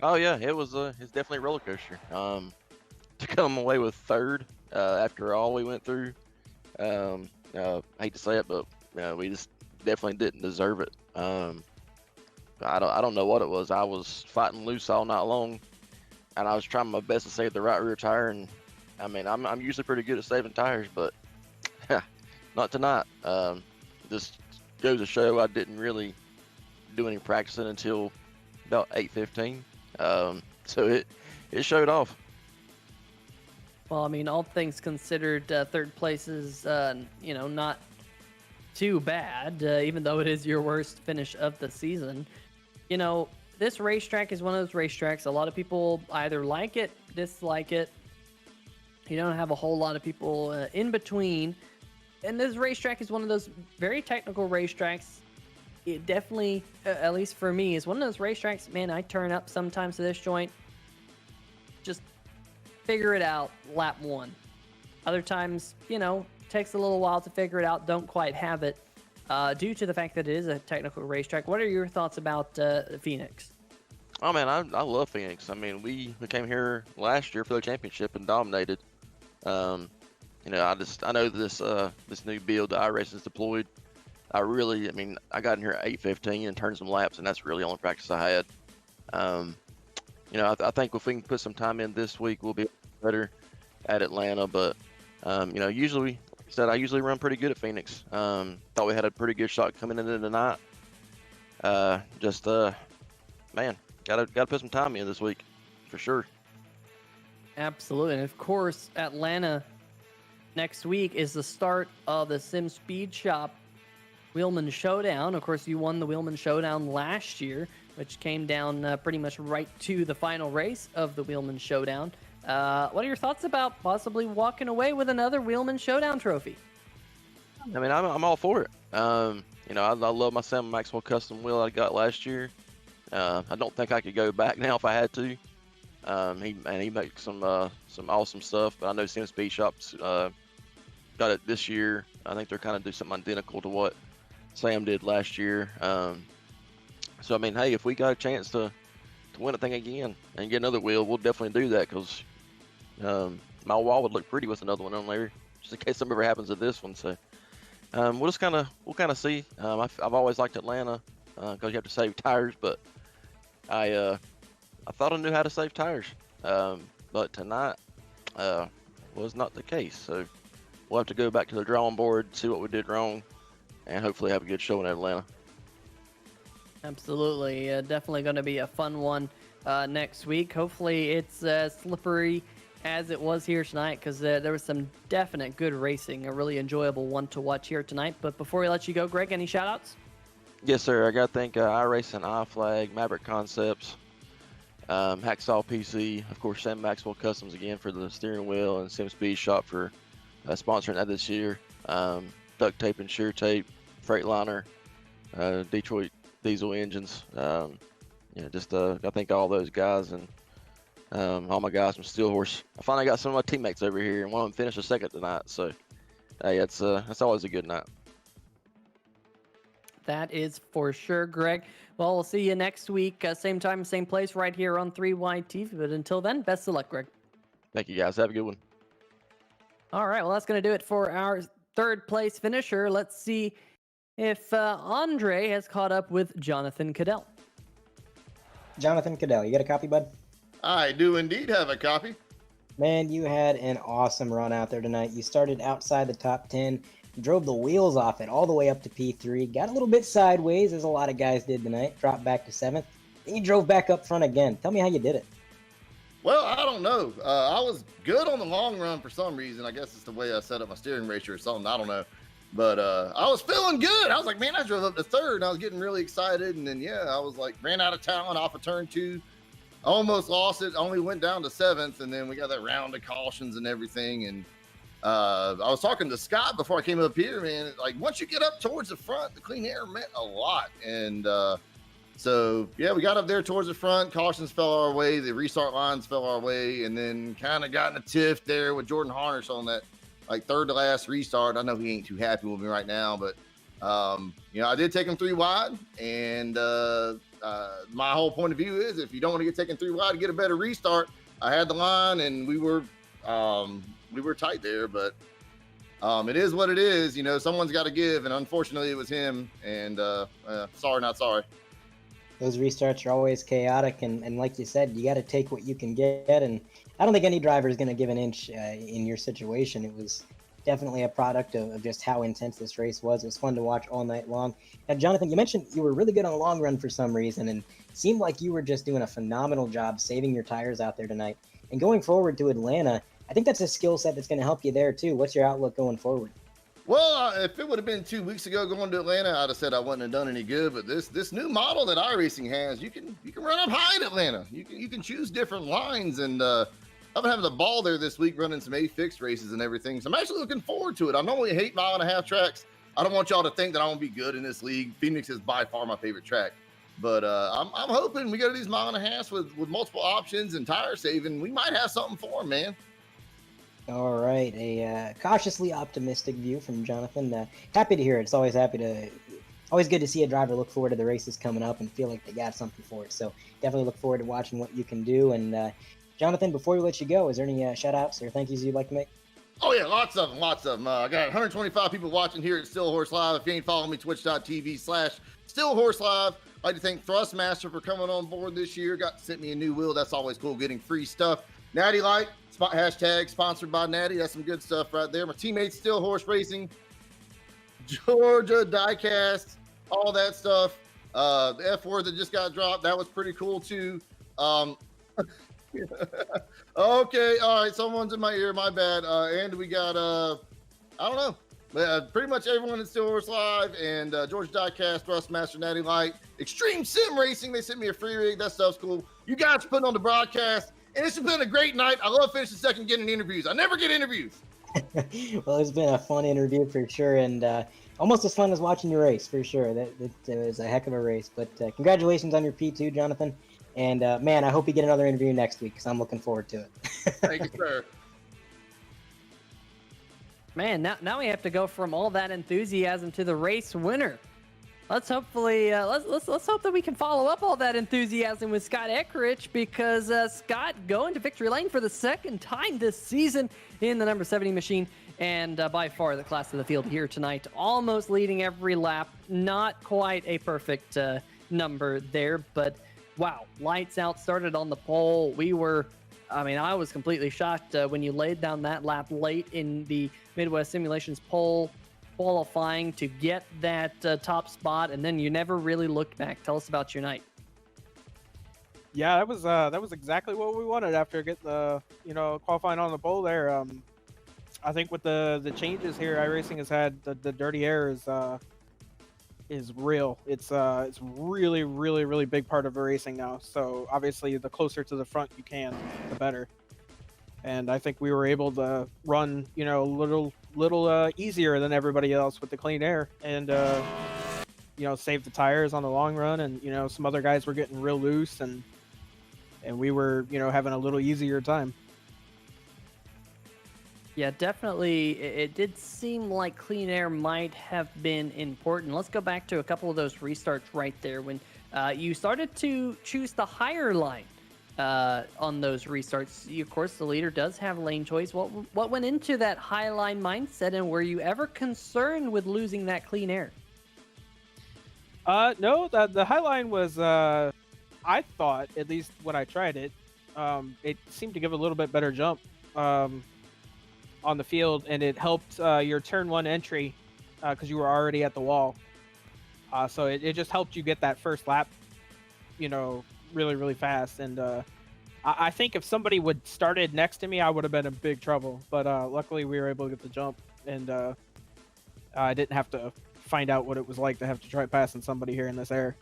Oh yeah, it's definitely a roller coaster. To come away with 3rd after all we went through, I hate to say it, but we just definitely didn't deserve it. I don't know what it was. I was fighting loose all night long, and I was trying my best to save the right rear tire. And I mean, I'm usually pretty good at saving tires, but not tonight. Just goes to show I didn't really do any practicing until about 8:15. So it showed off. Well, I mean, all things considered, third place is, not too bad, even though it is your worst finish of the season. This racetrack is one of those racetracks. A lot of people either like it, dislike it. You don't have a whole lot of people in between. And this racetrack is one of those very technical racetracks. It definitely, at least for me, is one of those racetracks, man, I turn up sometimes to this joint. Just figure it out lap one. Other times, takes a little while to figure it out, don't quite have it, due to the fact that it is a technical racetrack. What are your thoughts about Phoenix? Oh man, I love Phoenix. I mean, we came here last year for the championship and dominated. I know this new build that iRacing's deployed. I got in here at 8:15 and turned some laps, and that's really the only practice I had. I think if we can put some time in this week, we'll be better at Atlanta. But usually, like I said, I usually run pretty good at Phoenix. Thought we had a pretty good shot coming into tonight. Man, gotta put some time in this week, for sure. Absolutely. And of course, Atlanta next week is the start of the Sim Speed Shop Wheelman Showdown. Of course, you won the Wheelman Showdown last year, which came down pretty much right to the final race of the Wheelman Showdown. What are your thoughts about possibly walking away with another Wheelman Showdown trophy? I mean, I'm all for it. I love my Sam Maxwell custom wheel I got last year. I don't think I could go back now if I had to. He makes some awesome stuff, but I know Sim Speed Shop's got it this year. I think they're kind of do something identical to what Sam did last year. So I mean, hey, if we got a chance to win a thing again and get another wheel, we'll definitely do that, because my wall would look pretty with another one on there, just in case something ever happens to this one. So we'll kind of see. I've always liked Atlanta because you have to save tires, but I thought I knew how to save tires, but tonight was not the case. So we'll have to go back to the drawing board, see what we did wrong, and hopefully have a good show in Atlanta. Absolutely. Definitely going to be a fun one next week. Hopefully it's as slippery as it was here tonight, because there was some definite good racing, a really enjoyable one to watch here tonight. But before we let you go, Greg, any shout-outs? Yes, sir. I got to thank iRacing, iFlag, Maverick Concepts, Hacksaw PC, of course, Sam Maxwell Customs again for the steering wheel, and Sim Speed Shop for sponsoring that this year. Duct Tape and Shear Tape, Freightliner, Detroit Diesel Engines. I thank all those guys, and all my guys from Steel Horse. I finally got some of my teammates over here, and one of them finished a second tonight. So, hey, that's always a good night. That is for sure, Greg. Well, we'll see you next week, same time, same place, right here on 3Y TV. But until then, best of luck, Greg. Thank you, guys. Have a good one. All right, well, that's going to do it for our third place finisher. Let's see if Andre has caught up with Jonathan Cadell. Jonathan Cadell, you got a copy, bud? I do indeed have a copy. Man, you had an awesome run out there tonight. You started outside the top 10, drove the wheels off it all the way up to P3, got a little bit sideways, as a lot of guys did tonight, dropped back to 7th, then you drove back up front again. Tell me how you did it. Well, I don't know. I was good on the long run for some reason. I guess it's the way I set up my steering ratio or something. I don't know. But I was feeling good. I was like, man, I drove up to 3rd, and I was getting really excited. And then, I was like, ran out of talent off of turn 2. Almost lost it. Only went down to 7th. And then we got that round of cautions and everything. And I was talking to Scott before I came up here, man. Like, once you get up towards the front, the clean air meant a lot. And we got up there towards the front. Cautions fell our way. The restart lines fell our way. And then kind of got in a tiff there with Jordan Harnish on that, like, 3rd to last restart. I know he ain't too happy with me right now, but, I did take him 3 wide. And my whole point of view is, if you don't want to get taken 3 wide to get a better restart, I had the line, and we were tight there, but It is what it is. You know, someone's got to give, and unfortunately, it was him. And sorry, not sorry. Those restarts are always chaotic, and like you said, you got to take what you can get. And I don't think any driver is going to give an inch in your situation. It was definitely a product of just how intense this race was. It was fun to watch all night long. Now, Jonathan, you mentioned you were really good on the long run for some reason, and seemed like you were just doing a phenomenal job saving your tires out there tonight. And going forward to Atlanta, I think that's a skill set that's going to help you there too. What's your outlook going forward? Well, if it would have been 2 weeks ago going to Atlanta, I'd have said I wouldn't have done any good. But this new model that iRacing has, you can run up high in Atlanta. You can choose different lines, and I've been having the ball there this week running some A-Fix races and everything. So I'm actually looking forward to it. I normally hate 1.5 mile tracks. I don't want y'all to think that I won't be good in this league. Phoenix is by far my favorite track. But I'm hoping we go to these 1.5 miles with multiple options and tire saving. We might have something for them, man. All right, a cautiously optimistic view from Jonathan. Happy to hear it. It's always good to see a driver look forward to the races coming up and feel like they got something for it. So definitely look forward to watching what you can do. And Jonathan, before we let you go, is there any shout outs or thank yous you'd like to make? Oh yeah, lots of them. I got 125 people watching here at Still Horse Live. If you ain't following me, twitch.tv/Still Horse Live. I'd like to thank Thrustmaster for coming on board this year. Got sent me a new wheel. That's always cool, getting free stuff. Natty Light, hashtag sponsored by Natty. That's some good stuff right there. My teammates, Still Horse Racing, Georgia Diecast, all that stuff. The F word that just got dropped, that was pretty cool too. Okay, all right, someone's in my ear, my bad. And we got, I don't know, pretty much everyone at Still Horse Live and Georgia Diecast, Thrustmaster, Natty Light, Extreme Sim Racing. They sent me a free rig. That stuff's cool. You guys are putting on the broadcast. And it's been a great night. I love finishing second getting interviews. I never get interviews. Well, it's been a fun interview for sure, and almost as fun as watching your race for sure. That was a heck of a race. But congratulations on your P2, Jonathan. And man, I hope you get another interview next week because I'm looking forward to it. Thank you, sir. Man, now we have to go from all that enthusiasm to the race winner. Let's hopefully let's hope that we can follow up all that enthusiasm with Scott Eckrich, because Scott going to victory lane for the second time this season in the number 70 machine, and by far the class of the field here tonight, almost leading every lap. Not quite a perfect number there, but wow, lights out. Started on the pole. I was completely shocked when you laid down that lap late in the Midwest Simulations pole qualifying to get that top spot, and then you never really looked back. Tell us about your night. Yeah, that was exactly what we wanted after getting the qualifying on the pole there. I think with the changes here iRacing has had, the dirty air is real. It's really, really, really big part of the racing now. So obviously the closer to the front you can, the better. And I think we were able to run, a little easier than everybody else with the clean air, and save the tires on the long run. And some other guys were getting real loose, and we were having a little easier time. Yeah, definitely. It did seem like clean air might have been important. Let's go back to a couple of those restarts right there when you started to choose the higher line on those restarts. Of course, the leader does have lane choice. What went into that high line mindset, and were you ever concerned with losing that clean air? No, the high line was, I thought, at least when I tried it, it seemed to give a little bit better jump on the field, and it helped your turn one entry because you were already at the wall. So it just helped you get that first lap, really, really fast. And I think if somebody would started next to me, I would have been in big trouble. But luckily, we were able to get the jump, and I didn't have to find out what it was like to have to try passing somebody here in this air.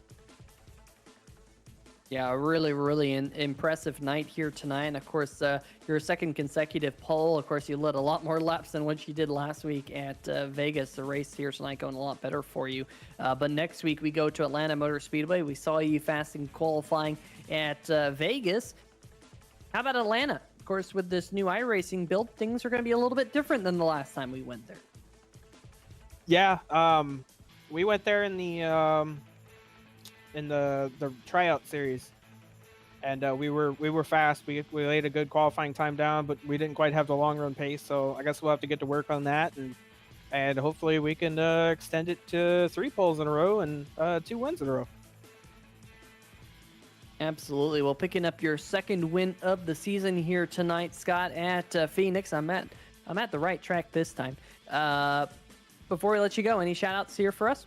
Yeah, a really, really impressive night here tonight. And of course, your second consecutive pole. Of course, you led a lot more laps than what you did last week at Vegas. The race here tonight going a lot better for you. But next week, we go to Atlanta Motor Speedway. We saw you fast in qualifying at Vegas. How about Atlanta? Of course, with this new iRacing build, things are going to be a little bit different than the last time we went there. Yeah, we went there in the tryout series, and we were fast. We laid a good qualifying time down, but we didn't quite have the long run pace. So I guess we'll have to get to work on that, and hopefully we can extend it to 3 poles in a row and 2 wins in a row. Absolutely. Well, picking up your second win of the season here tonight, Scott, at Phoenix. I'm at the right track this time. Before we let you go, any shout outs here for us?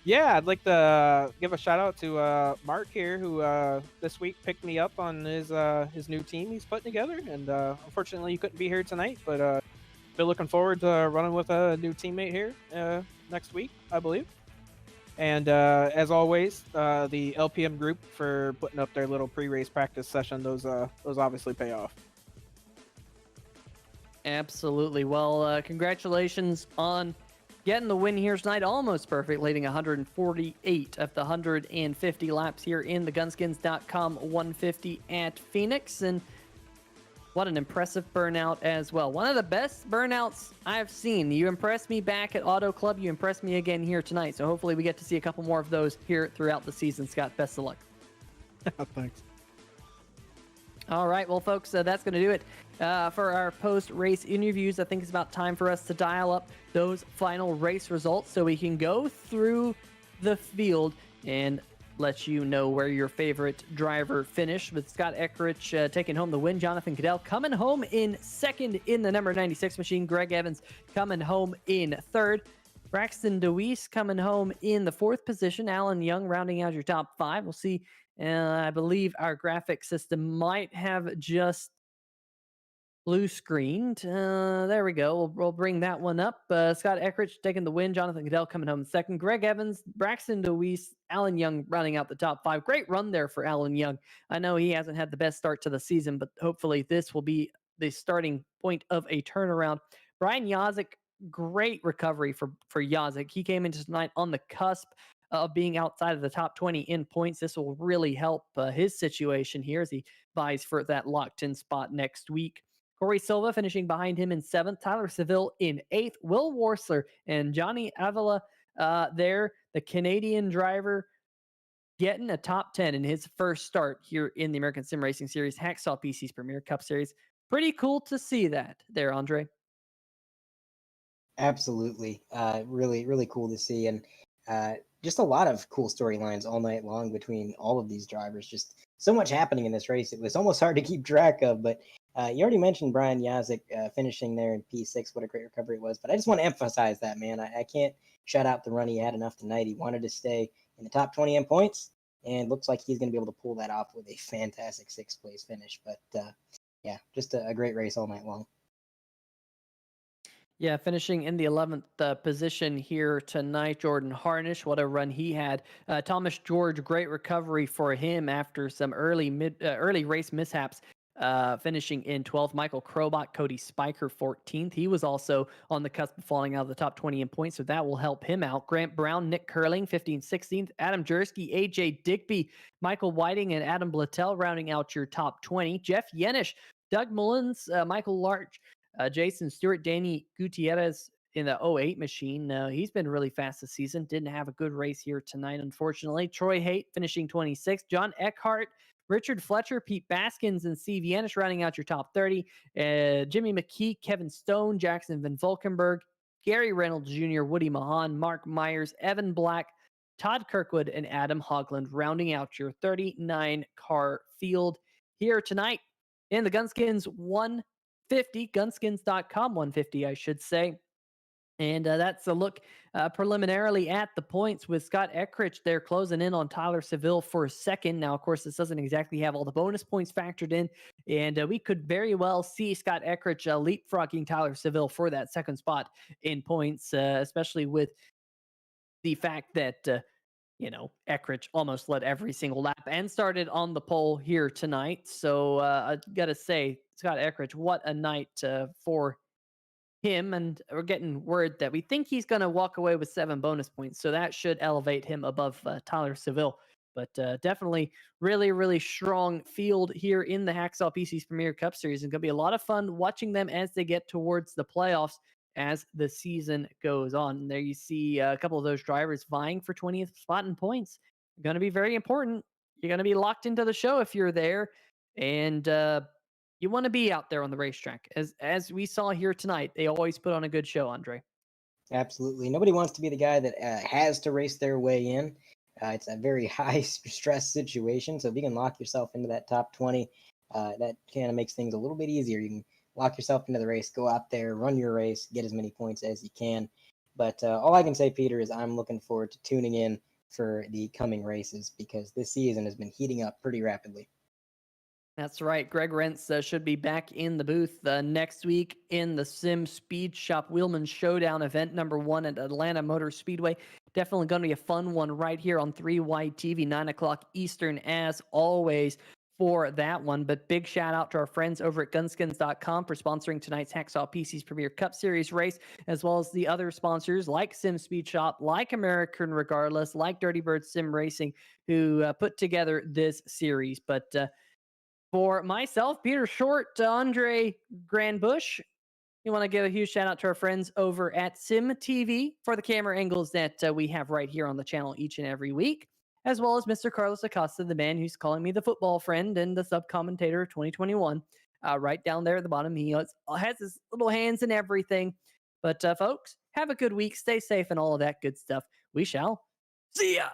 Yeah, I'd like to give a shout out to Mark here, who this week picked me up on his new team he's putting together. And unfortunately, you couldn't be here tonight, but been looking forward to running with a new teammate here next week, I believe. And as always, the LPM group for putting up their little pre-race practice session. Those obviously pay off. Absolutely. Well, congratulations on getting the win here tonight. Almost perfect, leading 148 of the 150 laps here in the Gunskins.com 150 at Phoenix. And what an impressive burnout as well. One of the best burnouts I've seen. You impressed me back at Auto Club. You impressed me again here tonight. So hopefully we get to see a couple more of those here throughout the season, Scott. Best of luck. Thanks. All right, well, folks, that's going to do it for our post-race interviews. I think it's about time for us to dial up those final race results so we can go through the field and let you know where your favorite driver finished, with Scott Eckrich taking home the win. Jonathan Cadell coming home in second in the number 96 machine. Greg Evans coming home in third. Braxton DeWeese coming home in the fourth position. Alan Young rounding out your top 5. We'll see. I believe our graphic system might have just blue screened. There we go. We'll bring that one up. Scott Eckrich taking the win. Jonathan Cadell coming home in second. Greg Evans, Braxton DeWeese, Alan Young rounding out the top 5. Great run there for Alan Young. I know he hasn't had the best start to the season, but hopefully this will be the starting point of a turnaround. Brian Yazik, great recovery for Yazik. He came into tonight on the cusp of being outside of the top 20 in points. This will really help his situation here as he vies for that locked-in spot next week. Corey Silva finishing behind him in 7th. Tyler Seville in 8th. Will Warsler and Johnny Avila there, the Canadian driver, getting a top 10 in his first start here in the American Sim Racing Series, Hacksaw PC's Premier Cup Series. Pretty cool to see that there, Andre. Absolutely. Really, really cool to see. And just a lot of cool storylines all night long between all of these drivers. Just so much happening in this race. It was almost hard to keep track of, but you already mentioned Brian Yazik finishing there in P6. What a great recovery it was. But I just want to emphasize that, man. I can't shut out the run he had enough tonight. He wanted to stay in the top 20 in points, and looks like he's going to be able to pull that off with a fantastic 6th place finish. But yeah, just a great race all night long. Yeah, finishing in the 11th position here tonight, Jordan Harnish. What a run he had. Thomas George, great recovery for him after some early race mishaps. Finishing in 12th. Michael Krobot, Cody Spiker 14th. He was also on the cusp of falling out of the top 20 in points, so that will help him out. Grant Brown, Nick Curling 15th, 16th. Adam Jersky, AJ Digby, Michael Whiting, and Adam Blattel rounding out your top 20. Jeff Yenish, Doug Mullins, Michael Larch, Jason Stewart, Danny Gutierrez in the 08 machine. He's been really fast this season. Didn't have a good race here tonight, unfortunately. Troy Haight finishing 26th. John Eckhart, Richard Fletcher, Pete Baskins, and Steve Yanish rounding out your top 30. Jimmy McKee, Kevin Stone, Jackson Van Valkenburg, Gary Reynolds Jr., Woody Mahan, Mark Myers, Evan Black, Todd Kirkwood, and Adam Hogland rounding out your 39-car field here tonight in the Gunskins 150, Gunskins.com 150, I should say. And that's a look preliminarily at the points, with Scott Eckrich there closing in on Tyler Seville for a second. Now, of course, this doesn't exactly have all the bonus points factored in, and we could very well see Scott Eckrich leapfrogging Tyler Seville for that second spot in points, especially with the fact that, Eckrich almost led every single lap and started on the pole here tonight. So I got to say, Scott Eckrich, what a night for him, and we're getting word that we think he's going to walk away with 7 bonus points, so that should elevate him above Tyler Seville. But definitely really, really strong field here in the Hacksaw PC's Premier Cup Series. It's going to be a lot of fun watching them as they get towards the playoffs as the season goes on. And there you see a couple of those drivers vying for 20th spot in points. Going to be very important. you're going to be locked into the show if you're there. And you want to be out there on the racetrack. As we saw here tonight, they always put on a good show, Andre. Absolutely. Nobody wants to be the guy that has to race their way in. It's a very high stress situation. So if you can lock yourself into that top 20, that kind of makes things a little bit easier. You can lock yourself into the race, go out there, run your race, get as many points as you can. But all I can say, Peter, is I'm looking forward to tuning in for the coming races because this season has been heating up pretty rapidly. That's right. Greg Rentz should be back in the booth next week in the Sim Speed Shop Wheelman Showdown event #1 at Atlanta Motor Speedway. Definitely going to be a fun one right here on 3Y TV, 9 o'clock Eastern, as always, for that one. But big shout out to our friends over at gunskins.com for sponsoring tonight's Hacksaw PC's Premier Cup Series race, as well as the other sponsors like Sim Speed Shop, like American Regardless, like Dirty Bird Sim Racing, who put together this series. But for myself, Peter Short, Andre Grandbush, you want to give a huge shout out to our friends over at Sim TV for the camera angles that we have right here on the channel each and every week, as well as Mr. Carlos Acosta, the man who's calling me the football friend and the sub commentator of 2021. Right down there at the bottom, he has his little hands in everything. But folks, have a good week, stay safe, and all of that good stuff. We shall see ya.